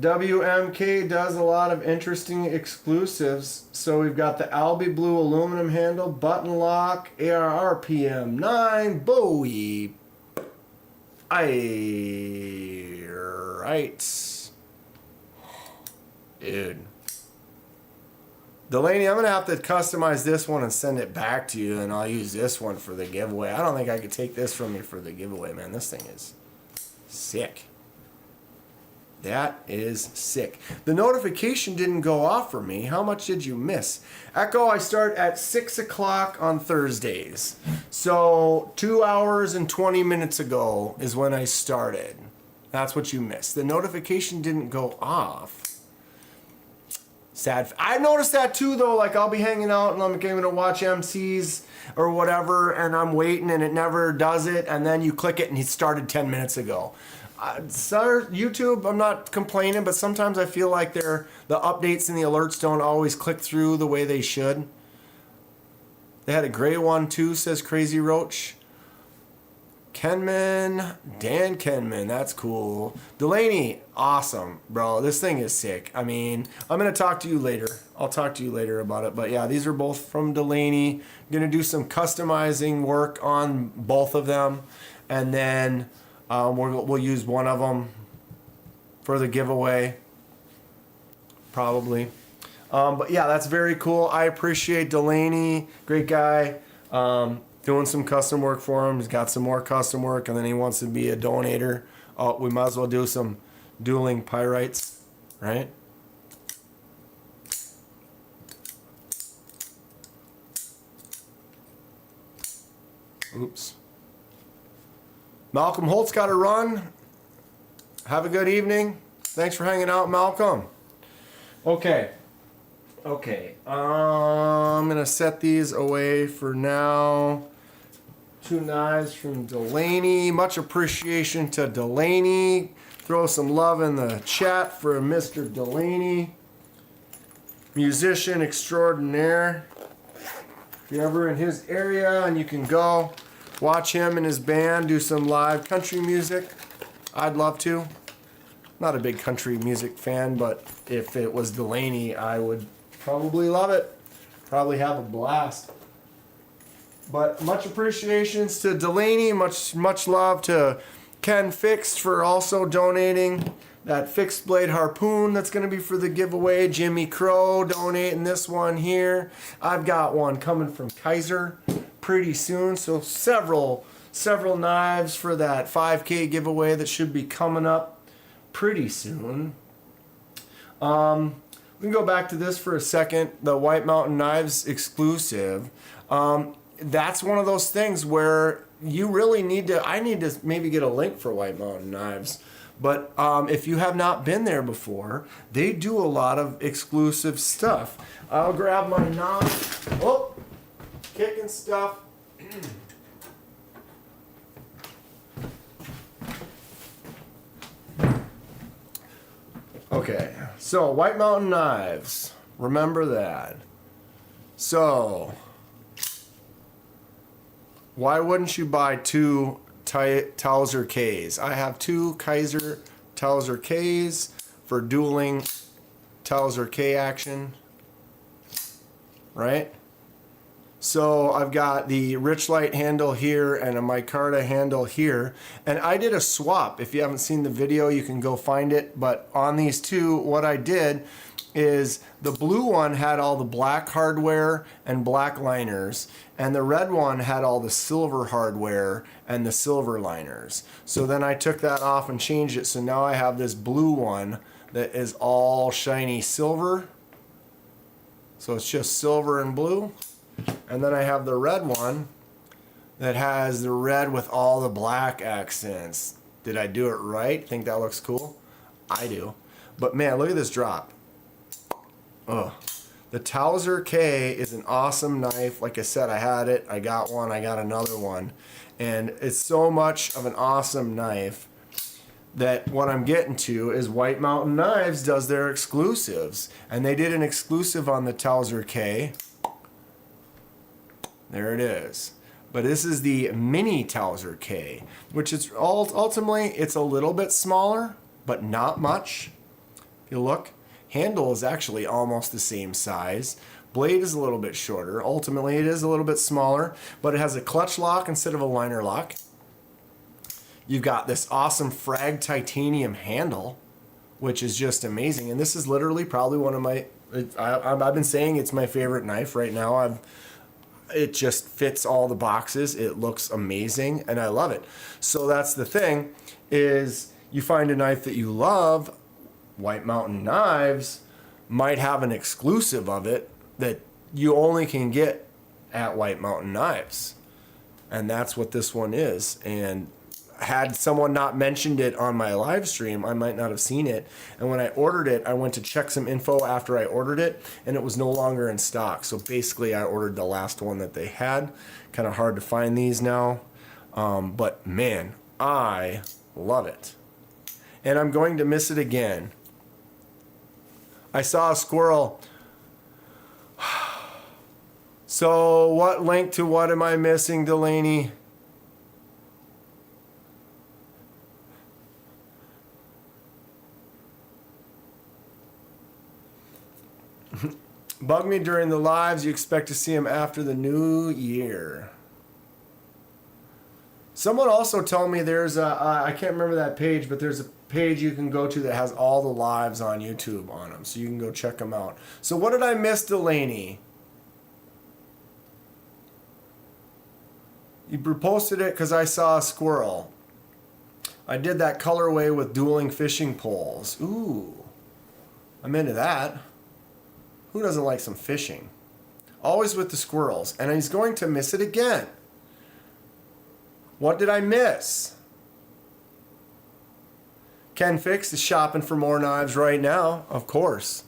WMK does a lot of interesting exclusives. So we've got the Albi Blue aluminum handle, button lock, ARR PM9, Bowie. Right. Dude. Delaney, I'm going to have to customize this one and send it back to you, and I'll use this one for the giveaway. I don't think I could take this from you for the giveaway, man. This thing is sick. That is sick. The notification didn't go off for me. How much did you miss? Echo, I start at 6 o'clock on Thursdays. So 2 hours and 20 minutes ago is when I started. That's what you missed. The notification didn't go off. Sad. I noticed that too, though. Like, I'll be hanging out and I'm going to watch MCs or whatever, and I'm waiting and it never does it. And then you click it and it started 10 minutes ago. YouTube, I'm not complaining, but sometimes I feel like the updates and the alerts don't always click through the way they should. They had a gray one too, says Crazy Roach. KenmanDanKenman, that's cool. Delaney, awesome, bro. This thing is sick. I mean, I'm going to talk to you later. I'll talk to you later about it. But yeah, these are both from Delaney. I'm going to do some customizing work on both of them. And then we'll use one of them for the giveaway, probably. But yeah, that's very cool. I appreciate Delaney, great guy. Doing some custom work for him. He's got some more custom work, and then he wants to be a donator. Oh, we might as well do some dueling pyrites, right? Oops. Malcolm Holt's got to run. Have a good evening. Thanks for hanging out, Malcolm. Okay. I'm going to set these away for now. 2 knives from Delaney. Much appreciation to Delaney. Throw some love in the chat for Mr. Delaney. Musician extraordinaire. If you're ever in his area and you can go watch him and his band do some live country music, I'd love to. Not a big country music fan, but if it was Delaney, I would probably love it. Probably have a blast. But much appreciations to Delaney. Much love to Ken Fixed for also donating that fixed blade harpoon that's going to be for the giveaway. Jimmy Crow donating this one here. I've got one coming from Kaiser pretty soon. So several knives for that 5K giveaway that should be coming up pretty soon. We can go back to this for a second. The White Mountain Knives exclusive. That's one of those things where you really I need to maybe get a link for White Mountain Knives. But if you have not been there before, they do a lot of exclusive stuff. I'll grab my knife. Oh, kicking stuff. Okay, so White Mountain knives. Remember that. So, why wouldn't you buy two Towser Ks? I have two Kaiser Towser Ks for dueling Towser K action, right? So I've got the Richlight handle here and a micarta handle here, and I did a swap. If you haven't seen the video, you can go find it, but on these two, what I did is the blue one had all the black hardware and black liners, and the red one had all the silver hardware and the silver liners. So then I took that off and changed it, so now I have this blue one that is all shiny silver. So it's just silver and blue. And then I have the red one that has the red with all the black accents. Did I do it right? Think that looks cool? I do. But man, look at this drop. Ugh. The Towser K is an awesome knife. Like I said, I had it. I got one. I got another one. And it's so much of an awesome knife that what I'm getting to is White Mountain Knives does their exclusives. And they did an exclusive on the Towser K. There it is. But this is the mini Towser K, which is ultimately, it's a little bit smaller, but not much. If you look, handle is actually almost the same size. Blade is a little bit shorter. Ultimately, it is a little bit smaller, but it has a clutch lock instead of a liner lock. You've got this awesome frag titanium handle, which is just amazing. And this is literally probably one of my, I've been saying it's my favorite knife right now. It just fits all the boxes. It looks amazing, and I love it. So that's the thing, is you find a knife that you love, White Mountain Knives might have an exclusive of it that you only can get at White Mountain Knives. And that's what this one is. And had someone not mentioned it on my live stream, I might not have seen it. And when I ordered it, I went to check some info after I ordered it, and it was no longer in stock. So basically, I ordered the last one that they had. Kind of hard to find these now. But man, I love it. And I'm going to miss it again. I saw a squirrel. So what link to what am I missing, Delaney? Bug me during the lives. You expect to see him after the new year. Someone also told me there's a, I can't remember that page, but there's a page you can go to that has all the lives on YouTube on them. So you can go check them out. So what did I miss, Delaney? You posted it because I saw a squirrel. I did that colorway with dueling fishing poles. Ooh, I'm into that. Who doesn't like some fishing? Always with the squirrels. And he's going to miss it again. What did I miss? Ken Fix is shopping for more knives right now, of course.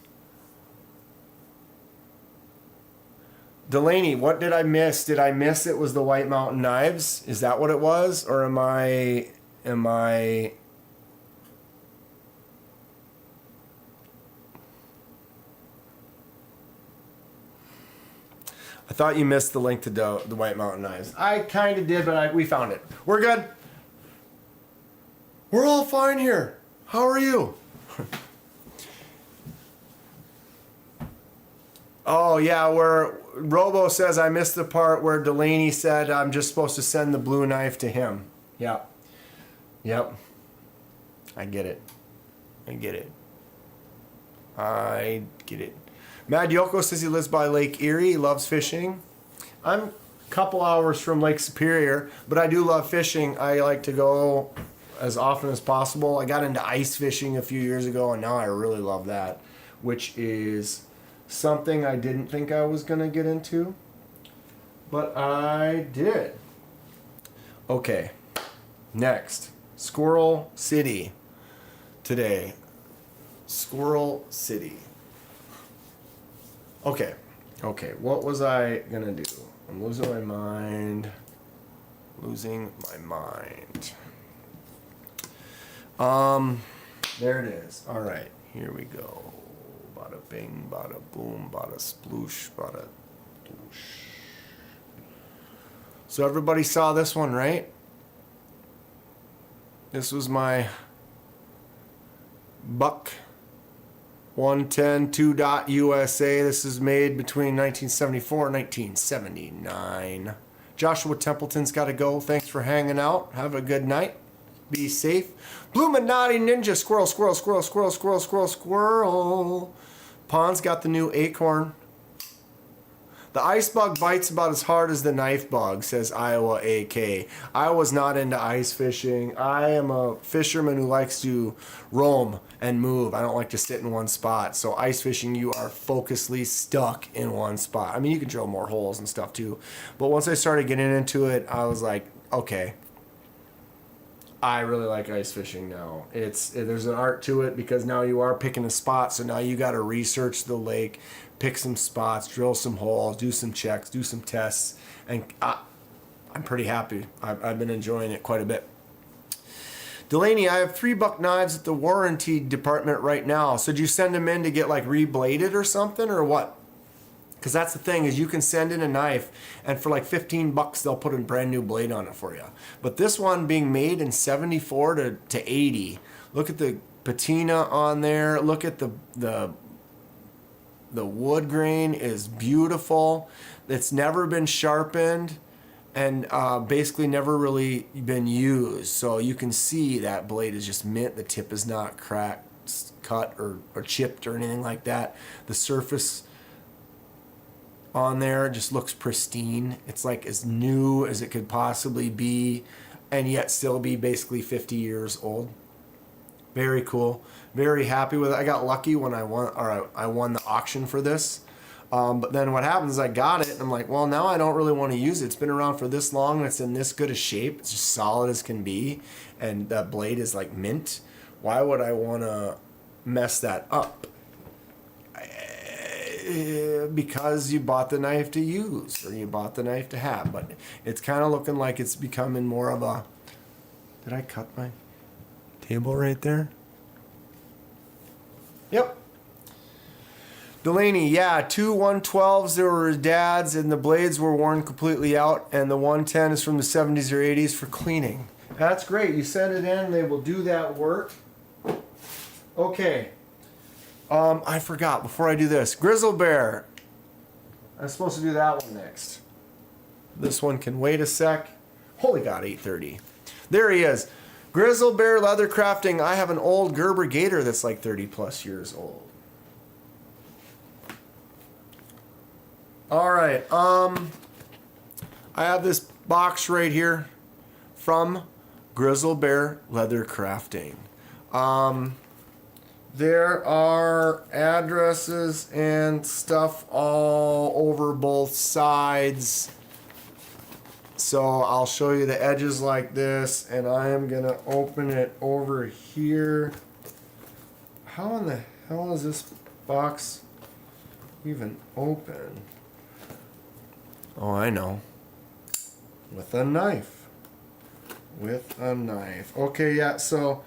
Delaney, what did I miss? Did I miss it was the White Mountain Knives? Is that what it was? Or am I I thought you missed the link to the White Mountain Knives. I kind of did, but we found it. We're good. We're all fine here. How are you? Oh, yeah, where Robo says I missed the part where Delaney said I'm just supposed to send the blue knife to him. Yep. Yep. I get it. I get it. I get it. Mad Yoko says he lives by Lake Erie. He loves fishing. I'm a couple hours from Lake Superior, but I do love fishing. I like to go as often as possible. I got into ice fishing a few years ago, and now I really love that, which is something I didn't think I was going to get into, but I did. Okay, next. Squirrel City today. Squirrel City. Okay, what was I gonna do? I'm losing my mind. Losing my mind. There it is. All right, here we go. Bada bing, bada boom, bada sploosh, bada doosh. So everybody saw this one, right? This was my Buck 110 2.USA. This is made between 1974 and 1979. Joshua Templeton's got to go. Thanks for hanging out. Have a good night. Be safe. Bluminati Ninja. Squirrel, squirrel, squirrel, squirrel, squirrel, squirrel, squirrel. Pond's got the new acorn. The ice bug bites about as hard as the knife bug, says Iowa AK. I was not into ice fishing. I am a fisherman who likes to roam and move. I don't like to sit in one spot. So ice fishing, you are focusedly stuck in one spot. I mean, you can drill more holes and stuff too. But once I started getting into it, I was like, okay, I really like ice fishing now. There's an art to it because now you are picking a spot. So now you got to research the lake, pick some spots, drill some holes, do some checks, do some tests, and I'm pretty happy. I've been enjoying it quite a bit. Delaney, I have 3 buck knives at the warranty department right now. So did you send them in to get like rebladed or something, or what? Because that's the thing, is you can send in a knife and for like 15 bucks they'll put a brand new blade on it for you. But this one being made in 74 to 80. Look at the patina on there. Look at the wood grain is beautiful. It's never been sharpened and basically never really been used. So you can see that blade is just mint. The tip is not cracked, cut, or chipped or anything like that. The surface on there just looks pristine. It's like as new as it could possibly be and yet still be basically 50 years old. Very cool. Very happy with it. I got lucky when I won the auction for this. But then what happens is I got it and I'm like, well, now I don't really want to use it. It's been around for this long and it's in this good a shape. It's just solid as can be. And that blade is like mint. Why would I want to mess that up? Because you bought the knife to use or you bought the knife to have. But it's kind of looking like it's becoming more of a... Did I cut my table right there? Yep. Delaney, yeah, 2 112s, they were his dad's, and the blades were worn completely out, and the 110 is from the 70s or 80s for cleaning. That's great. You send it in, and they will do that work. Okay. I forgot, before I do this, Grizzle Bear. I'm supposed to do that one next. This one can wait a sec. Holy God, 8:30. There he is. Grizzle Bear Leather Crafting. I have an old Gerber Gator that's like 30 plus years old. All right. I have this box right here from Grizzle Bear Leather Crafting. There are addresses and stuff all over both sides. So I'll show you the edges like this, and I am gonna open it over here. How in the hell is this box even open? Oh, I know. With a knife. With a knife. Okay, yeah, so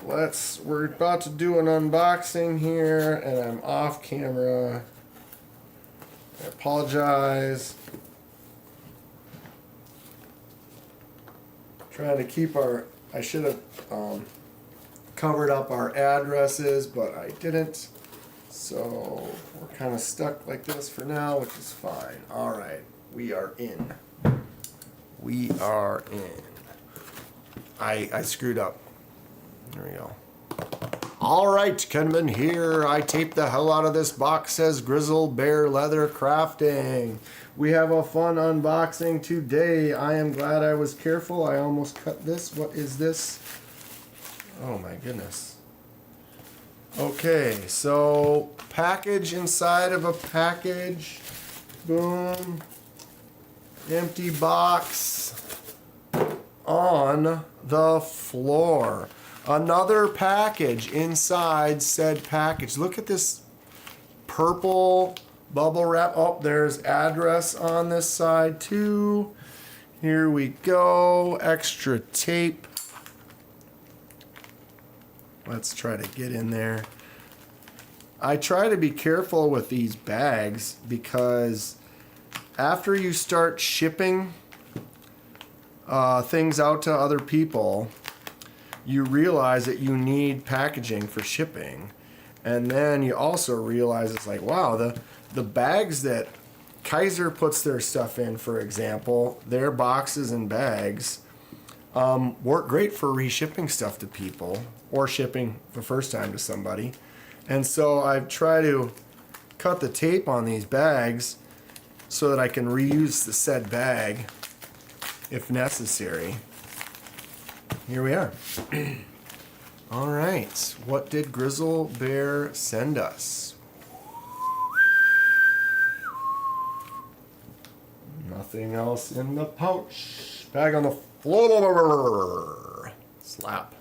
we're about to do an unboxing here, and I'm off camera. I apologize. Trying to keep I should have covered up our addresses, but I didn't. So we're kind of stuck like this for now, which is fine. All right, we are in. We are in. I screwed up. There we go. All right, Kenman here. I taped the hell out of this box, says Grizzle Bear Leather Crafting. We have a fun unboxing today. I am glad I was careful. I almost cut this. What is this? Oh my goodness. Okay, so package inside of a package. Boom. Empty box on the floor. Another package inside said package. Look at this purple bubble wrap. Oh, there's address on this side too. Here we go. Extra tape. Let's try to get in there. I try to be careful with these bags because after you start shipping things out to other people, you realize that you need packaging for shipping. And then you also realize it's like, wow, the bags that Kaiser puts their stuff in, for example, their boxes and bags work great for reshipping stuff to people or shipping the first time to somebody. And so I've tried to cut the tape on these bags so that I can reuse the said bag if necessary. Here we are. All right, what did Grizzle Bear send us? Nothing else in the pouch. Bag on the floor. Slap.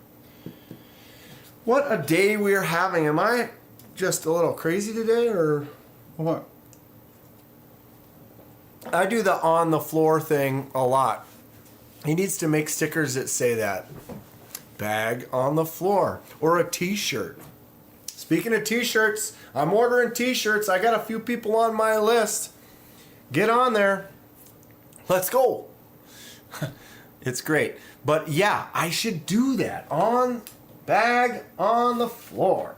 What a day we are having. Am I just a little crazy today or what? I do the on the floor thing a lot. He needs to make stickers that say that. Bag on the floor. Or a t-shirt. Speaking of t-shirts, I'm ordering t-shirts. I got a few people on my list. Get on there. Let's go. It's great. But yeah, I should do that. On bag on the floor.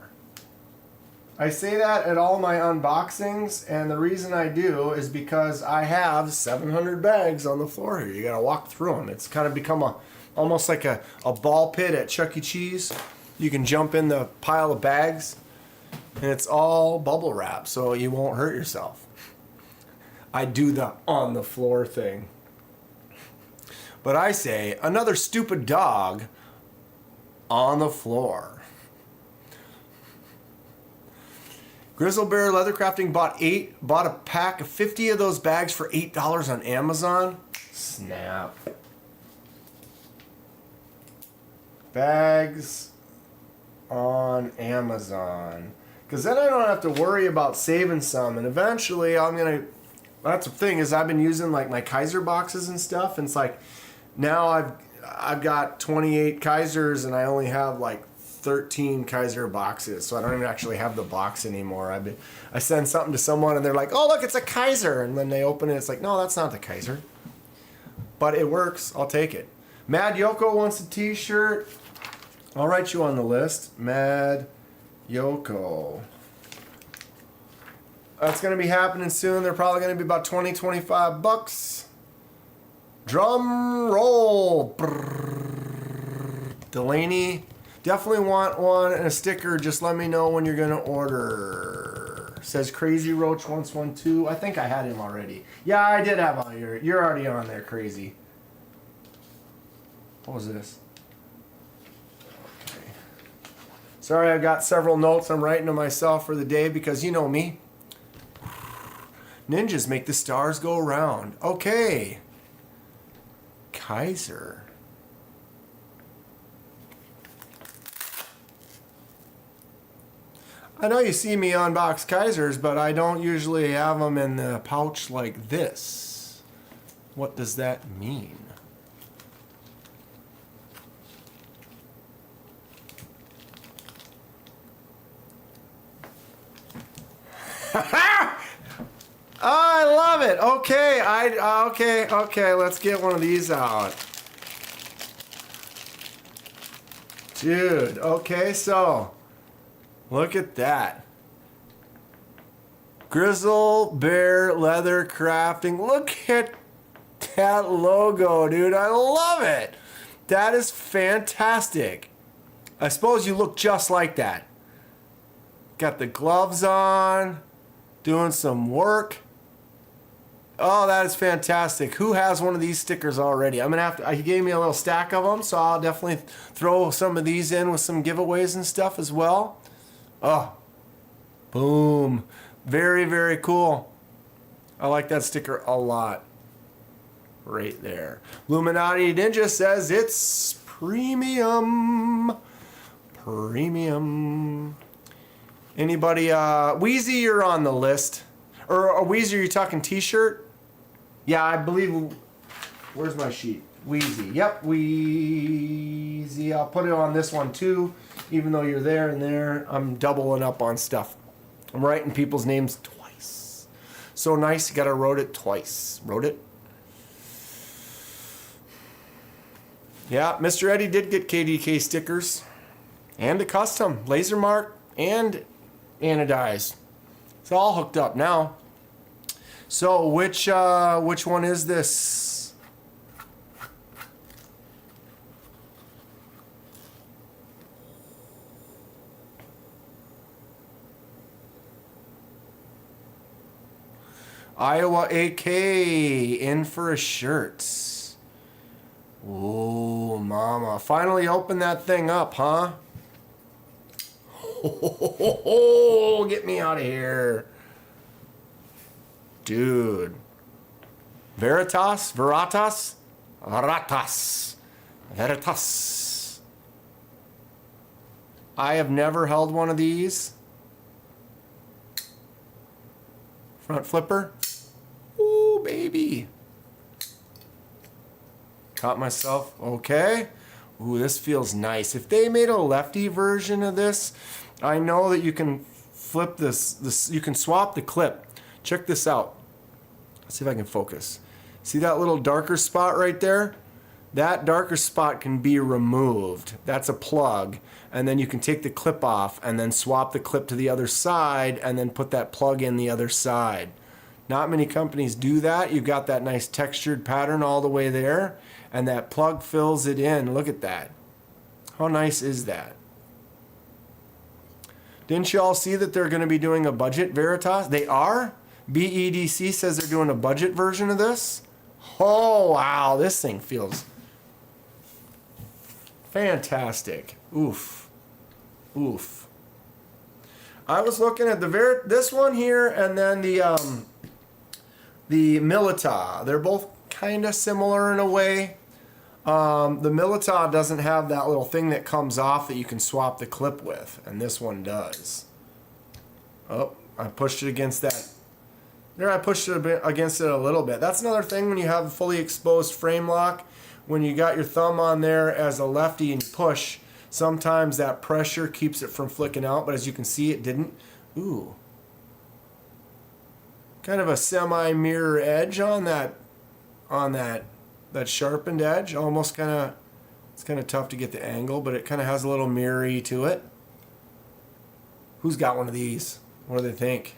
I say that at all my unboxings, and the reason I do is because I have 700 bags on the floor here. You gotta walk through them. It's kind of become almost like a ball pit at Chuck E. Cheese. You can jump in the pile of bags, and it's all bubble wrap, so you won't hurt yourself. I do the on the floor thing. But I say, another stupid dog on the floor. Grizzle Bear Leather Crafting bought a pack of 50 of those bags for $8 on Amazon. Snap. Bags on Amazon. Because then I don't have to worry about saving some. And eventually that's the thing is I've been using like my Kaiser boxes and stuff. And it's like now I've got 28 Kaisers and I only have like 13 Kaiser boxes, so I don't even actually have the box anymore. I send something to someone and they're like, oh look, it's a Kaiser, and then they open it, it's like, no, that's not the Kaiser. But it works, I'll take it. Mad Yoko wants a t-shirt. I'll write you on the list. Mad Yoko. That's gonna be happening soon. They're probably gonna be about 20-25 bucks. Drum roll. Brrr. Delaney. Definitely want one and a sticker. Just let me know when you're gonna order. Says Crazy Roach 112. I think I had him already. Yeah, I did have all you're already on there, Crazy. What was this? Okay. Sorry, I've got several notes I'm writing to myself for the day because you know me. Ninjas make the stars go round. Okay. Kaiser. I know you see me unbox Kaisers, but I don't usually have them in the pouch like this. What does that mean? I love it. Okay, okay, let's get one of these out. Dude, okay, so look at that. Grizzle Bear Leather Crafting. Look at that logo, dude. I love it. That is fantastic. I suppose you look just like that. Got the gloves on, doing some work. Oh, that is fantastic. Who has one of these stickers already? I'm gonna have to, he gave me a little stack of them, so I'll definitely throw some of these in with some giveaways and stuff as well. Oh, boom. Very, very cool. I like that sticker a lot. Right there. Illuminati Ninja says it's premium. Premium. Anybody, Wheezy, you're on the list. Or Weezy, are you talking t-shirt? Yeah, I believe. Where's my sheet? Wheezy. Yep, Wheezy. I'll put it on this one too, even though you're there and there. I'm doubling up on stuff. I'm writing people's names twice. So nice, you gotta wrote it twice. Wrote it? Yeah, Mr. Eddie did get KDK stickers. And a custom. Laser mark and anodized. It's all hooked up now. So which one is this? Iowa AK in for a shirt. Oh, mama. Finally opened that thing up, huh? Oh, get me out of here. Dude. Veritas? Veritas? Veritas. Veritas. I have never held one of these. Front flipper. Ooh, baby. Caught myself. Okay. Ooh, this feels nice. If they made a lefty version of this, I know that you can flip this. You can swap the clip. Check this out. Let's see if I can focus. See that little darker spot right there? That darker spot can be removed. That's a plug. And then you can take the clip off and then swap the clip to the other side and then put that plug in the other side. Not many companies do that. You've got that nice textured pattern all the way there, and that plug fills it in. Look at that. How nice is that? Didn't you all see that they're going to be doing a budget Veritas? They are? BEDC says they're doing a budget version of this. Oh, wow. This thing feels fantastic. Oof. Oof. I was looking at this one here and then the Milita. They're both kind of similar in a way. The Milita doesn't have that little thing that comes off that you can swap the clip with, and this one does. Oh, I pushed it against that. There, I pushed it a bit against it a little bit. That's another thing when you have a fully exposed frame lock. When you got your thumb on there as a lefty and you push, sometimes that pressure keeps it from flicking out, but as you can see, it didn't. Ooh. Kind of a semi-mirror edge on that sharpened edge. Almost kind of, it's kind of tough to get the angle, but it kind of has a little mirror-y to it. Who's got one of these? What do they think?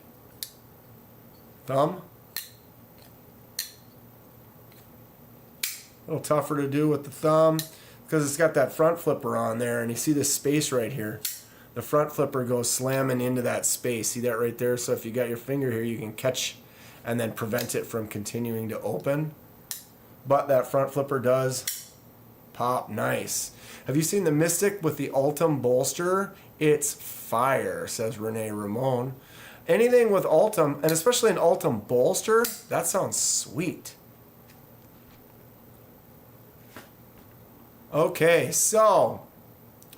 Thumb? A little tougher to do with the thumb because it's got that front flipper on there, and you see this space right here. The front flipper goes slamming into that space. See that right there? So if you got your finger here, you can catch and then prevent it from continuing to open. But that front flipper does pop nice. Have you seen the Mystic with the Ultim bolster? It's fire, says Renee Ramon. Anything with Ultim, and especially an Ultim bolster, that sounds sweet. Okay, so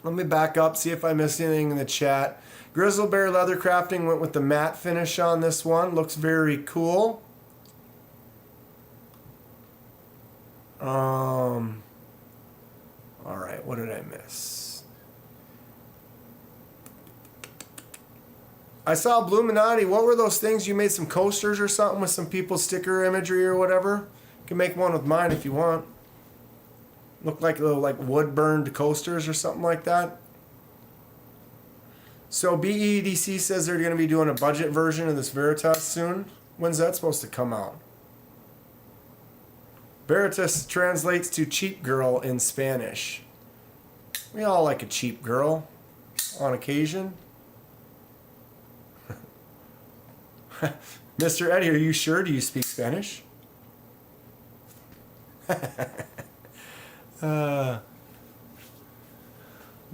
let me back up, see if I missed anything in the chat. Grizzle Bear Leather Crafting went with the matte finish on this one. Looks very cool. All right, what did I miss? I saw Bluminati. What were those things? You made some coasters or something with some people's sticker imagery or whatever? You can make one with mine if you want. Look like little wood burned coasters or something like that. So BEDC says they're going to be doing a budget version of this Veritas soon. When's that supposed to come out? Veritas translates to cheap girl in Spanish. We all like a cheap girl on occasion. Mr. Eddie, are you sure? Do you speak Spanish?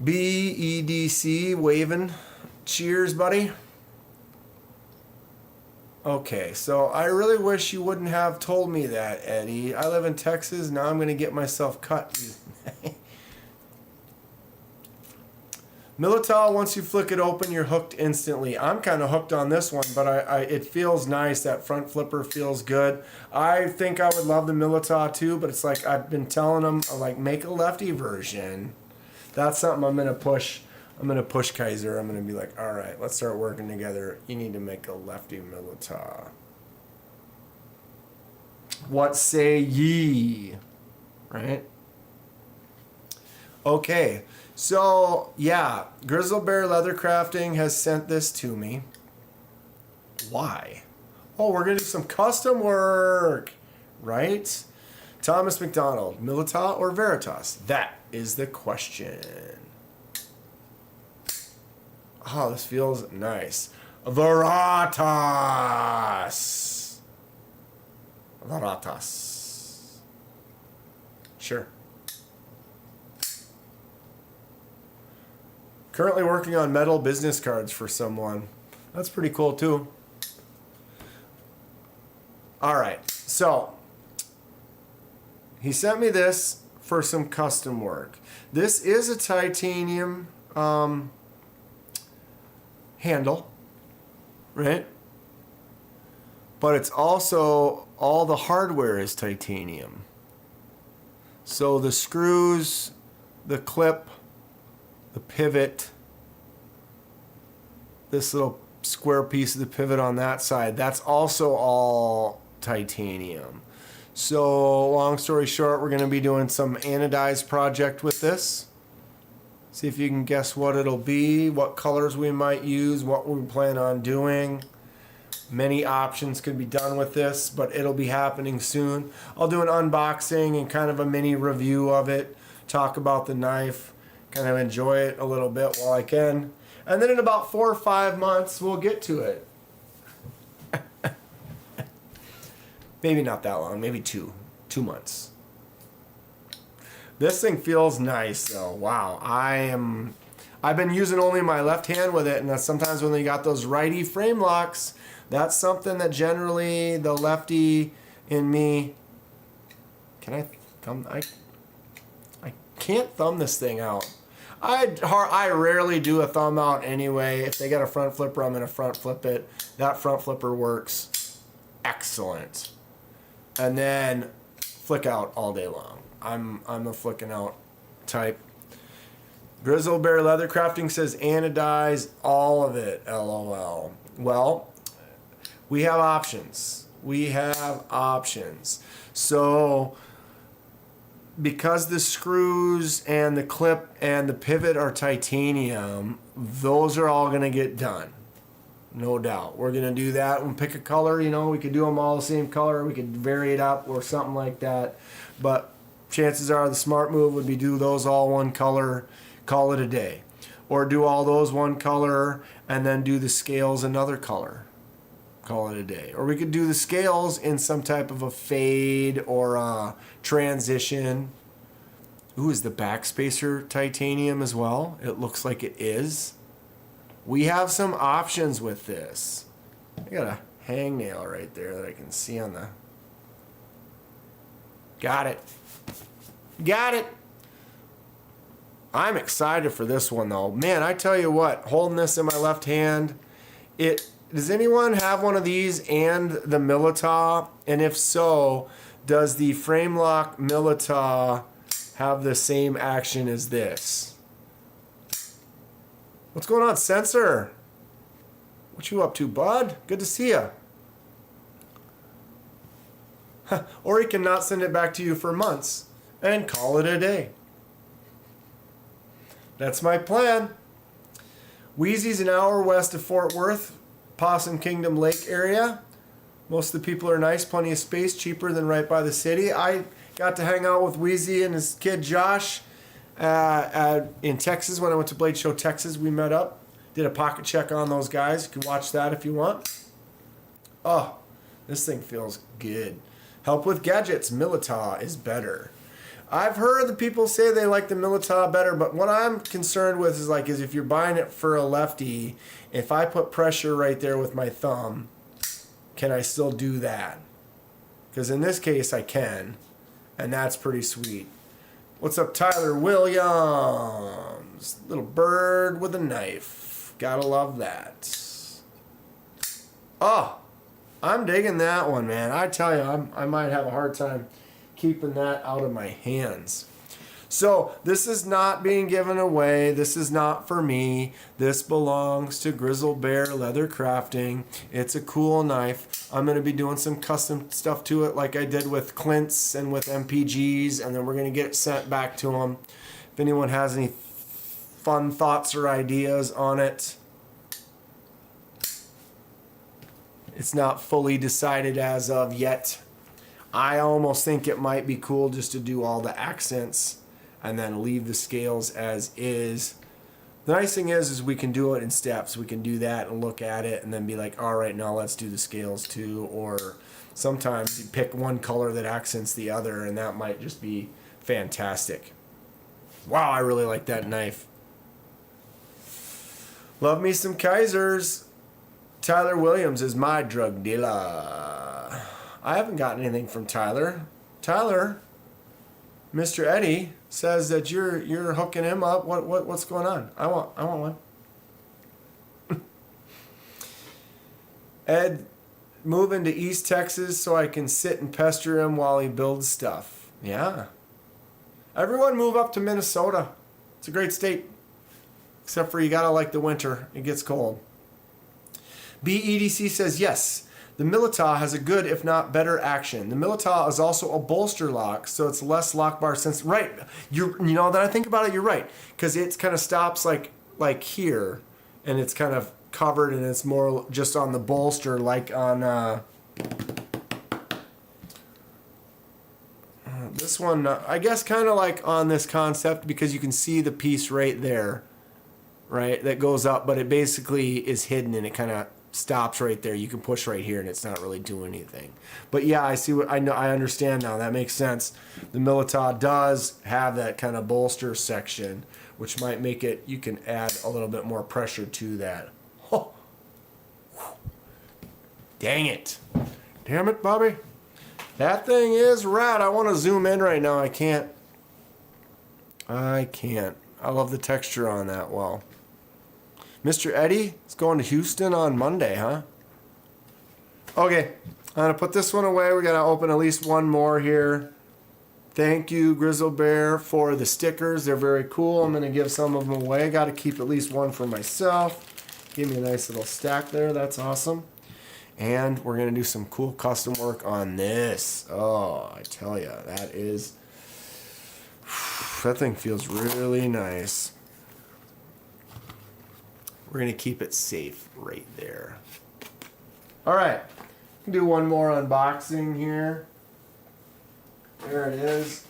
BEDC waving. Cheers, buddy. Okay, so I really wish you wouldn't have told me that, Eddie. I live in Texas. Now I'm going to get myself cut. Militao, once you flick it open, you're hooked instantly. I'm kind of hooked on this one, but it feels nice. That front flipper feels good. I think I would love the Militao too, but it's like I've been telling them, like, make a lefty version. That's something I'm going to push. I'm going to push Kaiser. I'm going to be like, all right, let's start working together. You need to make a lefty Militao. What say ye? Right? Okay. So, yeah, Grizzle Bear Leather Crafting has sent this to me. Why? Oh, we're going to do some custom work, right? Thomas McDonald, Militao or Veritas? That is the question. Oh, this feels nice. Veritas. Veritas. Sure. Currently working on metal business cards for someone. That's pretty cool too. All right, so he sent me this for some custom work. This is a titanium handle, right? But it's also, all the hardware is titanium. So the screws, the clip, the pivot, this little square piece of the pivot on that side, that's also all titanium. So long story short, we're going to be doing some anodized project with this. See if you can guess what it'll be, what colors we might use, what we plan on doing. Many options could be done with this, but it'll be happening soon. I'll do an unboxing and kind of a mini review of it, talk about the knife, kind of enjoy it a little bit while I can. And then in about 4 or 5 months, we'll get to it. Maybe not that long, maybe 2 months. This thing feels nice though. Wow, I've been using only my left hand with it, and that's sometimes when they got those righty frame locks, that's something that generally the lefty in me, can I thumb, I can't thumb this thing out. I rarely do a thumb out anyway. If they got a front flipper, I'm gonna front flip it. That front flipper works excellent. And then flick out all day long. I'm a flicking out type. Grizzle Bear Leather Crafting says anodize all of it, LOL. Well, we have options. We have options. So because the screws and the clip and the pivot are titanium, those are all going to get done. No doubt. We're going to do that. We'll pick a color, you know, we could do them all the same color. We could vary it up or something like that. But chances are the smart move would be do those all one color, call it a day. Or do all those one color and then do the scales another color. Call it a day. Or we could do the scales in some type of a fade or a transition. Ooh, is the backspacer titanium as well? It looks like it is. We have some options with this. I got a hangnail right there that I can see on the... Got it. Got it. I'm excited for this one though. Man, I tell you what, holding this in my left hand, does anyone have one of these and the Militao? And if so, does the frame lock Militao have the same action as this? What's going on, Sensor? What you up to, bud? Good to see ya. Or he can not send it back to you for months and call it a day. That's my plan. Wheezy's an hour west of Fort Worth, Possum Kingdom Lake area. Most of the people are nice, plenty of space, cheaper than right by the city. I got to hang out with Wheezy and his kid Josh in Texas when I went to Blade Show Texas. We met up, did a pocket check on those guys. You can watch that if you want. Oh, this thing feels good. Help with gadgets, Militao is better. I've heard the people say they like the Militao better, but what I'm concerned with is if you're buying it for a lefty, if I put pressure right there with my thumb, can I still do that? Because in this case I can, and that's pretty sweet. What's up, Tyler Williams? Just a little bird with a knife. Gotta love that. Oh, I'm digging that one, man. I tell you, I might have a hard time keeping that out of my hands. So this is not being given away. This is not for me. This belongs to Grizzle Bear Leather Crafting. It's a cool knife. I'm going to be doing some custom stuff to it like I did with Clint's and with MPGs, and then we're going to get it sent back to them. If anyone has any fun thoughts or ideas on it. It's not fully decided as of yet. I almost think it might be cool just to do all the accents and then leave the scales as is. The nice thing is we can do it in steps. We can do that and look at it and then be like, all right, now let's do the scales too. Or sometimes you pick one color that accents the other, and that might just be fantastic. Wow, I really like that knife. Love me some Kaisers. Tyler Williams is my drug dealer. I haven't gotten anything from Tyler. Tyler, Mr. Eddie says that you're hooking him up. What's going on? I want one. Ed, moving to East Texas so I can sit and pester him while he builds stuff. Yeah. Everyone move up to Minnesota. It's a great state. Except for you gotta like the winter. It gets cold. BEDC says yes. The Milita has a good, if not better, action. The Milita is also a bolster lock, so it's less lock bar sense. Right, you know that I think about it. You're right, because it kind of stops like here, and it's kind of covered, and it's more just on the bolster, like on this one. I guess kind of like on this concept, because you can see the piece right there, right, that goes up, but it basically is hidden, and it kind of stops right there. You can push right here and it's not really doing anything. But yeah, I see what I know. I understand now. That makes sense. The Milita does have that kind of bolster section, which might make it, you can add a little bit more pressure to that. Oh. Dang it. Damn it, Bobby. That thing is rad. I want to zoom in right now. I can't. I love the texture on that wall. Mr. Eddie is going to Houston on Monday, huh? Okay, I'm going to put this one away. We're going to open at least one more here. Thank you, Grizzle Bear, for the stickers. They're very cool. I'm going to give some of them away. Got to keep at least one for myself. Give me a nice little stack there. That's awesome. And we're going to do some cool custom work on this. Oh, I tell you, that thing feels really nice. We're going to keep it safe right there. All right. Do one more unboxing here. There it is.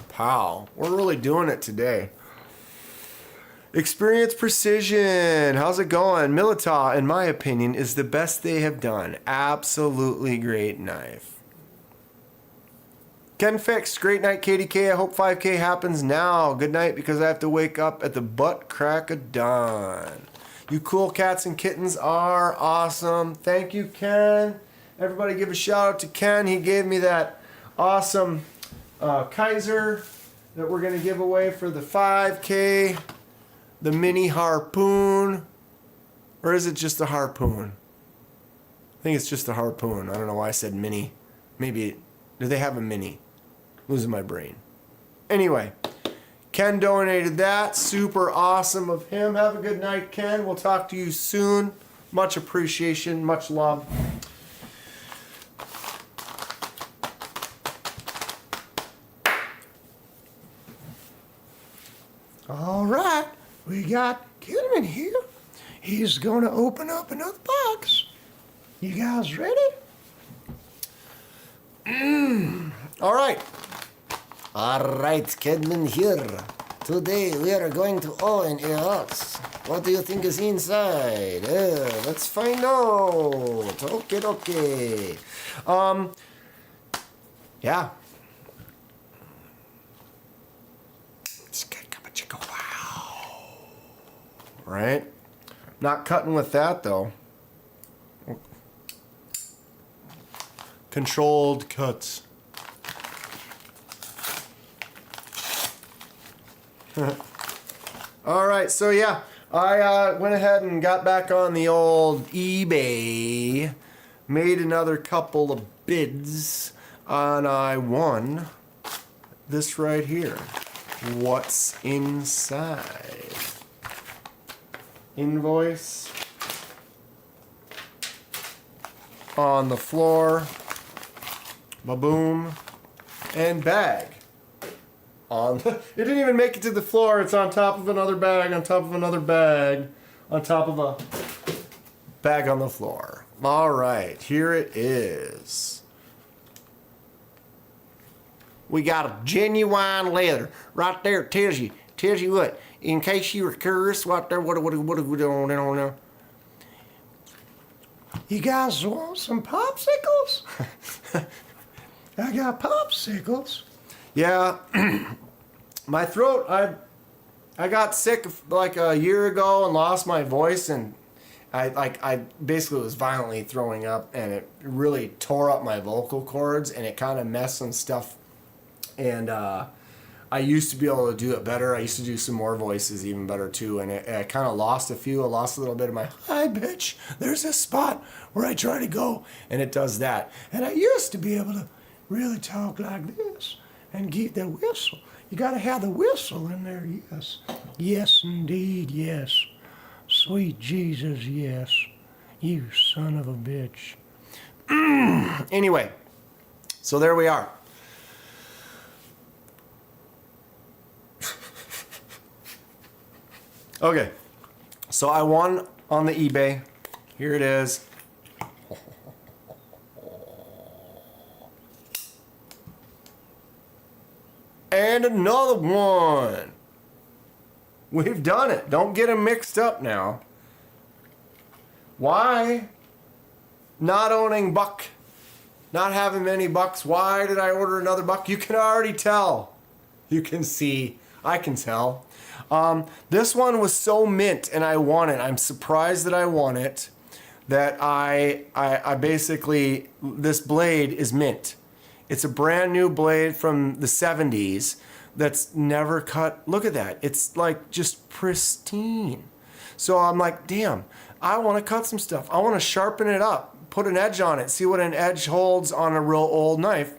Pow. We're really doing it today. Experience Precision. How's it going? Milita, in my opinion, is the best they have done. Absolutely great knife. Ken Fix, great night, KDK. I hope 5K happens now. Good night, because I have to wake up at the butt crack of dawn. You cool cats and kittens are awesome. Thank you, Ken. Everybody give a shout out to Ken. He gave me that awesome Kaiser that we're going to give away for the 5K. The mini harpoon. Or is it just a harpoon? I think it's just a harpoon. I don't know why I said mini. Maybe, do they have a mini? Losing my brain. Anyway, Ken donated that. Super awesome of him. Have a good night, Ken. We'll talk to you soon. Much appreciation, much love. All right, we got Kenman here. He's going to open up another box. You guys ready? All right. All right, Kenman here. Today we are going to open a box. What do you think is inside? Let's find out. Okay. Yeah. Wow. Right? Not cutting with that though. Controlled cuts. All right, so yeah, I went ahead and got back on the old eBay, made another couple of bids, and I won this right here. What's inside? Invoice on the floor, ba-boom, and bag. It didn't even make it to the floor. It's on top of another bag, on top of another bag, on top of a bag on the floor. All right, here it is. We got a genuine leather right there. It tells you what. In case you were curious, what there, what are we doing now? You guys want some popsicles? I got popsicles. Yeah, my throat, I got sick like a year ago and lost my voice, and I basically was violently throwing up, and it really tore up my vocal cords, and it kind of messed some stuff. And I used to be able to do it better. I used to do some more voices even better too, and I kind of lost a few. I lost a little bit of my high pitch. There's a spot where I try to go, and it does that. And I used to be able to really talk like this and keep the whistle. You got to have the whistle in there, yes. Yes, indeed, yes. Sweet Jesus, yes. You son of a bitch. Anyway, so there we are. Okay, so I won on the eBay. Here it is. And another one. We've done it. Don't get them mixed up now. Why? Not owning buck. Not having many bucks. Why did I order another buck? You can already tell. You can see. I can tell. This one was so mint and I won it. I'm surprised that I won it. That I basically, this blade is mint. It's a brand new blade from the 70s that's never cut. Look at that. It's like just pristine. So I'm like, damn, I want to cut some stuff. I want to sharpen it up, put an edge on it, see what an edge holds on a real old knife.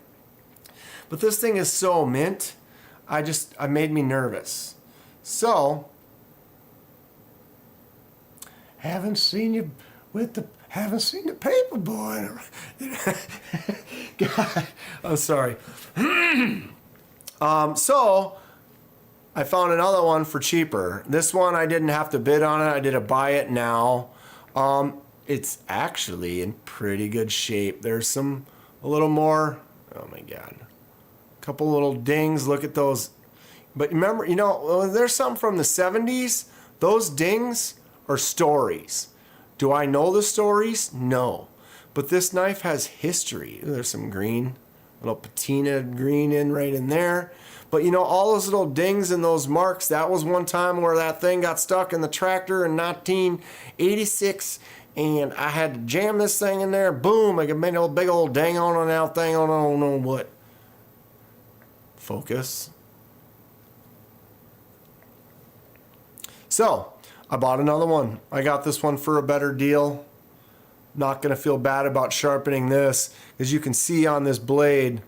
But this thing is so mint, I made me nervous. So, Haven't seen you with the paper boy. God, I'm sorry. So I found another one for cheaper. This one I didn't have to bid on it. I did a buy it now. It's actually in pretty good shape. There's a little more. Oh my God. A couple little dings. Look at those. But remember, there's some from the 70s. Those dings are stories. Do I know the stories? No. But this knife has history. There's some green, little patina green right in there. But all those little dings and those marks, that was one time where that thing got stuck in the tractor in 1986. And I had to jam this thing in there. Boom, I made a big old dang on that thing. I don't know what. Focus. So, I bought another one. I got this one for a better deal. Not going to feel bad about sharpening this. As you can see on this blade,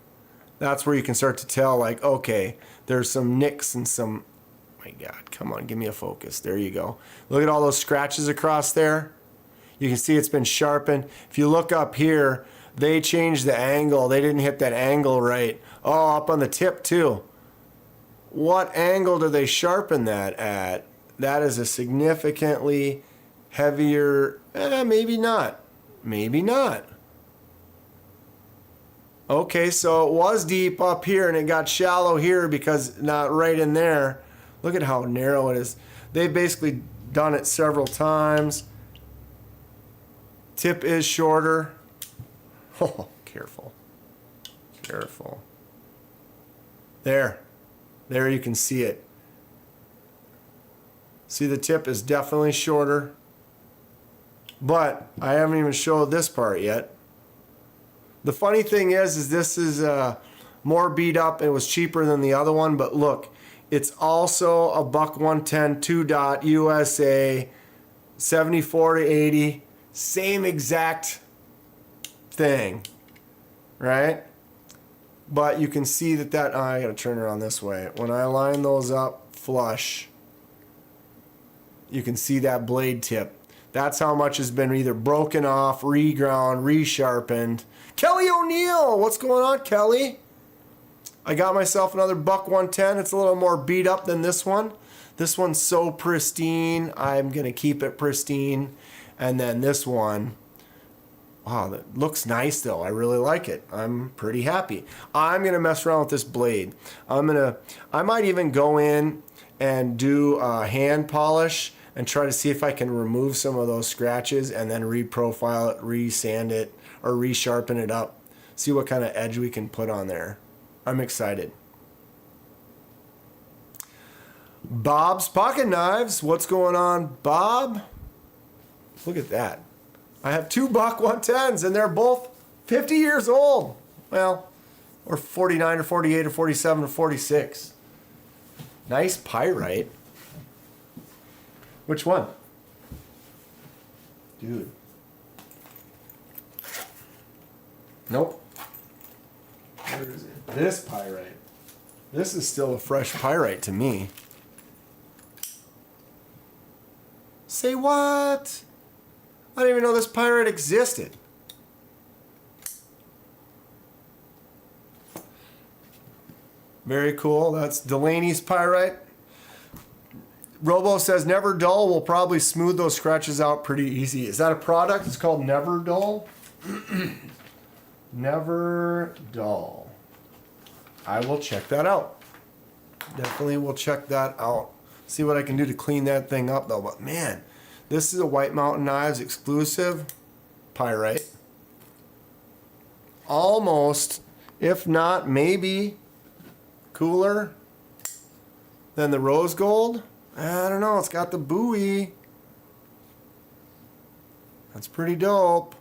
that's where you can start to tell, like, okay, there's some nicks and some... My God, come on, give me a focus. There you go. Look at all those scratches across there. You can see it's been sharpened. If you look up here, they changed the angle. They didn't hit that angle right. Oh, up on the tip, too. What angle do they sharpen that at? That is a significantly heavier, maybe not. Maybe not. Okay, so it was deep up here and it got shallow here because not right in there. Look at how narrow it is. They've basically done it several times. Tip is shorter. Oh, careful. Careful. There you can see it. See, the tip is definitely shorter, but I haven't even showed this part yet. The funny thing is this is more beat up. It was cheaper than the other one, but look, It's also a buck 110 2 USA 74 to 80. Same exact thing, right? But you can see that I gotta turn it around this way. When I line those up flush, you can see that blade tip. That's how much has been either broken off, reground, resharpened. Kelly O'Neill, what's going on, Kelly? I got myself another buck 110. It's a little more beat up than this one. This one's so pristine. I'm gonna keep it pristine. And then this one, wow, that looks nice though. I really like it. I'm pretty happy. I'm gonna mess around with this blade. I might even go in and do a hand polish and try to see if I can remove some of those scratches and then reprofile it, resand it, or resharpen it up. See what kind of edge we can put on there. I'm excited. Bob's Pocket Knives. What's going on, Bob? Look at that. I have 2 buck 110s and they're both 50 years old. Well, or 49 or 48 or 47 or 46. Nice pyrite. Which one? Dude. Nope. Where is it? This pyrite. This is still a fresh pyrite to me. Say what? I didn't even know this pyrite existed. Very cool. That's Delaney's pyrite. Robo says Never Dull will probably smooth those scratches out pretty easy. Is that a product? It's called Never Dull. Never Dull. I will check that out. Definitely will check that out. See what I can do to clean that thing up though. But man, this is a White Mountain Knives exclusive pyrite. Almost, if not maybe, cooler than the rose gold. I don't know. It's got the buoy. That's pretty dope.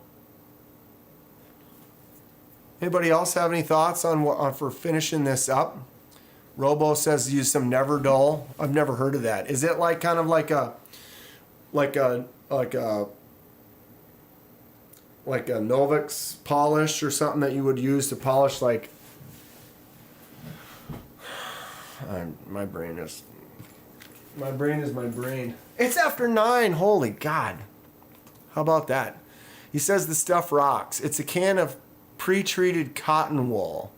Anybody else have any thoughts on what for finishing this up? Robo says use some Never Dull. I've never heard of that. Is it like kind of like a Novix polish or something that you would use to polish like? My brain is my brain. It's after 9. Holy God. How about that? He says the stuff rocks. It's a can of pre-treated cotton wool.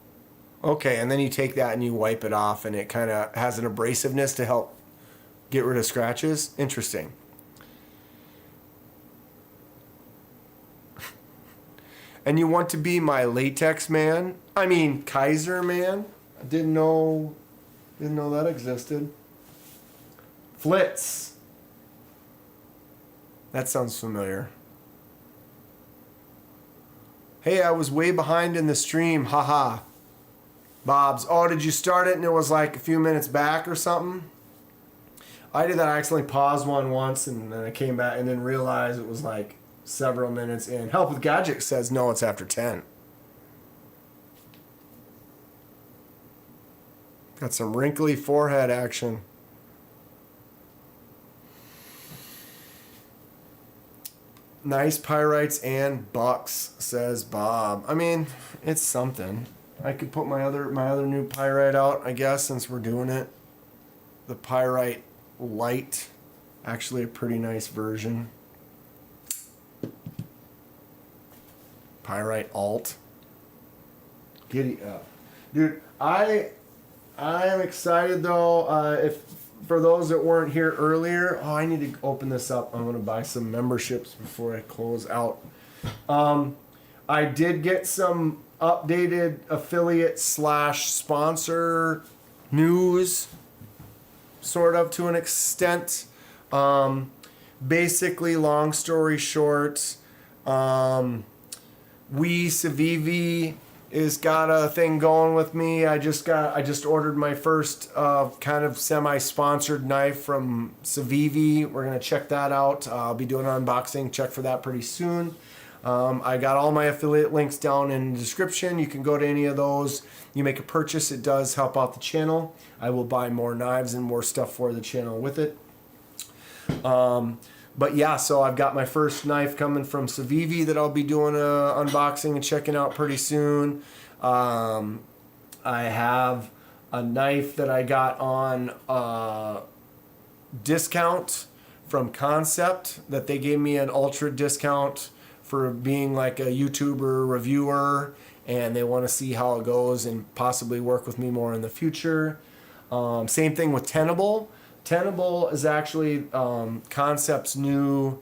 Okay, and then you take that and you wipe it off and it kind of has an abrasiveness to help get rid of scratches. Interesting. And you want to be my latex man? I mean, Kaiser man? I didn't know that existed. Flitz. That sounds familiar. Hey, I was way behind in the stream. Haha. Bob's. Oh, did you start it and it was like a few minutes back or something? I did that. I accidentally paused one once and then I came back and then realized it was like several minutes in. Help with Gadget says no, it's after 10. Got some wrinkly forehead action. Nice pyrites and bucks, says Bob. I mean, it's something. I could put my other new pyrite out, I guess, since we're doing it. The pyrite light, actually a pretty nice version. Pyrite alt. Giddy up, dude. I am excited though. If for those that weren't here earlier, I need to open this up. I'm gonna buy some memberships before I close out. I did get some updated affiliate / sponsor news, sort of to an extent. Basically, long story short, Civivi is got a thing going with me. I just ordered my first kind of semi-sponsored knife from Civivi. We're gonna check that out. I'll be doing an unboxing. Check for that pretty soon. I got all my affiliate links down in the description. You can go to any of those. You make a purchase. It does help out the channel. I will buy more knives and more stuff for the channel with it. But yeah, so I've got my first knife coming from Civivi that I'll be doing a unboxing and checking out pretty soon. I have a knife that I got on discount from Concept that they gave me an ultra discount for being like a YouTuber reviewer, and they want to see how it goes and possibly work with me more in the future. Same thing with Tenable. Tenable is actually Concept's new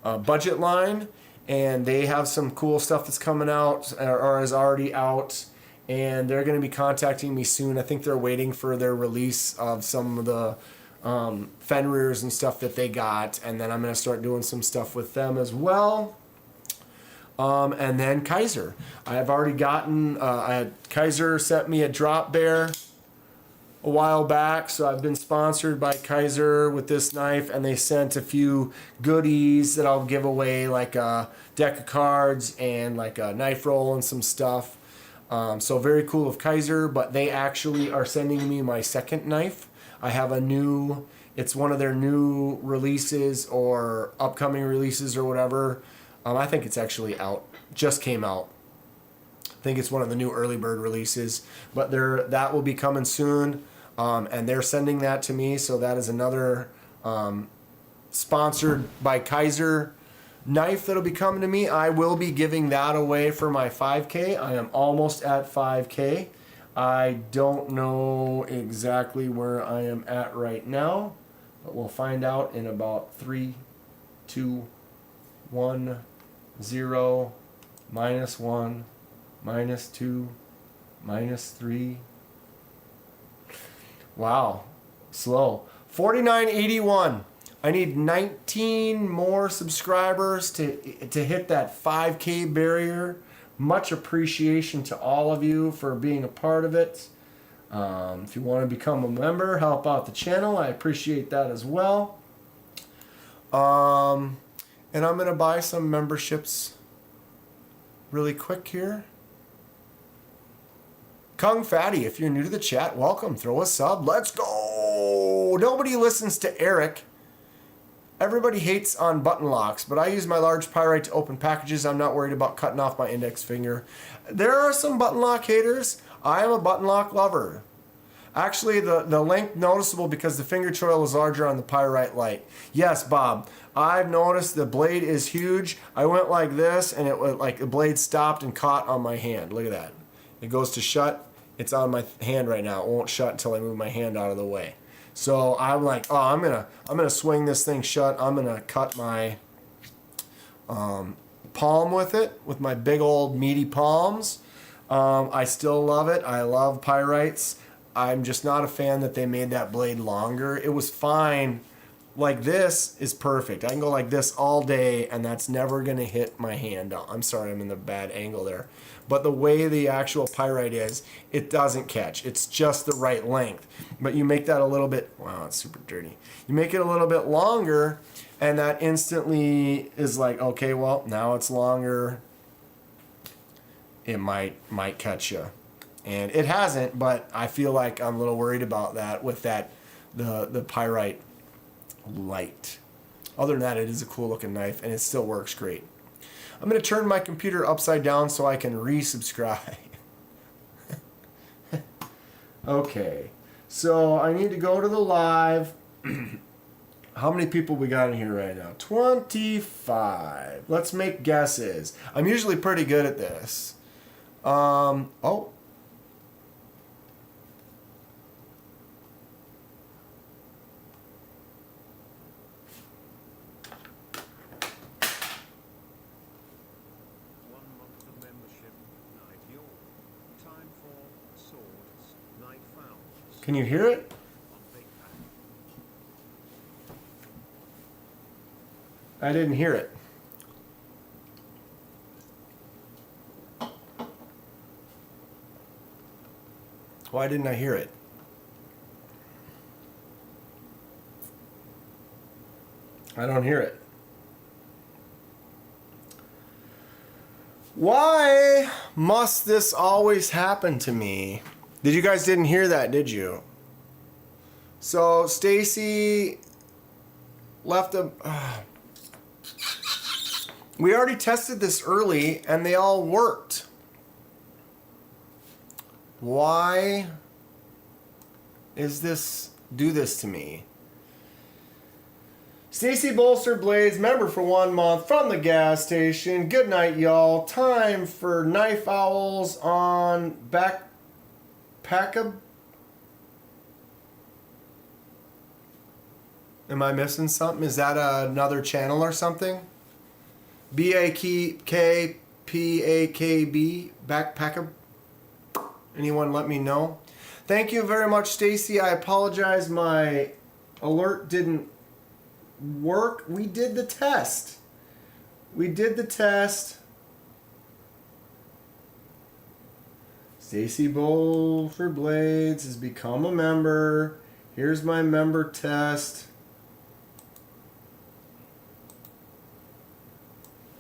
budget line, and they have some cool stuff that's coming out or is already out, and they're going to be contacting me soon. I think they're waiting for their release of some of the Fenrir's and stuff that they got, and then I'm going to start doing some stuff with them as well. And then Kaiser. I have already gotten, Kaiser sent me a drop bear a while back, so I've been sponsored by Kaiser with this knife, and they sent a few goodies that I'll give away, like a deck of cards and like a knife roll and some stuff. So very cool of Kaiser, but they actually are sending me my second knife. I have a new, it's one of their new releases or upcoming releases or whatever. I think it's actually out, just came out. I think it's one of the new early bird releases, but that will be coming soon. And they're sending that to me, so that is another sponsored by Kaiser knife that'll be coming to me. I will be giving that away for my 5K. I am almost at 5K. I don't know exactly where I am at right now, but we'll find out in about 3, 2, 1, 0, -1, -2, -3. Wow, slow. 49.81. I need 19 more subscribers to hit that 5K barrier. Much appreciation to all of you for being a part of it. If you want to become a member, help out the channel, I appreciate that as well. And I'm going to buy some memberships really quick here. Kung Fatty, if you're new to the chat, welcome. Throw a sub. Let's go. Nobody listens to Eric. Everybody hates on button locks, but I use my large pyrite to open packages. I'm not worried about cutting off my index finger. There are some button lock haters. I am a button lock lover. Actually, the length noticeable because the finger choil is larger on the pyrite light. Yes, Bob. I've noticed the blade is huge. I went like this, and it was like the blade stopped and caught on my hand. Look at that. It goes to shut. It's on my hand right now. It won't shut until I move my hand out of the way. So I'm like, oh, I'm gonna swing this thing shut. I'm gonna cut my palm with it, with my big old meaty palms. I still love it. I love pyrites. I'm just not a fan that they made that blade longer. It was fine. Like this is perfect. I can go like this all day, and that's never gonna hit my hand. I'm sorry, I'm in the bad angle there. But the way the actual pyrite is, it doesn't catch. It's just the right length. But you make that a little bit, wow, it's super dirty. You make it a little bit longer, and that instantly is like, okay, well, now it's longer. It might catch you. And it hasn't, but I feel like I'm a little worried about that with that, the pyrite light. Other than that, it is a cool looking knife, and it still works great. I'm going to turn my computer upside down so I can resubscribe. Okay, so I need to go to the live. How many people we got in here right now? 25. Let's make guesses. I'm usually pretty good at this. Oh. Can you hear it? I didn't hear it. Why didn't I hear it? I don't hear it. Why must this always happen to me? Did you guys didn't hear that, did you? So Stacy left a... we already tested this early and they all worked. Why is this... do this to me? Stacy Bolster Blades, member for 1 month from the gas station. Good night, y'all. Time for Knife Owls on Backpack. Am I missing something? Is that another channel or something? BAKPAKB Backpack. Anyone let me know? Thank you very much, Stacy. I apologize. My alert didn't work. We did the test. Stacy Bowl for Blades has become a member. Here's my member test.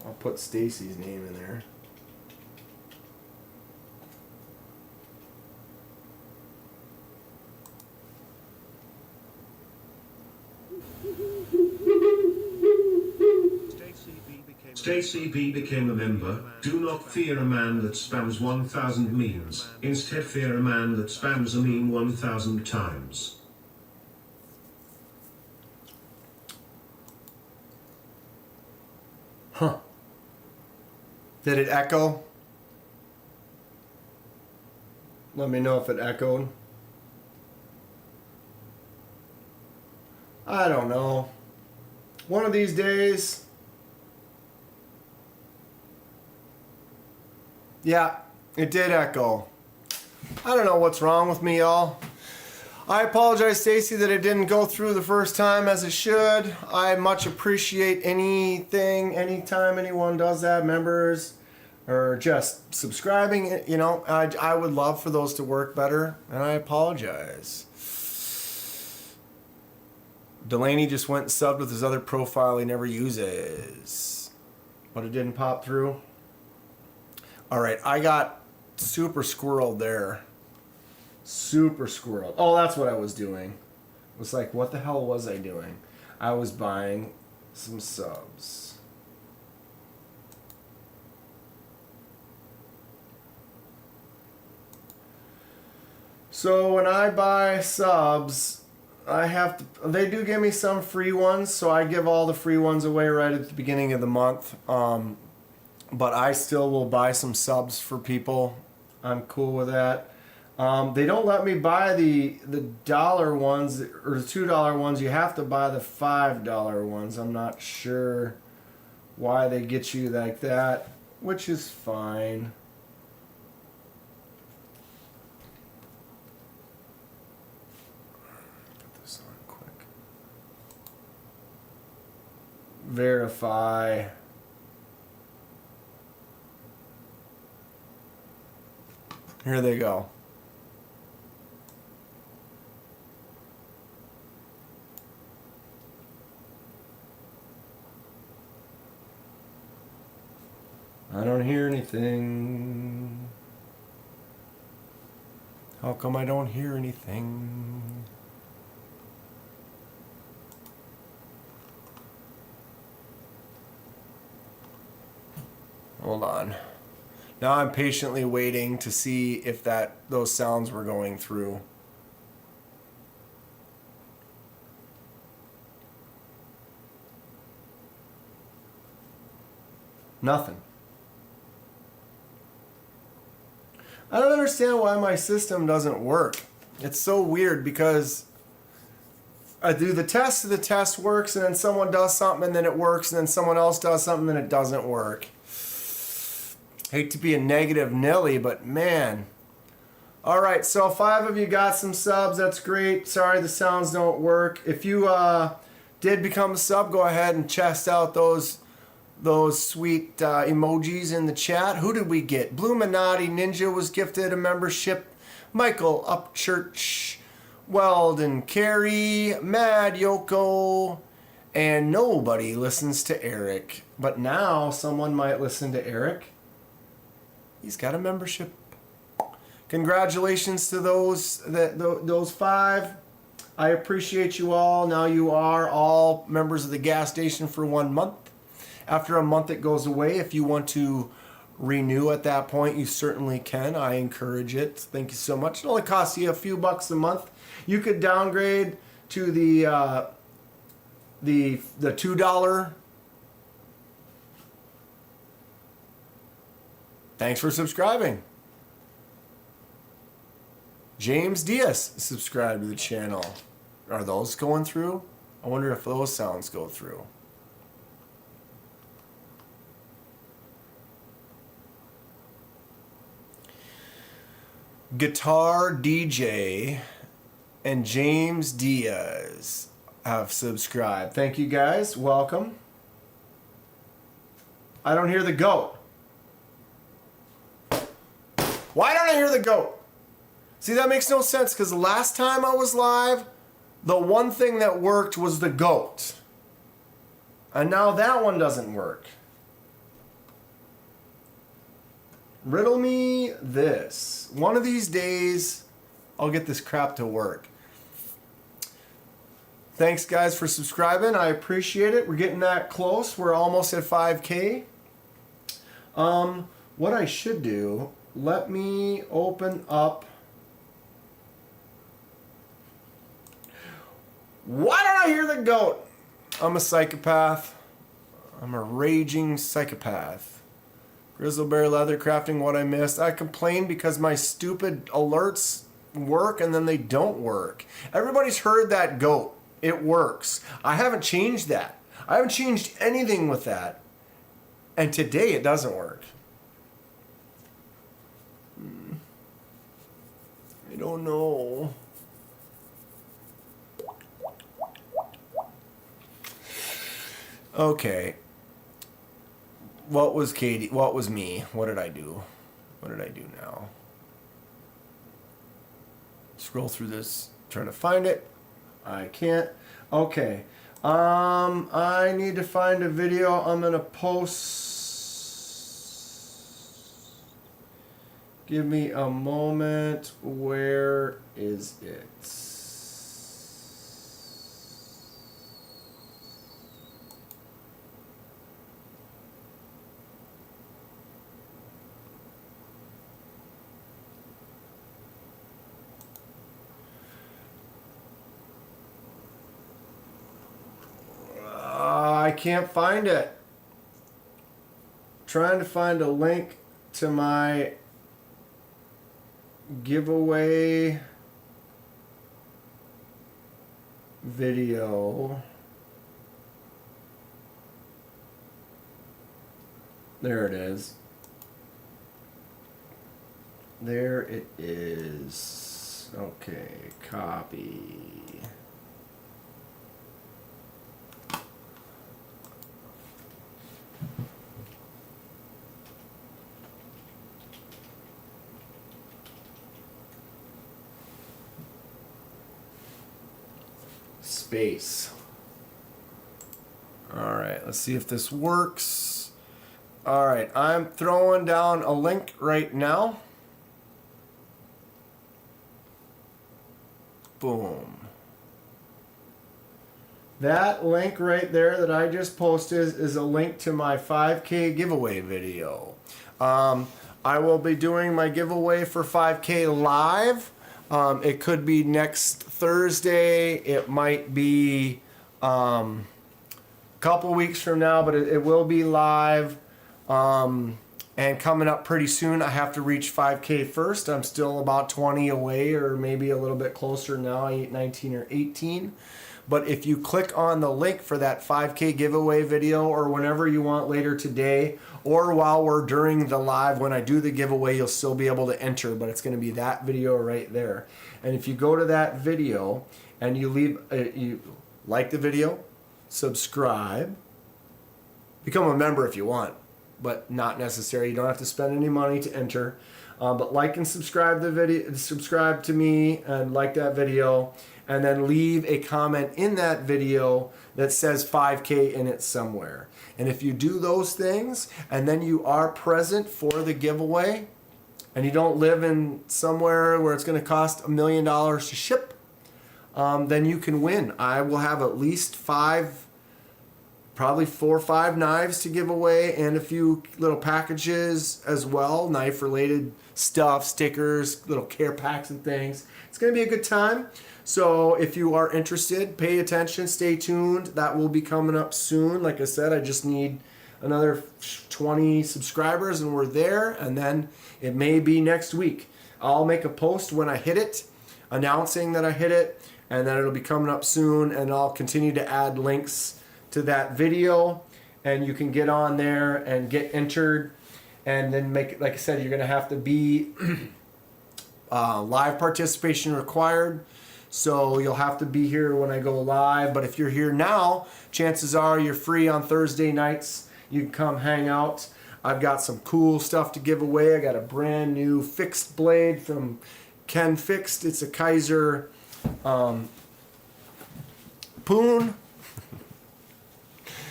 I'll put Stacy's name in there. Stacy B became a member. Do not fear a man that spams 1,000 memes. Instead fear a man that spams a meme 1,000 times. Huh. Did it echo? Let me know if it echoed. I don't know. One of these days. Yeah, it did echo. I don't know what's wrong with me, y'all. I apologize, Stacy, that it didn't go through the first time as it should. I much appreciate anytime anyone does that, members, or just subscribing. You know, I would love for those to work better, and I apologize. Delaney just went and subbed with his other profile he never uses, but it didn't pop through. All right, I got super squirreled there. Super squirreled. Oh, that's what I was doing. It was like, what the hell was I doing? I was buying some subs. So when I buy subs, I have to, they do give me some free ones, so I give all the free ones away right at the beginning of the month. But I still will buy some subs for people. I'm cool with that. They don't let me buy the dollar ones or the $2 ones. You have to buy the $5 ones. I'm not sure why they get you like that, which is fine. Put this on quick. Verify. Here they go. I don't hear anything. How come I don't hear anything? Hold on. Now I'm patiently waiting to see if those sounds were going through. Nothing. I don't understand why my system doesn't work. It's so weird because I do the test works, and then someone does something and then it works, and then someone else does something and it doesn't work. Hate to be a negative Nelly, but man. All right, so 5 of you got some subs. That's great. Sorry the sounds don't work. If you did become a sub, go ahead and chest out those sweet emojis in the chat. Who did we get? Blue Minotti Ninja was gifted a membership. Michael Upchurch, Weldon, Carrie, Mad Yoko, and nobody listens to Eric. But now someone might listen to Eric. He's got a membership. Congratulations to those 5. I appreciate you all. Now you are all members of the gas station for 1 month. After a month, it goes away. If you want to renew at that point, you certainly can. I encourage it. Thank you so much. It only costs you a few bucks a month. You could downgrade to the $2. Thanks for subscribing. James Diaz subscribed to the channel. Are those going through? I wonder if those sounds go through. Guitar DJ and James Diaz have subscribed. Thank you guys. Welcome. I don't hear the goat. Why don't I hear the goat? See, that makes no sense because the last time I was live, the one thing that worked was the goat. And now that one doesn't work. Riddle me this. One of these days, I'll get this crap to work. Thanks, guys, for subscribing. I appreciate it. We're getting that close. We're almost at 5K. What I should do, let me open up. Why don't I hear the goat? I'm a psychopath. I'm a raging psychopath. Grizzleberry leather crafting, what I missed. I complain because my stupid alerts work and then they don't work. Everybody's heard that goat. It works. I haven't changed that. I haven't changed anything with that. And today it doesn't work. I don't know. Okay. What was Katie? What was me? What did I do? What did I do now? Scroll through this, trying to find it. I can't. Okay. I need to find a video. I'm gonna post. Give me a moment. Where is it? I can't find it. Trying to find a link to my giveaway video. There it is. There it is. Okay, copy. Space. All right, let's see if this works. All right, I'm throwing down a link right now. Boom. That link right there that I just posted is a link to my 5K giveaway video. I will be doing my giveaway for 5K live. It could be next Thursday. It might be a couple weeks from now, but it will be live. And coming up pretty soon, I have to reach 5K first. I'm still about 20 away, or maybe a little bit closer now, 19 or 18. But if you click on the link for that 5K giveaway video, or whenever you want later today, or while we're during the live, when I do the giveaway, you'll still be able to enter, but it's going to be that video right there. And if you go to that video and you leave, you like the video, subscribe, become a member if you want, but not necessary. You don't have to spend any money to enter. But like and subscribe the video, subscribe to me and like that video, and then leave a comment in that video that says 5K in it somewhere. And if you do those things and then you are present for the giveaway and you don't live in somewhere where it's going to cost $1 million to ship, then you can win. I will have at least probably 4 or 5 knives to give away and a few little packages as well, knife related stuff, stickers, little care packs and things. It's going to be a good time. So if you are interested, pay attention, stay tuned. That will be coming up soon. Like I said, I just need another 20 subscribers and we're there, and then it may be next week. I'll make a post when I hit it announcing that I hit it, and then it'll be coming up soon, and I'll continue to add links to that video, and you can get on there and get entered, and then make it, like I said, you're gonna have to be live participation required, so you'll have to be here when I go live. But if you're here now, chances are you're free on Thursday nights. You can come hang out. I've got some cool stuff to give away. I got a brand new fixed blade from Ken Fixed. It's a Kaiser Poon.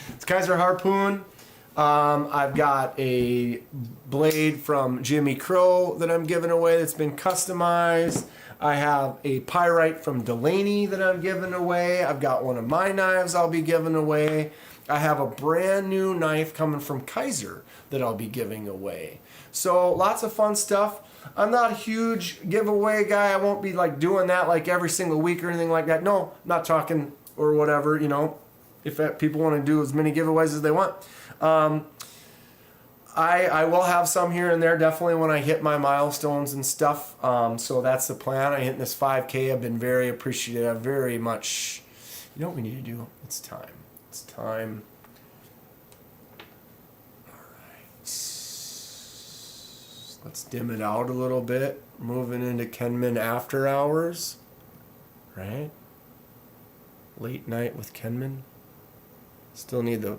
It's Kaiser Harpoon. I've got a blade from Jimmy Crow that I'm giving away that's been customized. I have a pyrite from Delaney that I'm giving away. I've got one of my knives I'll be giving away. I have a brand new knife coming from Kaiser that I'll be giving away. So lots of fun stuff. I'm not a huge giveaway guy. I won't be like doing that like every single week or anything like that. No, I'm not talking or whatever, you know, if people want to do as many giveaways as they want. I will have some here and there definitely when I hit my milestones and stuff. So that's the plan. I hit this 5K. I've been very appreciative, very much. You know what we need to do? It's time. It's time. All right. Let's dim it out a little bit. Moving into Kenman after hours. Right? Late night with Kenman. Still need the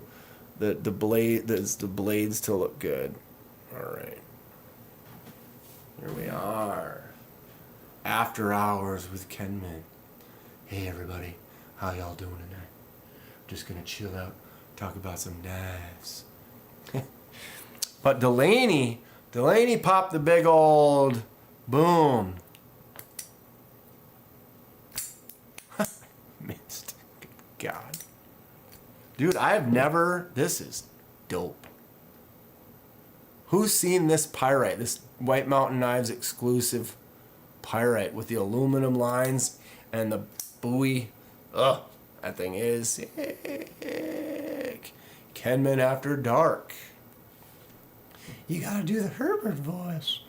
blades to look good. All right. Here we are. After hours with Kenman. Hey everybody, how y'all doing tonight? Just gonna chill out, talk about some knives. But Delaney popped the big old boom. Missed. Good God. Dude, this is dope. Who's seen this pyrite, this White Mountain Knives exclusive pyrite with the aluminum lines and the buoy? Ugh, that thing is sick. Kenman After Dark. You gotta do the Herbert voice.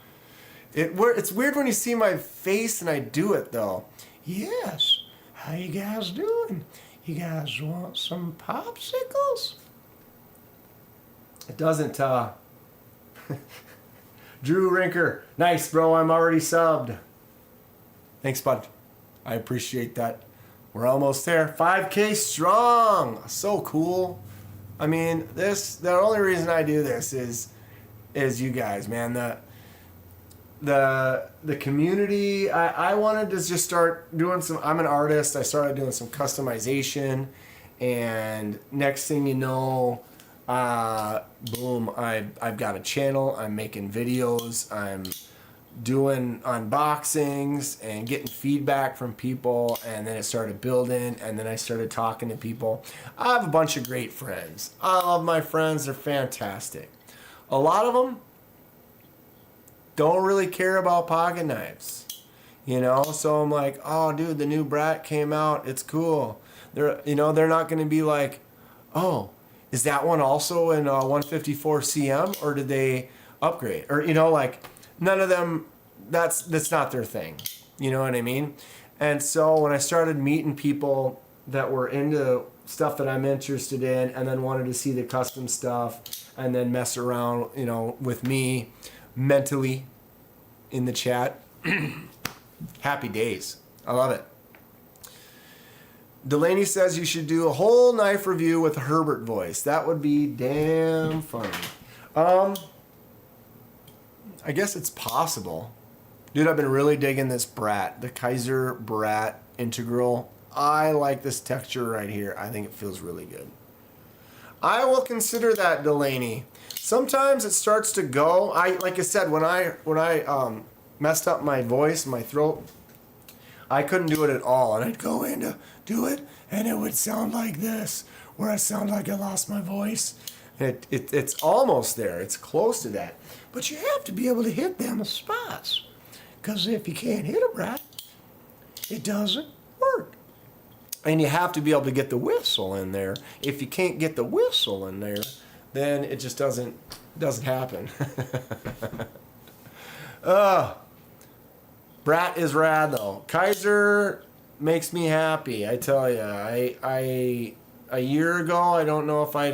It's weird when you see my face and I do it though. Yes. How you guys doing? You guys want some popsicles? It doesn't, Drew Rinker. Nice, bro. I'm already subbed. Thanks, bud. I appreciate that. We're almost there. 5K strong. So cool. I mean, the only reason I do this is you guys, man. The community, I wanted to just start doing I'm an artist. I started doing some customization, and next thing you know, boom, I've got a channel. I'm making videos. I'm doing unboxings and getting feedback from people, and then it started building, and then I started talking to people. I have a bunch of great friends. I love my friends. They're fantastic. A lot of them don't really care about pocket knives, you know. So I'm like, oh, dude, the new Brat came out. It's cool. They're not going to be like, oh, is that one also in 154 CM, or did they upgrade? Or like none of them. That's not their thing. You know what I mean? And so when I started meeting people that were into stuff that I'm interested in, and then wanted to see the custom stuff, and then mess around, with me mentally in the chat. Happy days. I love it. Delaney says you should do a whole knife review with a Herbert voice. That would be damn funny. I guess it's possible. Dude, I've been really digging this brat, the Kaiser Brat Integral. I like this texture right here. I think it feels really good. I will consider that, Delaney. Sometimes it starts to go. Like I said, when I messed up my voice, my throat, I couldn't do it at all, and I'd go in to do it, and it would sound like this, where I sound like I lost my voice. It's almost there. It's close to that. But you have to be able to hit them spots. Because if you can't hit them right, it doesn't work. And you have to be able to get the whistle in there. If you can't get the whistle in there, then it just doesn't happen. Brat is rad though. Kaiser makes me happy. I tell you, I a year ago, I don't know if I'd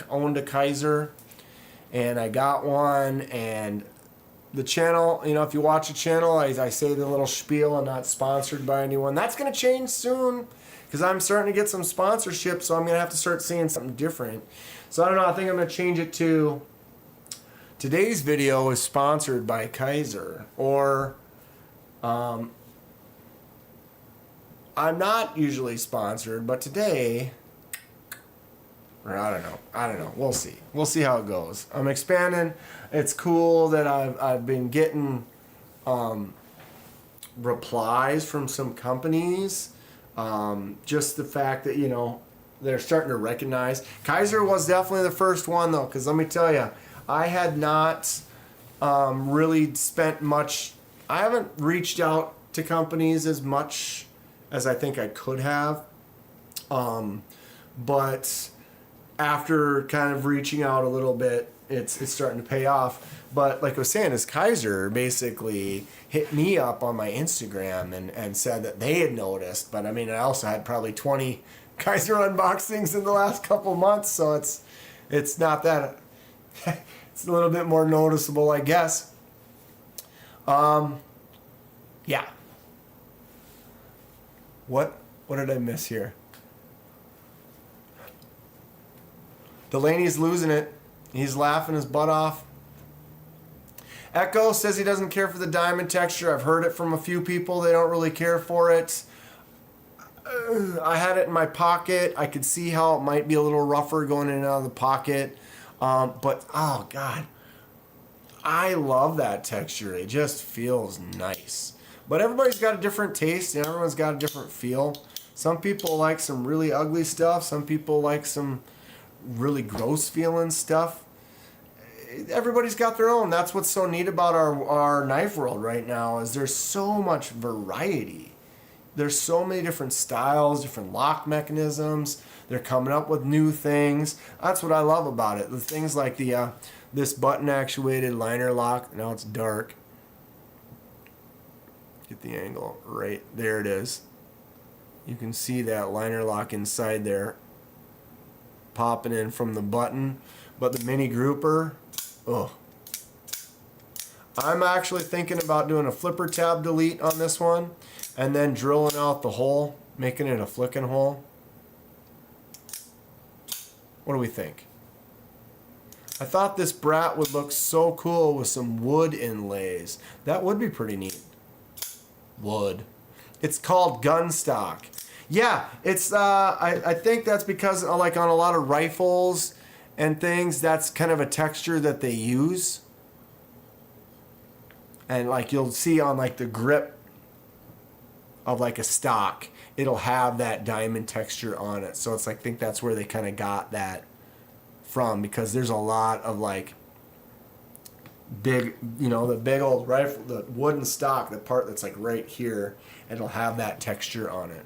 owned a Kaiser, and I got one. And the channel, you know, if you watch the channel, I say the little spiel. I'm not sponsored by anyone. That's gonna change soon, because I'm starting to get some sponsorship. So I'm gonna have to start seeing something different. So I don't know. I think I'm gonna change it to today's video is sponsored by Kaiser, or I'm not usually sponsored, but today, or I don't know. We'll see. We'll see how it goes. I'm expanding. It's cool that I've been getting replies from some companies. Just the fact that, you know, they're starting to recognize. Kaiser was definitely the first one though, because let me tell you, I had not really spent much. I haven't reached out to companies as much as I think I could have. But after kind of reaching out a little bit, it's starting to pay off. But like I was saying, this Kaiser basically hit me up on my Instagram and said that they had noticed. But I mean, I also had probably 20 Kaiser unboxings in the last couple months, so it's not that. It's a little bit more noticeable, I guess. Yeah. What did I miss here? Delaney's losing it. He's laughing his butt off. Echo says he doesn't care for the diamond texture. I've heard it from a few people. They don't really care for it. I had it in my pocket. I could see how it might be a little rougher going in and out of the pocket. But, oh, God. I love that texture. It just feels nice. But everybody's got a different taste, and everyone's got a different feel. Some people like some really ugly stuff. Some people like some really gross feeling stuff. Everybody's got their own. That's what's so neat about our knife world right now, is there's so much variety. There's so many different styles, different lock mechanisms. They're coming up with new things. That's what I love about it. The things like the this button actuated liner lock. Now it's dark. Get the angle right there. It is. You can see that liner lock inside there popping in from the button. But the mini grouper, oh. I'm actually thinking about doing a flipper tab delete on this one and then drilling out the hole, making it a flicking hole. What do we think? I thought this brat would look so cool with some wood inlays. That would be pretty neat. Wood. It's called gun stock. Yeah, it's I think that's because like on a lot of rifles and things, that's kind of a texture that they use. And like you'll see on like the grip of like a stock, it'll have that diamond texture on it. So it's like, I think that's where they kind of got that from, because there's a lot of like big, you know, the big old rifle, the wooden stock, the part that's like right here, it'll have that texture on it.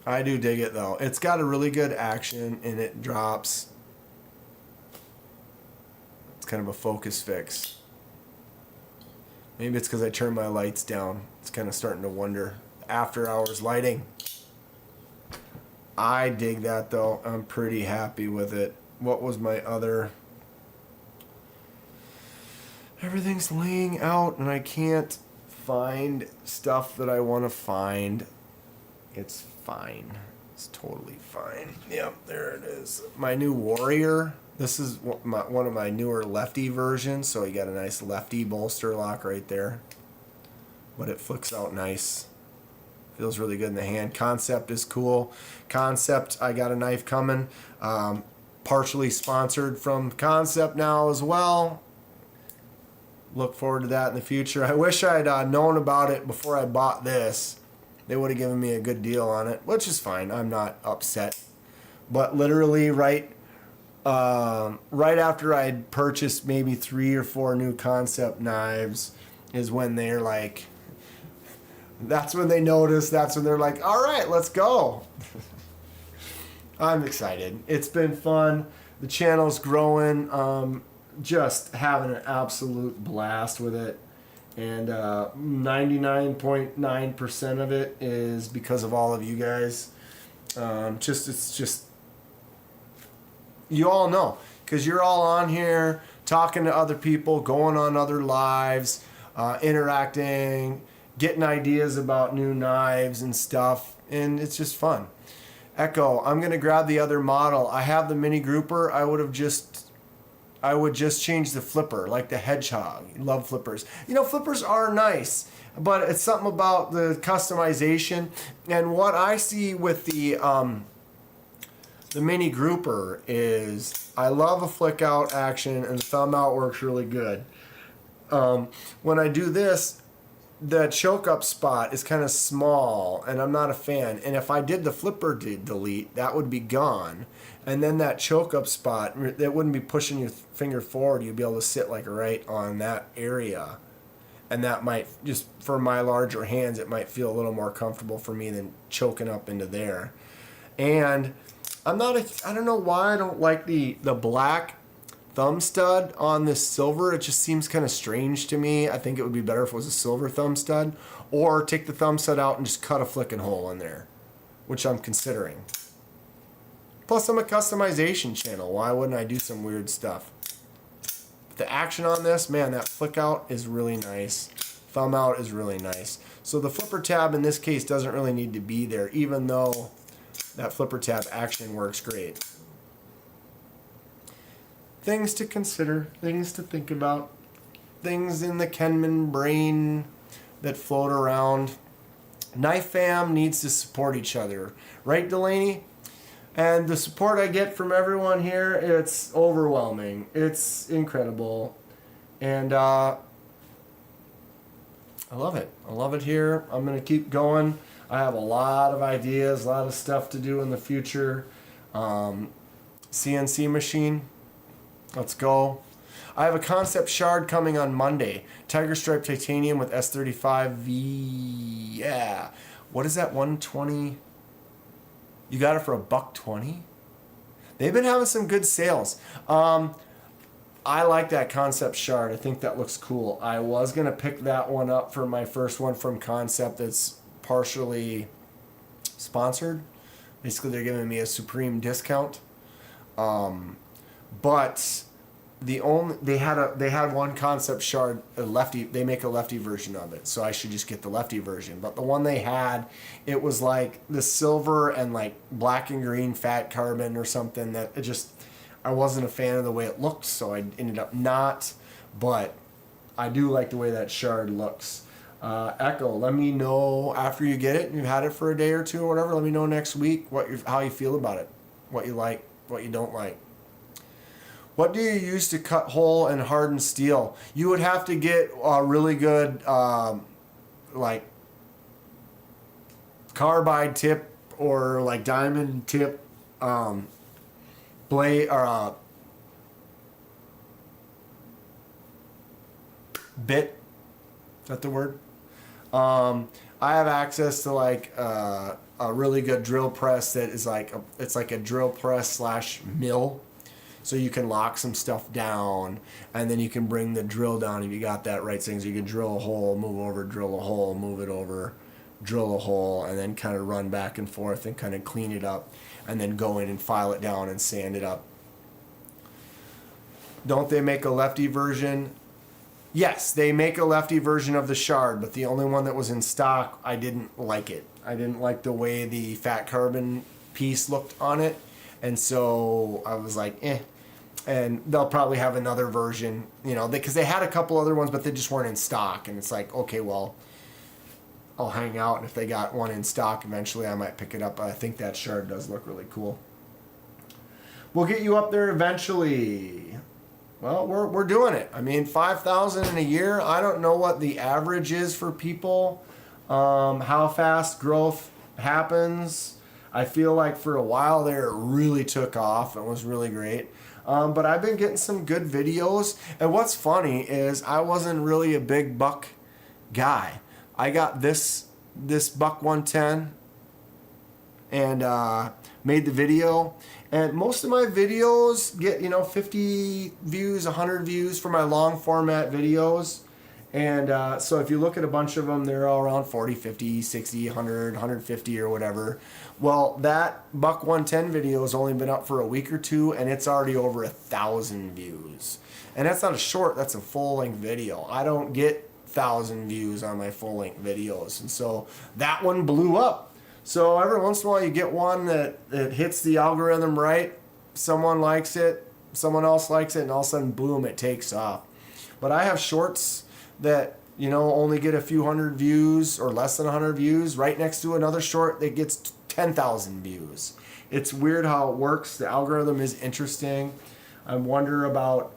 I do dig it though. It's got a really good action and it drops. It's kind of a focus fix. Maybe it's because I turned my lights down. It's kind of starting to wonder. After hours lighting. I dig that though. I'm pretty happy with it. What was my other? Everything's laying out and I can't find stuff that I want to find. It's fine. It's totally fine. Yep, there it is. My new Warrior. This is one of my newer lefty versions, so you got a nice lefty bolster lock right there. But it flicks out nice. Feels really good in the hand. Concept is cool. Concept, I got a knife coming. Partially sponsored from Concept now as well. Look forward to that in the future. I wish I'd known about it before I bought this. They would have given me a good deal on it, which is fine. I'm not upset. But literally right after I'd purchased maybe 3 or 4 new Concept knives is when they're like, that's when they notice, that's when they're like, all right, let's go. I'm excited. It's been fun. The channel's growing. Just having an absolute blast with it. And 99.9% of it is because of all of you guys. It's just, you all know, because you're all on here talking to other people, going on other lives, interacting, getting ideas about new knives and stuff, and it's just fun. Echo, I'm going to grab the other model. I have the mini grouper. I would just change the flipper, like the hedgehog. Love flippers. You know, flippers are nice, but it's something about the customization. And what I see with the mini grouper is I love a flick out action, and the thumb out works really good. When I do this, the choke up spot is kind of small, and I'm not a fan. And if I did the flipper delete, that would be gone. And then that choke up spot, that wouldn't be pushing your finger forward. You'd be able to sit like right on that area. And that might, just for my larger hands, it might feel a little more comfortable for me than choking up into there. And I don't know why I don't like the black thumb stud on this silver. It just seems kind of strange to me. I think it would be better if it was a silver thumb stud, or take the thumb stud out and just cut a flicking hole in there, which I'm considering. Plus, I'm a customization channel. Why wouldn't I do some weird stuff? The action on this, man, that flick out is really nice. Thumb out is really nice. So the flipper tab in this case doesn't really need to be there, even though that flipper tab action works great. Things to consider, things to think about, things in the Kenman brain that float around. Knife fam needs to support each other, right, Delaney? And the support I get from everyone here, it's overwhelming. It's incredible. And I love it. I love it here. I'm going to keep going. I have a lot of ideas, a lot of stuff to do in the future. CNC machine. Let's go. I have a concept shard coming on Monday. Tiger Stripe Titanium with S35V. Yeah. What is that, 120? You got it for $120? They've been having some good sales. I like that concept shard. I think that looks cool. I was going to pick that one up for my first one from Concept that's partially sponsored. Basically, they're giving me a supreme discount. But they had one concept shard, a lefty. They make a lefty version of it, so I should just get the lefty version. But the one they had, it was like the silver and like black and green fat carbon or something that it just, I wasn't a fan of the way it looked, so I ended up not. But I do like the way that shard looks. Echo, let me know after you get it. You've had it for a day or two or whatever. Let me know next week how you feel about it, what you like, what you don't like. What do you use to cut hole and harden steel? You would have to get a really good, like, carbide tip or like diamond tip blade or bit. Is that the word? I have access to like a really good drill press that is like it's like a drill press / mill. So you can lock some stuff down, and then you can bring the drill down if you got that right thing. So you can drill a hole, move over, drill a hole, move it over, drill a hole, and then kind of run back and forth and kind of clean it up, and then go in and file it down and sand it up. Don't they make a lefty version? Yes, they make a lefty version of the shard, but the only one that was in stock, I didn't like it. I didn't like the way the fat carbon piece looked on it. And so I was like, eh. And they'll probably have another version, you know, because they had a couple other ones, but they just weren't in stock. And it's like, okay, well, I'll hang out. And if they got one in stock, eventually I might pick it up. But I think that shard does look really cool. We'll get you up there eventually. Well, we're doing it. I mean, 5,000 in a year. I don't know what the average is for people, how fast growth happens. I feel like for a while there it really took off. It was really great. But I've been getting some good videos. And what's funny is I wasn't really a big buck guy. I got this buck 110 and made the video. And most of my videos get, 50 views, 100 views for my long format videos. And so if you look at a bunch of them, they're all around 40, 50, 60, 100, 150 or whatever. Well, that buck 110 video has only been up for a week or two, and it's already over 1,000 views. And that's not a short, that's a full-length video. I don't get 1,000 views on my full-length videos. And so that one blew up. So every once in a while you get one that hits the algorithm right. Someone likes it, someone else likes it, and all of a sudden, boom, it takes off. But I have shorts that, only get a few hundred views or less than 100 views right next to another short that gets 10,000 views. It's weird how it works. The algorithm is interesting. I wonder about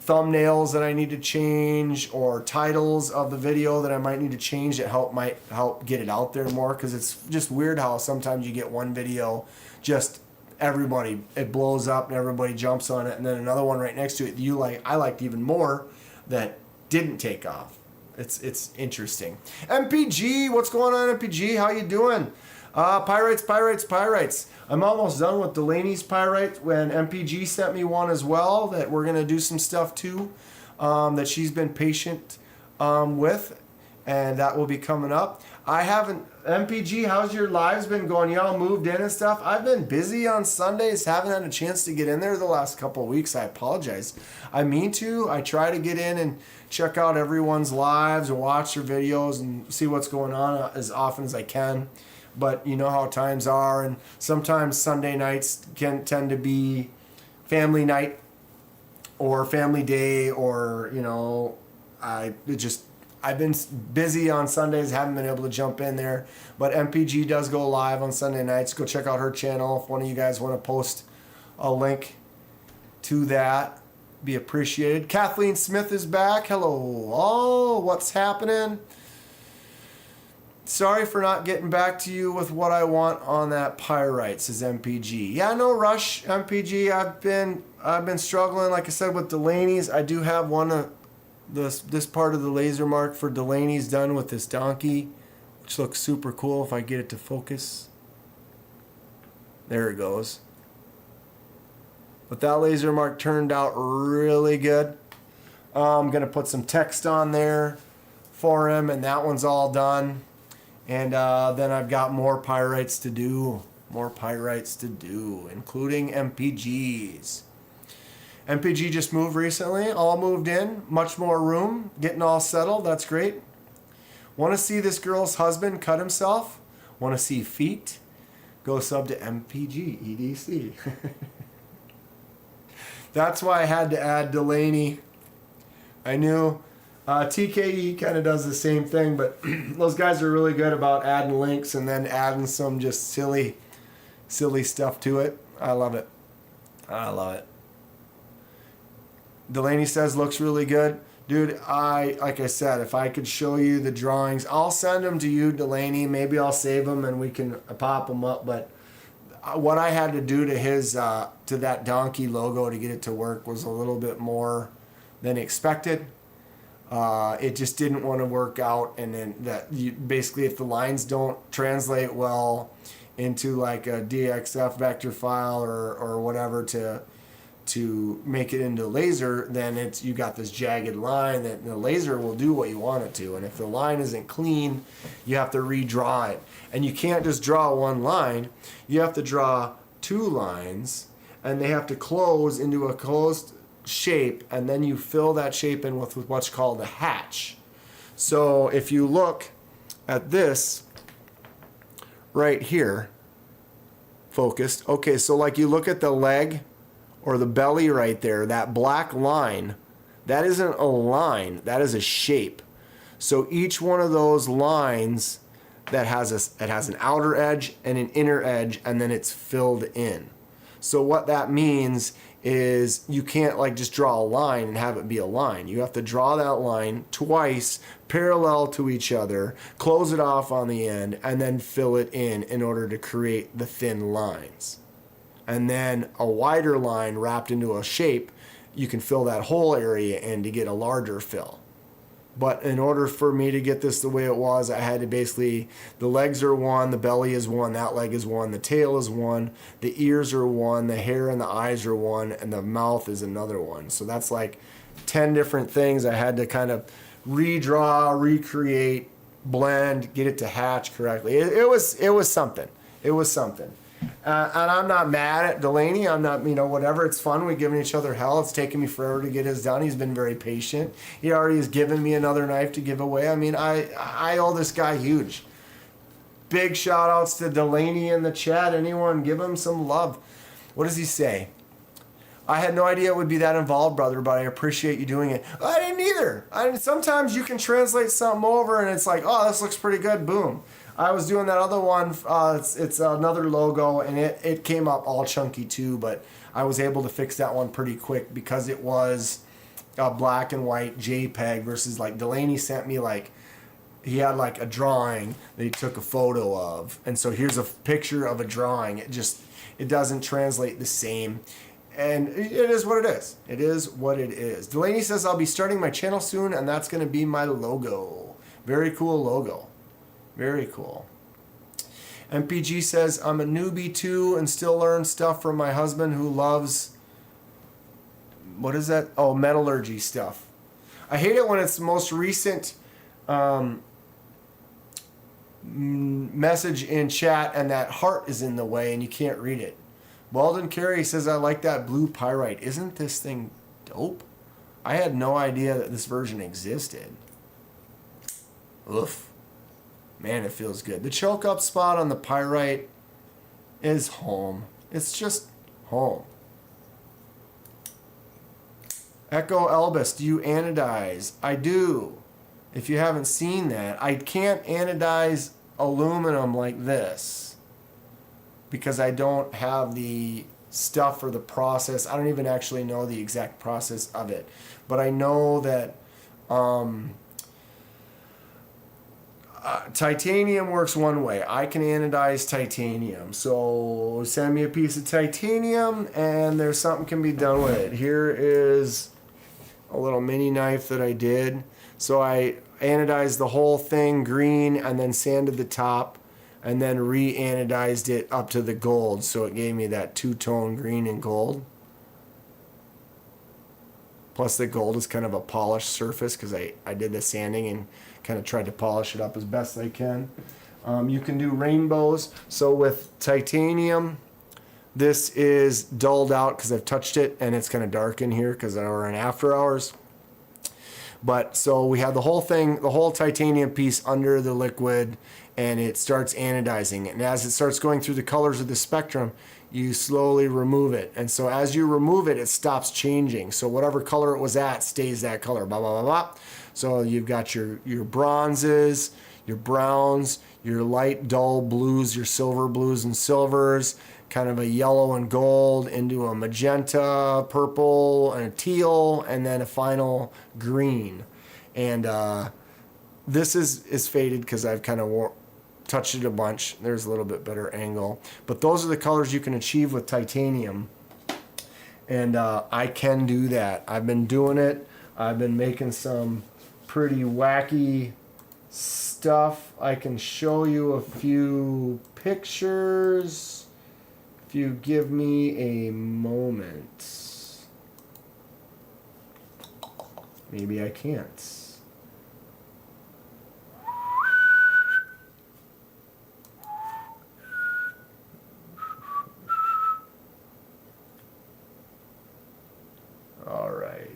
thumbnails that I need to change or titles of the video that I might need to change that might help get it out there more, because it's just weird how sometimes you get one video just it blows up and everybody jumps on it, and then another one right next to it I liked even more that didn't take off. It's interesting. MPG, what's going on, MPG? How you doing? Pyrites. I'm almost done with Delaney's Pyrite when MPG sent me one as well that we're going to do some stuff too, that she's been patient with, and that will be coming up. MPG, how's your lives been going? Y'all moved in and stuff? I've been busy on Sundays, haven't had a chance to get in there the last couple of weeks. I apologize. I mean to. I try to get in and check out everyone's lives and watch their videos and see what's going on as often as I can. But you know how times are, and sometimes Sunday nights can tend to be family night or family day, or I've been busy on Sundays, haven't been able to jump in there. But MPG does go live on Sunday nights. Go check out her channel. If one of you guys want to post a link to that, be appreciated. Kathleen Smith is back. Hello. Oh, what's happening? Sorry for not getting back to you with what I want on that pyrite, says MPG. Yeah, no rush, MPG. I've been struggling, like I said, with Delaney's. I do have one of this part of the laser mark for Delaney's done with this donkey, which looks super cool if I get it to focus. There it goes. But that laser mark turned out really good. I'm going to put some text on there for him, and that one's all done. And then I've got more pyrites to do, including MPGs. MPG just moved recently, all moved in, much more room, getting all settled, that's great. Want to see this girl's husband cut himself? Want to see feet? Go sub to MPG EDC. That's why I had to add Delaney. I knew TKE kind of does the same thing, but those guys are really good about adding links and then adding some just silly stuff to it. I love it. Delaney says looks really good. Dude, like I said, if I could show you the drawings, I'll send them to you, Delaney. Maybe I'll save them and we can pop them up. But what I had to do to that donkey logo to get it to work was a little bit more than expected. It just didn't want to work out, and then basically if the lines don't translate well into like a DXF vector file or whatever to make it into laser, then you got this jagged line that the laser will do what you want it to. And if the line isn't clean, you have to redraw it. And you can't just draw one line. You have to draw two lines, and they have to close into a closed shape, and then you fill that shape in with what's called a hatch. So if you look at this right here, focused. Okay, so like you look at the leg or the belly right there, that black line, that isn't a line, that is a shape. So each one of those lines that has an outer edge and an inner edge, and then it's filled in. So what that means is you can't like just draw a line and have it be a line. You have to draw that line twice parallel to each other, close it off on the end, and then fill it in order to create the thin lines. And then a wider line wrapped into a shape, you can fill that whole area in to get a larger fill. But in order for me to get this the way it was, I had to basically, the legs are one, the belly is one, that leg is one, the tail is one, the ears are one, the hair and the eyes are one, and the mouth is another one. So that's like 10 different things I had to kind of redraw, recreate, blend, get it to hatch correctly. It was something. It was something. And I'm not mad at Delaney. I'm not, whatever. It's fun. We've given each other hell. It's taken me forever to get his done. He's been very patient. He already has given me another knife to give away. I mean, I owe this guy huge. Big shout outs to Delaney in the chat. Anyone, give him some love. What does he say? I had no idea it would be that involved, brother, but I appreciate you doing it. I didn't either. Sometimes you can translate something over and it's like, oh, this looks pretty good. Boom. I was doing that other one. It's another logo, and it came up all chunky too, but I was able to fix that one pretty quick because it was a black and white JPEG versus like Delaney sent me he had like a drawing that he took a photo of. And so here's a picture of a drawing. It doesn't translate the same. And it is what it is. It is what it is. Delaney says, I'll be starting my channel soon, and that's going to be my logo. Very cool logo. Very cool. MPG says, I'm a newbie too and still learn stuff from my husband who loves, what is that? Oh, metallurgy stuff. I hate it when it's the most recent message in chat and that heart is in the way and you can't read it. Walden Carey says, I like that blue pyrite. Isn't this thing dope? I had no idea that this version existed. Oof. Man, it feels good. The choke up spot on the pyrite is home. It's just home. Echo Elbis, do you anodize? I do. If you haven't seen that, I can't anodize aluminum like this because I don't have the stuff for the process. I don't even actually know the exact process of it. But I know that titanium works one way. I can anodize titanium. So send me a piece of titanium and there's something can be done with it. Here is a little mini knife that I did. So I anodized the whole thing green and then sanded the top and then re-anodized it up to the gold. So it gave me that two-tone green and gold. Plus the gold is kind of a polished surface because I did the sanding and kind of tried to polish it up as best I can. You can do rainbows. So with titanium, this is dulled out because I've touched it and it's kind of dark in here because we're in after hours. But so we have the whole thing, the whole titanium piece under the liquid, and it starts anodizing. And as it starts going through the colors of the spectrum, you slowly remove it. And so as you remove it, it stops changing. So whatever color it was at stays that color, blah, blah, blah, blah. So you've got your bronzes, your browns, your light dull blues, your silver blues and silvers, kind of a yellow and gold into a magenta, purple, and a teal, and then a final green. And this is faded because I've kind of touched it a bunch. There's a little bit better angle. But those are the colors you can achieve with titanium. And I can do that. I've been doing it. I've been making some pretty wacky stuff. I can show you a few pictures if you give me a moment. Maybe I can't. All right.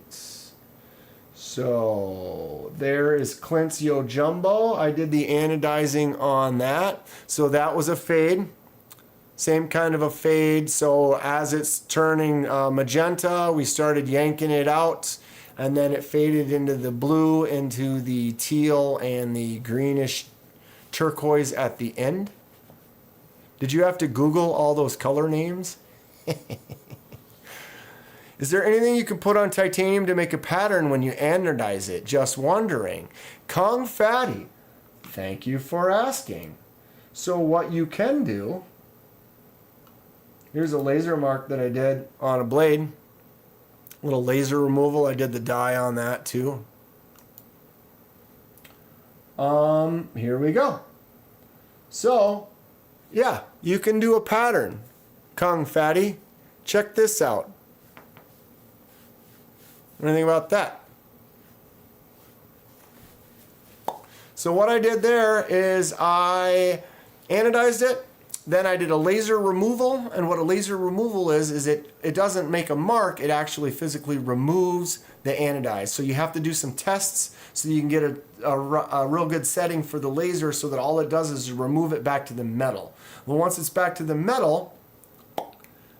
So there is Clint's Yo Jumbo. I did the anodizing on that. So that was a fade. Same kind of a fade. So as it's turning magenta, we started yanking it out, and then it faded into the blue, into the teal, and the greenish turquoise at the end. Did you have to Google all those color names? Is there anything you can put on titanium to make a pattern when you anodize it? Just wondering. Kong Fatty, thank you for asking. So what you can do, here's a laser mark that I did on a blade. Little laser removal. I did the dye on that too. Here we go. So, yeah, you can do a pattern. Kong Fatty, check this out. What do you think about that? So what I did there is I anodized it, then I did a laser removal, and what a laser removal is it doesn't make a mark, it actually physically removes the anodize. So you have to do some tests so you can get a real good setting for the laser, so that all it does is remove it back to the metal. Well, once it's back to the metal,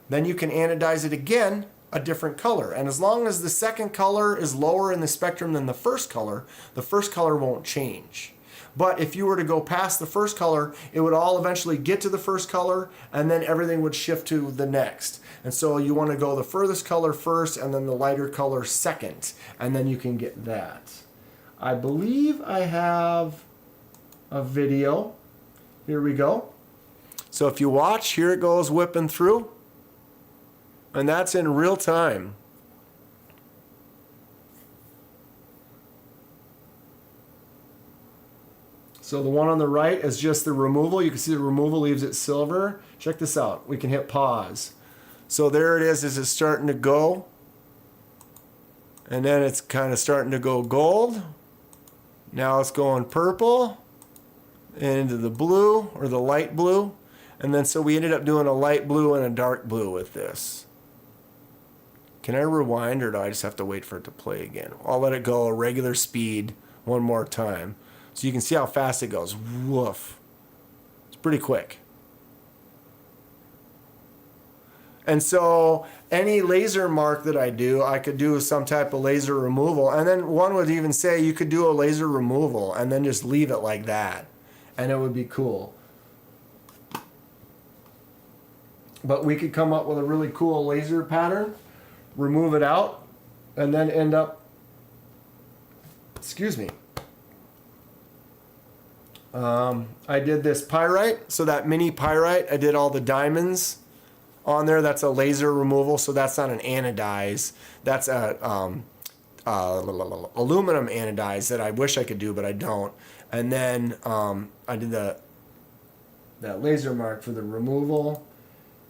then you can anodize it again, a different color. And as long as the second color is lower in the spectrum than the first color won't change. But if you were to go past the first color, it would all eventually get to the first color, and then everything would shift to the next. And so you want to go the furthest color first, and then the lighter color second, and then you can get that. I believe I have a video. Here we go. So if you watch, here it goes whipping through. And that's in real time. So the one on the right is just the removal. You can see the removal leaves it silver. Check this out. We can hit pause. So there it is. It's starting to go. And then it's kind of starting to go gold. Now it's going purple into the blue, or the light blue. And then so we ended up doing a light blue and a dark blue with this. Can I rewind, or do I just have to wait for it to play again? I'll let it go regular speed one more time. So you can see how fast it goes. Woof. It's pretty quick. And so any laser mark that I do, I could do some type of laser removal. And then one would even say you could do a laser removal and then just leave it like that. And it would be cool. But we could come up with a really cool laser pattern, remove it out, and then end up, excuse me. I did this pyrite, so that mini pyrite, I did all the diamonds on there. That's a laser removal, so that's not an anodize. That's a aluminum anodize that I wish I could do, but I don't. And then I did that laser mark for the removal.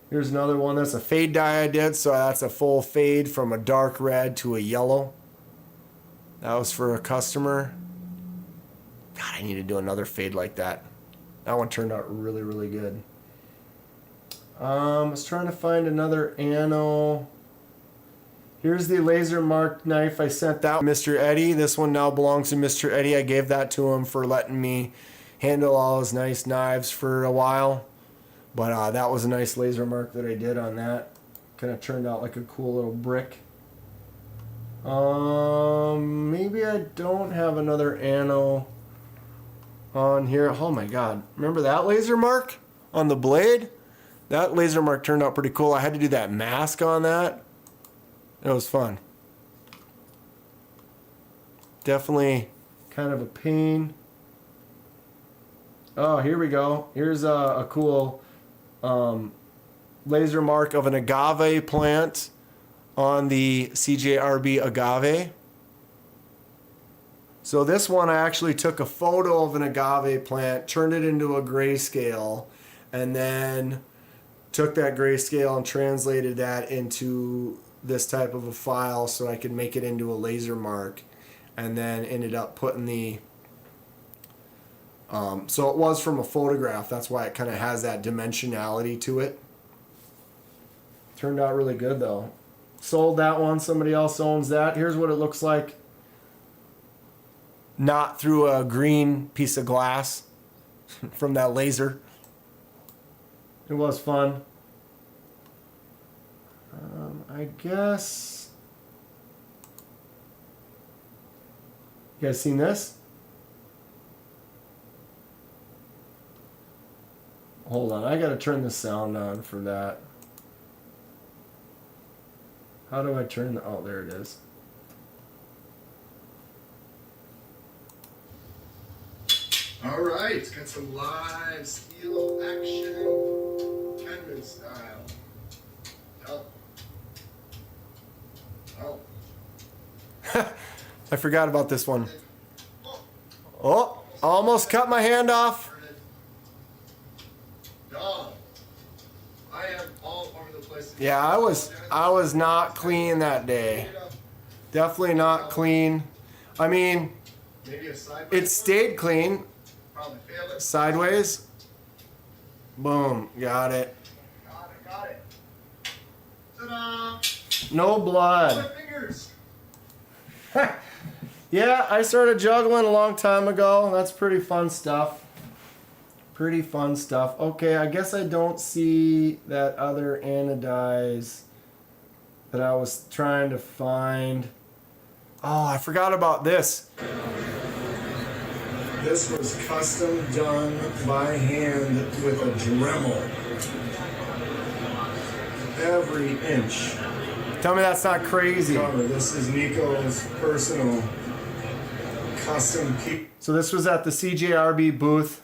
Here's another one. That's a fade dye I did, so that's a full fade from a dark red to a yellow. That was for a customer. God, I need to do another fade like that. That one turned out really, really good. I was trying to find another ano. Here's the laser marked knife. I sent that to Mr. Eddie. This one now belongs to Mr. Eddie. I gave that to him for letting me handle all his nice knives for a while. But that was a nice laser mark that I did on that. Kind of turned out like a cool little brick. Maybe I don't have another ano on here. Oh my god. Remember that laser mark on the blade? That laser mark turned out pretty cool. I had to do that mask on that. It was fun. Definitely kind of a pain. Oh, here we go. Here's a cool laser mark of an agave plant on the CJRB agave. So this one, I actually took a photo of an agave plant, turned it into a grayscale, and then took that grayscale and translated that into this type of a file so I could make it into a laser mark, and then ended up putting the so it was from a photograph. That's why it kind of has that dimensionality to it. Turned out really good though. Sold that one. Somebody else owns that. Here's what it looks like. Not through a green piece of glass from that laser. It was fun. I guess. You guys seen this? Hold on, I gotta turn the sound on for that. How do I turn the, oh, there it is. All right, got some live steel action, Kenman style. Oh. Oh. I forgot about this one. Oh, almost cut my hand off. Dog. I am all over the place. Yeah, I was not clean that day. Definitely not clean. I mean, Maybe a side. it stayed clean. Probably failed it. Sideways. Boom, got it. Got it. Ta-da! No My blood. fingers. Yeah, I started juggling a long time ago. That's pretty fun stuff. Pretty fun stuff. Okay, I guess I don't see that other anodize that I was trying to find. Oh, I forgot about this. This was custom done by hand with a Dremel. Every inch. Tell me that's not crazy. This is Nico's personal custom piece. So this was at the CJRB booth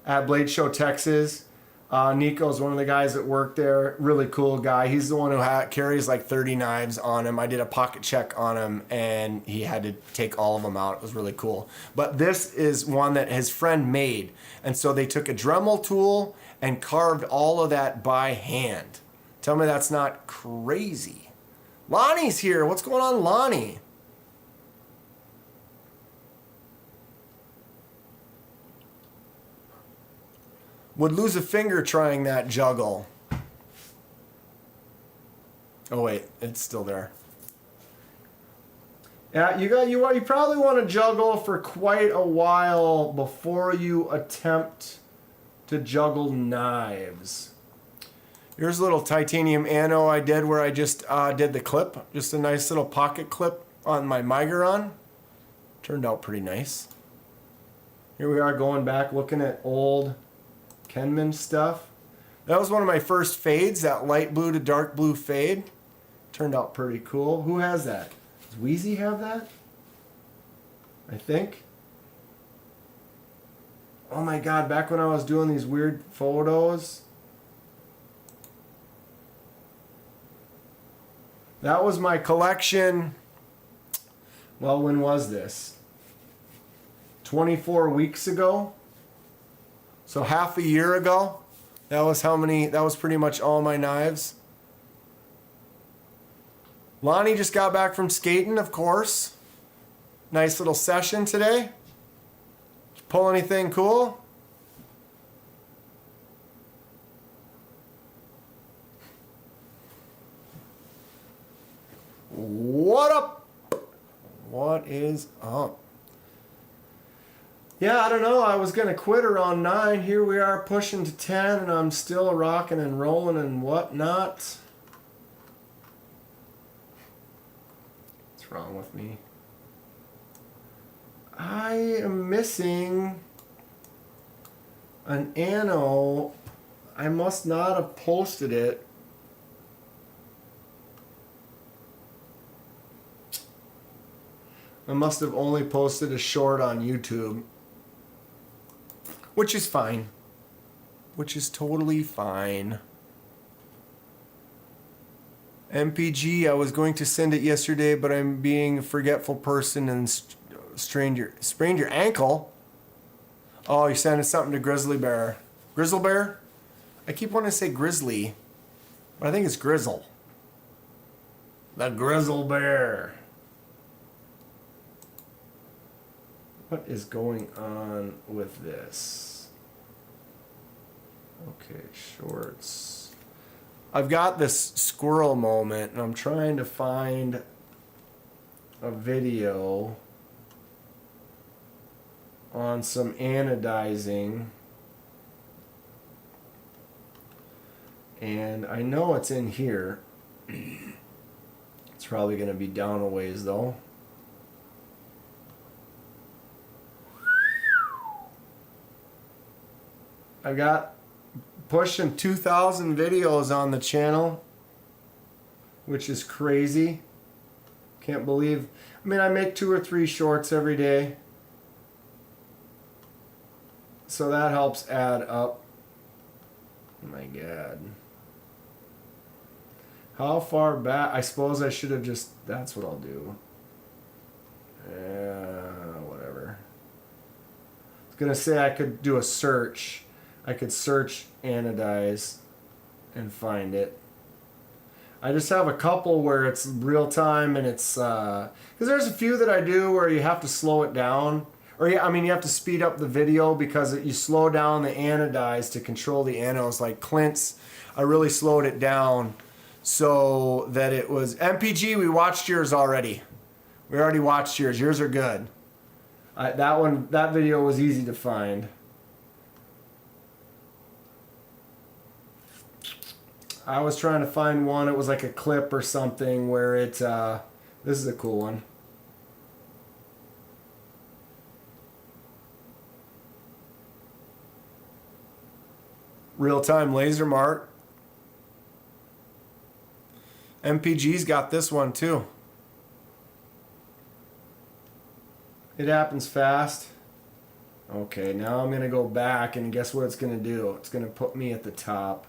at Blade Show, Texas. Nico's one of the guys that worked there. Really cool guy. He's the one who carries like 30 knives on him. I did a pocket check on him and he had to take all of them out. It was really cool. But this is one that his friend made. And so they took a Dremel tool and carved all of that by hand. Tell me that's not crazy. Lonnie's here. What's going on, Lonnie? Would lose a finger trying that juggle. Oh wait, it's still there. Yeah, you probably want to juggle for quite a while before you attempt to juggle knives. Here's a little titanium ano I did where I just did the clip, just a nice little pocket clip on my Migeron. Turned out pretty nice. Here we are going back looking at old Kenman stuff. That was one of my first fades, that light blue to dark blue fade. Turned out pretty cool. Who has that? Does Wheezy have that? I think. Oh my god, back when I was doing these weird photos. That was my collection. Well, when was this? 24 weeks ago. So half a year ago. That was how many, that was pretty much all my knives. Lonnie just got back from skating, of course. Nice little session today. Did you pull anything cool? What up? What is up? Yeah, I don't know. I was going to quit around 9. Here we are pushing to 10, and I'm still rocking and rolling and whatnot. What's wrong with me? I am missing an ano. I must not have posted it. I must have only posted a short on YouTube. Which is fine. Which is totally fine. MPG, I was going to send it yesterday, but I'm being a forgetful person and sprained your ankle. Oh, you're sending something to Grizzly Bear. Grizzle Bear? I keep wanting to say Grizzly, but I think it's Grizzle. The Grizzle Bear. What is going on with this? Okay, shorts. I've got this squirrel moment and I'm trying to find a video on some anodizing. And I know it's in here. It's probably going to be down a ways though. I got pushing 2,000 videos on the channel, which is crazy. Can't believe. I mean, I make 2 or 3 shorts every day, so that helps add up. Oh my God. How far back? I suppose I should have just. That's what I'll do. Whatever. I was gonna say I could do a search. I could search Anodize and find it. I just have a couple where it's real time and it's because there's a few that I do where you have to slow it down, or you have to speed up the video because you slow down the Anodize to control the anodes. Like Clint's, I really slowed it down so that it was MPG. We watched yours already. We already watched yours. Yours are good. That video was easy to find. I was trying to find one. It was like a clip or something where it. This is a cool one. Real-time laser mart. MPG's got this one too. It happens fast. Okay, now I'm gonna go back and guess what it's gonna do? It's gonna put me at the top.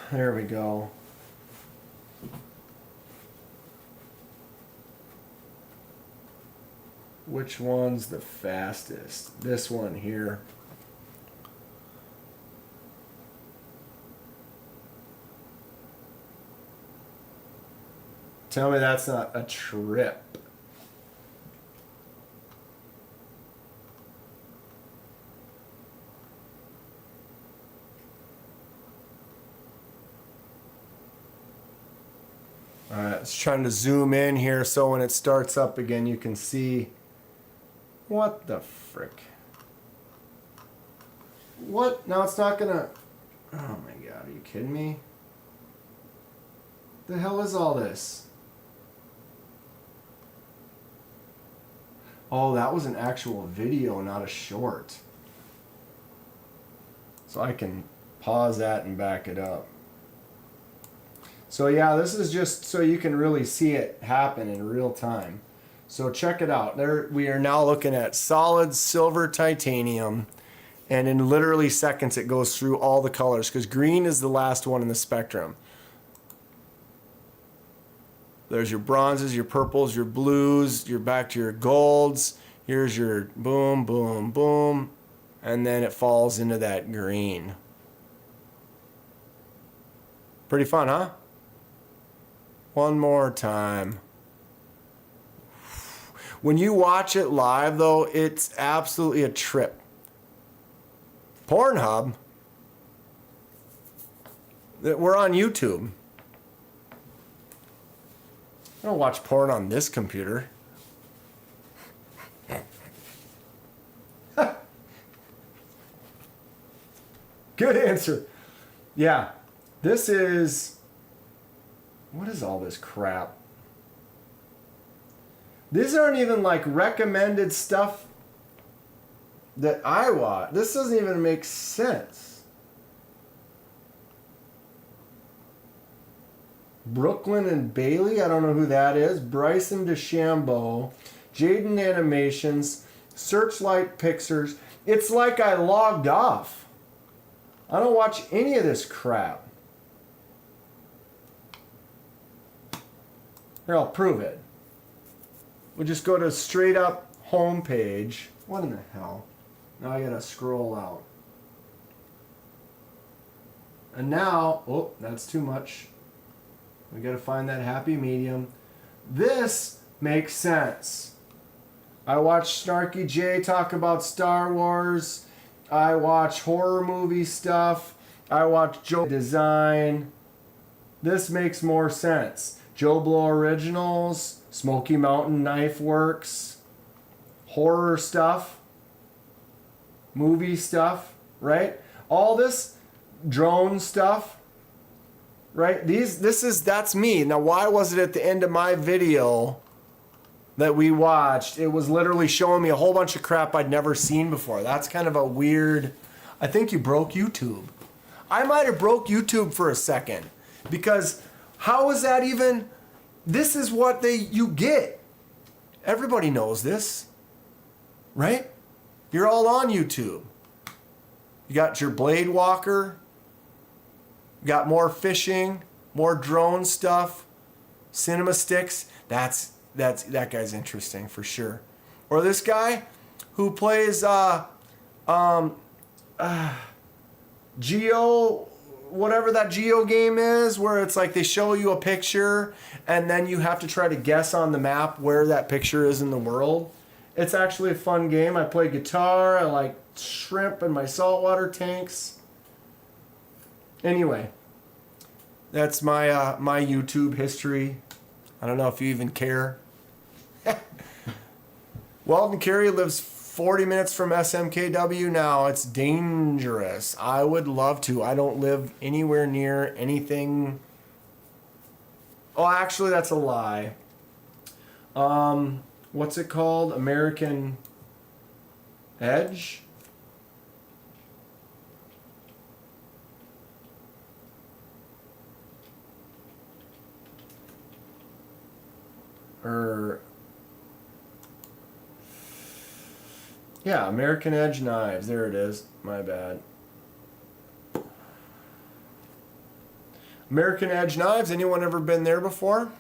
There we go. Which one's the fastest? This one here. Tell me that's not a trip. Alright, it's trying to zoom in here so when it starts up again you can see. What the frick? What? Now it's not gonna. Oh my God, are you kidding me? The hell is all this? Oh, that was an actual video, not a short. So I can pause that and back it up. So yeah, this is just so you can really see it happen in real time. So check it out. There we are now looking at solid silver titanium, and in literally seconds it goes through all the colors because green is the last one in the spectrum. There's your bronzes, your purples, your blues, you're back to your golds. Here's your boom, boom, boom, and then it falls into that green. Pretty fun, huh? One more time. When you watch it live, though, it's absolutely a trip. Pornhub? We're on YouTube. I don't watch porn on this computer. Good answer. Yeah. This is... What is all this crap? These aren't even like recommended stuff that I watch. This doesn't even make sense. Brooklyn and Bailey, I don't know who that is. Bryson DeChambeau, Jaden Animations, Searchlight Pictures. It's like I logged off. I don't watch any of this crap. Here, I'll prove it. We'll just go to straight up home page. What in the hell? Now I gotta scroll out. And now, oh, that's too much. We gotta find that happy medium. This makes sense. I watch Snarky J talk about Star Wars. I watch horror movie stuff. I watch Joe Design. This makes more sense. Joe Blow Originals, Smoky Mountain Knife Works, horror stuff, movie stuff, right? All this drone stuff, right? That's me. Now, why was it at the end of my video that we watched? It was literally showing me a whole bunch of crap I'd never seen before. That's kind of a weird, I think you broke YouTube. I might have broke YouTube for a second, because how is that even, this is what you get. Everybody knows this, right? You're all on YouTube. You got your blade walker, you got more fishing, more drone stuff, cinema sticks. That guy's interesting for sure. Or this guy who plays Geo, whatever that Geo game is, where it's like they show you a picture and then you have to try to guess on the map where that picture is in the world. It's actually a fun game. I play guitar, I like shrimp in my saltwater tanks. Anyway, that's my my YouTube history. I don't know if you even care. Weldon Carey lives 40 minutes from SMKW now. It's dangerous. I would love to. I don't live anywhere near anything. Oh, actually, that's a lie. What's it called? American Edge? Yeah, American Edge Knives. There it is. My bad. American Edge Knives. Anyone ever been there before?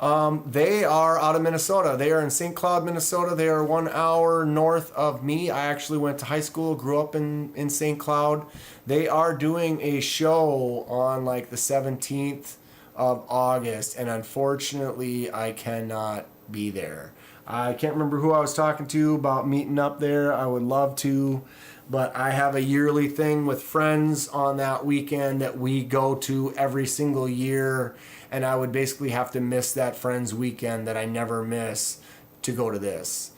They are out of Minnesota. They are in St. Cloud, Minnesota. They are 1 hour north of me. I actually went to high school, grew up in St. Cloud. They are doing a show on like the 17th of August, and unfortunately I cannot be there. I can't remember who I was talking to about meeting up there. I would love to, but I have a yearly thing with friends on that weekend that we go to every single year, and I would basically have to miss that friends weekend that I never miss to go to this.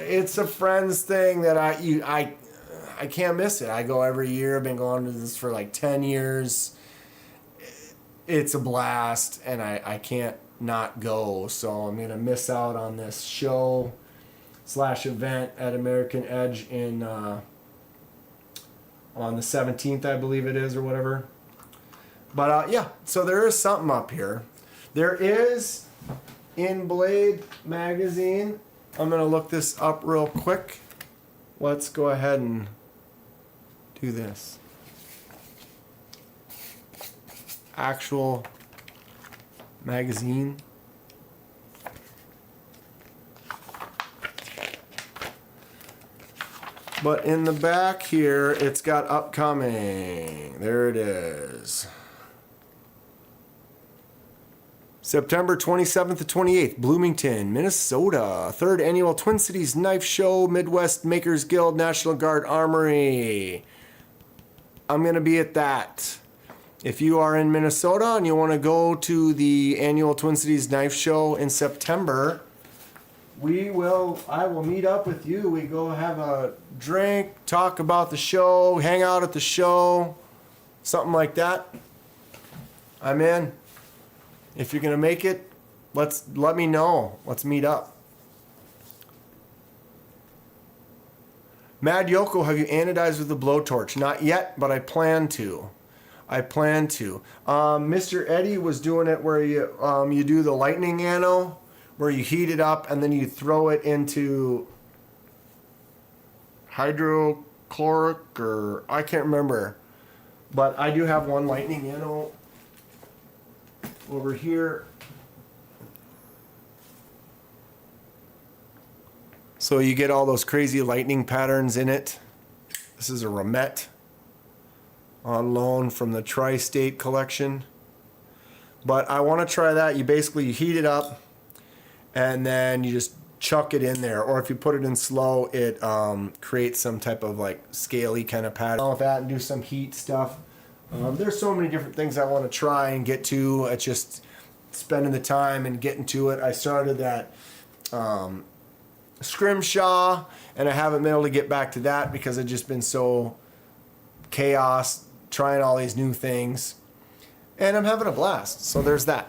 It's a friends thing that I can't miss it. I go every year. I've been going to this for like 10 years. It's a blast, and I can't not go. So I'm going to miss out on this show / event at American Edge in on the 17th, I believe it is, or whatever. But yeah, so there is something up here. There is in Blade magazine. I'm going to look this up real quick. Let's go ahead and do this. Actual magazine. But in the back here, it's got upcoming. There it is. September 27th to 28th, Bloomington, Minnesota. 3rd Annual Twin Cities Knife Show, Midwest Makers Guild, National Guard Armory. I'm going to be at that. If you are in Minnesota and you want to go to the annual Twin Cities Knife Show in September, I will meet up with you. We go have a drink, talk about the show, hang out at the show, something like that. I'm in. If you're going to make it, let me know. Let's meet up. Mad Yoko, have you anodized with a blowtorch? Not yet, but I plan to. Mr. Eddie was doing it where you do the lightning ano, where you heat it up and then you throw it into hydrochloric, or I can't remember. But I do have one lightning ano over here. So you get all those crazy lightning patterns in it. This is a Ramette on loan from the Tri-State collection. But I want to try that. You heat it up and then you just chuck it in there. Or if you put it in slow, it creates some type of like scaly kind of pattern. With that and do some heat stuff. There's so many different things I want to try and get to. It's just spending the time and getting to it. I started that scrimshaw, and I haven't been able to get back to that because I've just been so chaos trying all these new things. And I'm having a blast. So there's that.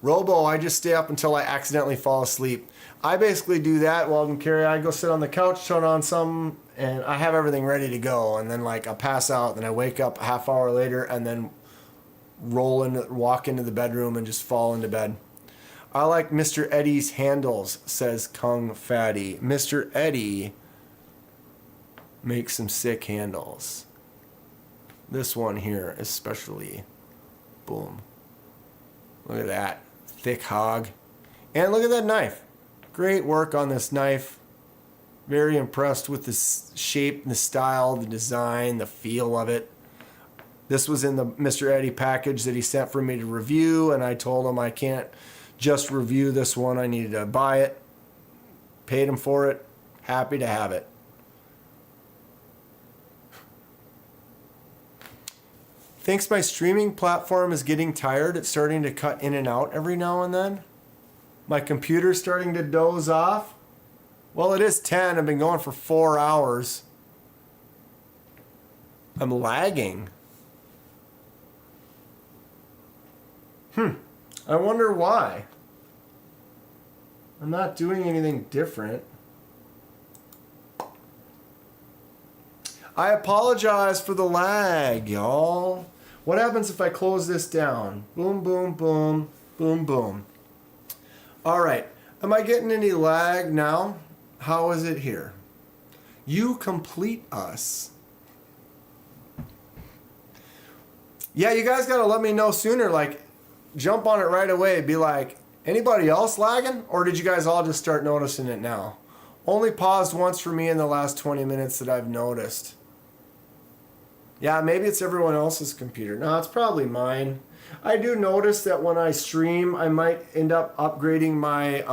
Robo, I just stay up until I accidentally fall asleep. I basically do that while I'm carrying. I go sit on the couch, turn on some, and I have everything ready to go. And then like I'll pass out, then I wake up a half hour later, and then walk into the bedroom and just fall into bed. I like Mr. Eddie's handles, says Kung Fatty. Mr. Eddie makes some sick handles. This one here, especially. Boom. Look at that. Thick hog. And look at that knife. Great work on this knife. Very impressed with the shape, the style, the design, the feel of it. This was in the Mr. Eddie package that he sent for me to review, and I told him I can't just review this one. I needed to buy it. Paid him for it. Happy to have it. Thinks my streaming platform is getting tired. It's starting to cut in and out every now and then. My computer's starting to doze off. Well, it is 10. I've been going for 4 hours. I'm lagging. I wonder why. I'm not doing anything different. I apologize for the lag, y'all. What happens if I close this down? Boom, boom, boom, boom, boom. All right. Am I getting any lag now? How is it here? You complete us. Yeah, you guys got to let me know sooner. Like, jump on it right away. Be like, anybody else lagging? Or did you guys all just start noticing it now? Only paused once for me in the last 20 minutes that I've noticed. Yeah, maybe it's everyone else's computer. No, it's probably mine. I do notice that when I stream, I might end up upgrading my...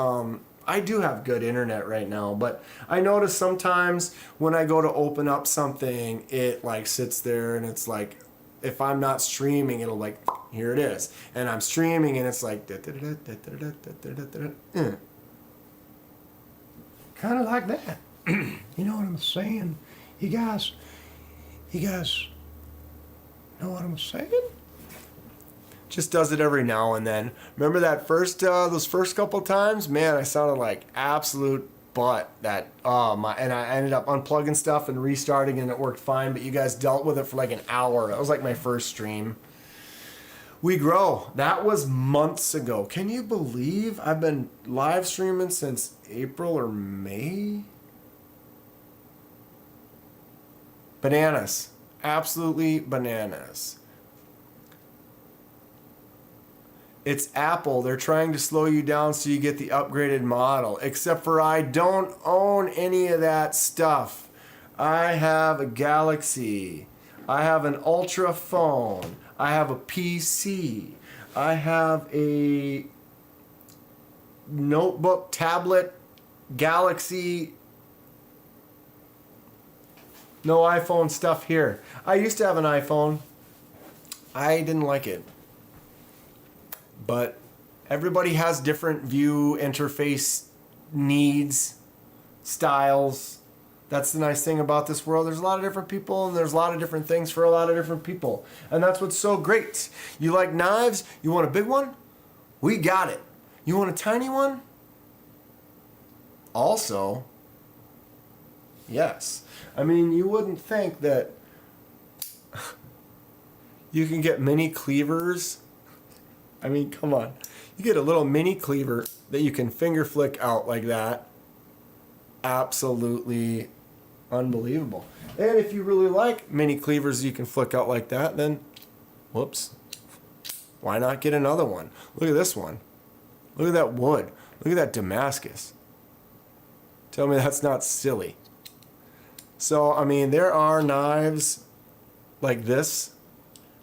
I do have good internet right now, but I notice sometimes when I go to open up something, it like sits there and it's like, if I'm not streaming, it'll like, here it is. And I'm streaming and it's like... Kind of like that. You know what I'm saying? You guys know what I'm saying? Just does it every now and then. Remember that those first couple times? Man, I sounded like absolute butt. And I ended up unplugging stuff and restarting, and it worked fine. But you guys dealt with it for like an hour. That was like my first stream. We grow. That was months ago. Can you believe I've been live streaming since April or May? Bananas. Absolutely bananas. It's Apple. They're trying to slow you down so you get the upgraded model. Except for I don't own any of that stuff. I have a Galaxy. I have an Ultra phone. I have a PC. I have a notebook, tablet, Galaxy. No iPhone stuff here. I used to have an iPhone. I didn't like it. But everybody has different view interface needs, styles. That's the nice thing about this world. There's a lot of different people and there's a lot of different things for a lot of different people. And that's what's so great. You like knives? You want a big one? We got it. You want a tiny one? Also, yes. I mean, you wouldn't think that you can get mini cleavers. I mean, come on. You get a little mini cleaver that you can finger flick out like that. Absolutely unbelievable. And if you really like mini cleavers you can flick out like that, then, whoops, why not get another one? Look at this one. Look at that wood. Look at that Damascus. Tell me that's not silly. So, I mean, there are knives like this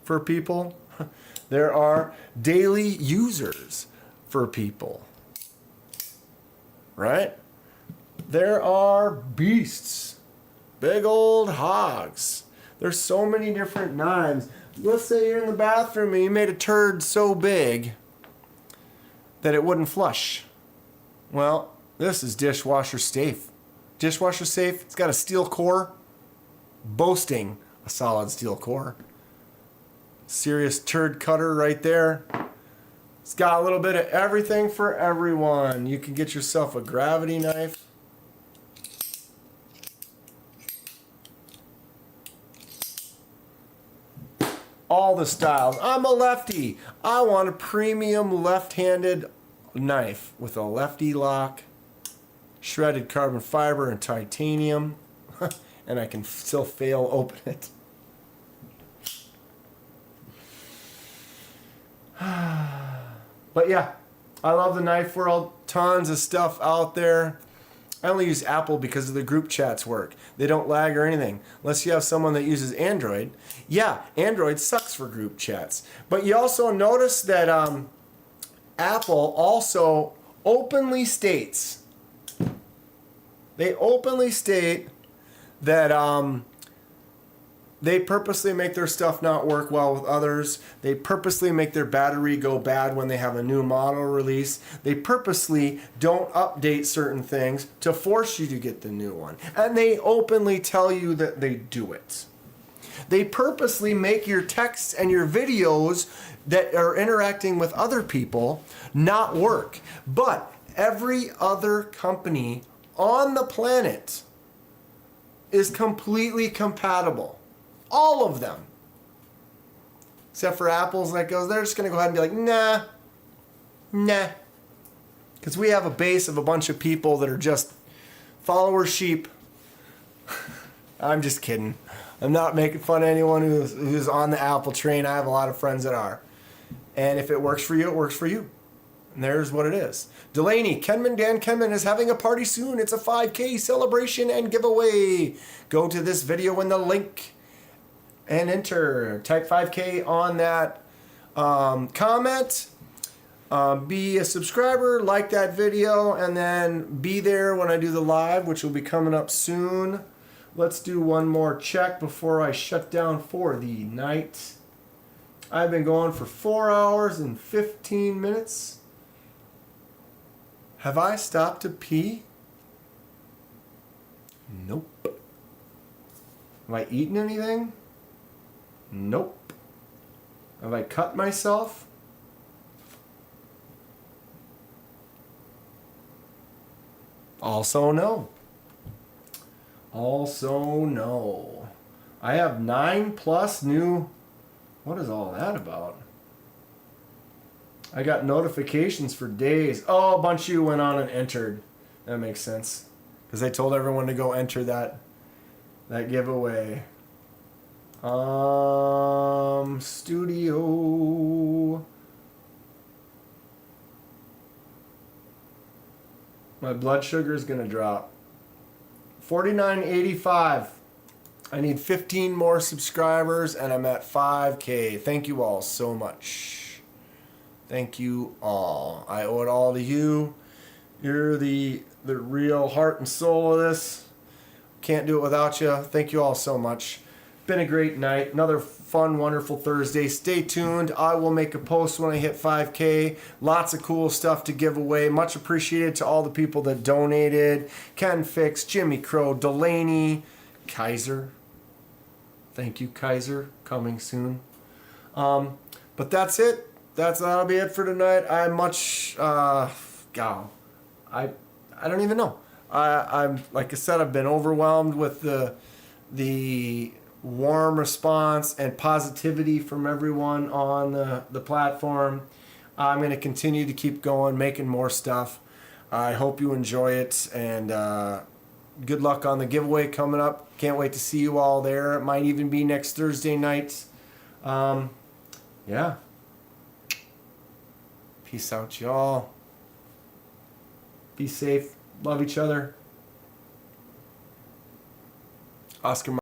for people. There are daily users for people. Right? There are beasts. Big old hogs. There's so many different knives. Let's say you're in the bathroom and you made a turd so big that it wouldn't flush. Well, this is dishwasher safe. Dishwasher safe, it's got a steel core, boasting a solid steel core. Serious turd cutter right there. It's got a little bit of everything for everyone. You can get yourself a gravity knife. All the styles. I'm a lefty. I want a premium left-handed knife with a lefty lock, shredded carbon fiber and titanium, and I can still fail open it. But yeah, I love the knife world. Tons of stuff out there. I only use Apple because of the group chats work. They don't lag or anything. Unless you have someone that uses Android. Yeah, Android sucks for group chats. But you also notice that Apple also openly states, they openly state that they purposely make their stuff not work well with others. They purposely make their battery go bad when they have a new model release. They purposely don't update certain things to force you to get the new one. And they openly tell you that they do it. They purposely make your texts and your videos that are interacting with other people not work. But every other company on the planet is completely compatible. All of them. Except for Apple's that goes, they're just going to go ahead and be like, nah. Because we have a base of a bunch of people that are just follower sheep. I'm just kidding. I'm not making fun of anyone who's on the Apple train. I have a lot of friends that are. And if it works for you, it works for you. And there's what it is. Delaney, KenmanDanKenman is having a party soon. It's a 5K celebration and giveaway. Go to this video in the link and enter. Type 5K on that comment. Be a subscriber, like that video, and then be there when I do the live, which will be coming up soon. Let's do one more check before I shut down for the night. I've been going for 4 hours and 15 minutes. Have I stopped to pee? Nope. Have I eaten anything? Nope. Have I cut myself? Also no. Also no. I have 9+ new... What is all that about? I got notifications for days. Oh, a bunch of you went on and entered. That makes sense. Because I told everyone to go enter that giveaway. Studio. My blood sugar is going to drop. 49.85. I need 15 more subscribers and I'm at 5K. Thank you all so much. Thank you all. I owe it all to you. You're the real heart and soul of this. Can't do it without you. Thank you all so much. Been a great night. Another fun, wonderful Thursday. Stay tuned. I will make a post when I hit 5K. Lots of cool stuff to give away. Much appreciated to all the people that donated. Ken Fix, Jimmy Crow, Delaney, Kaiser. Thank you, Kaiser. Coming soon. But that's it. That'll be it for tonight. I don't even know. I'm like I said, I've been overwhelmed with the warm response and positivity from everyone on the platform. I'm going to continue to keep going, making more stuff. I hope you enjoy it, and good luck on the giveaway coming up. Can't wait to see you all there. It might even be next Thursday night. Yeah. Peace out, y'all. Be safe. Love each other. Oscar.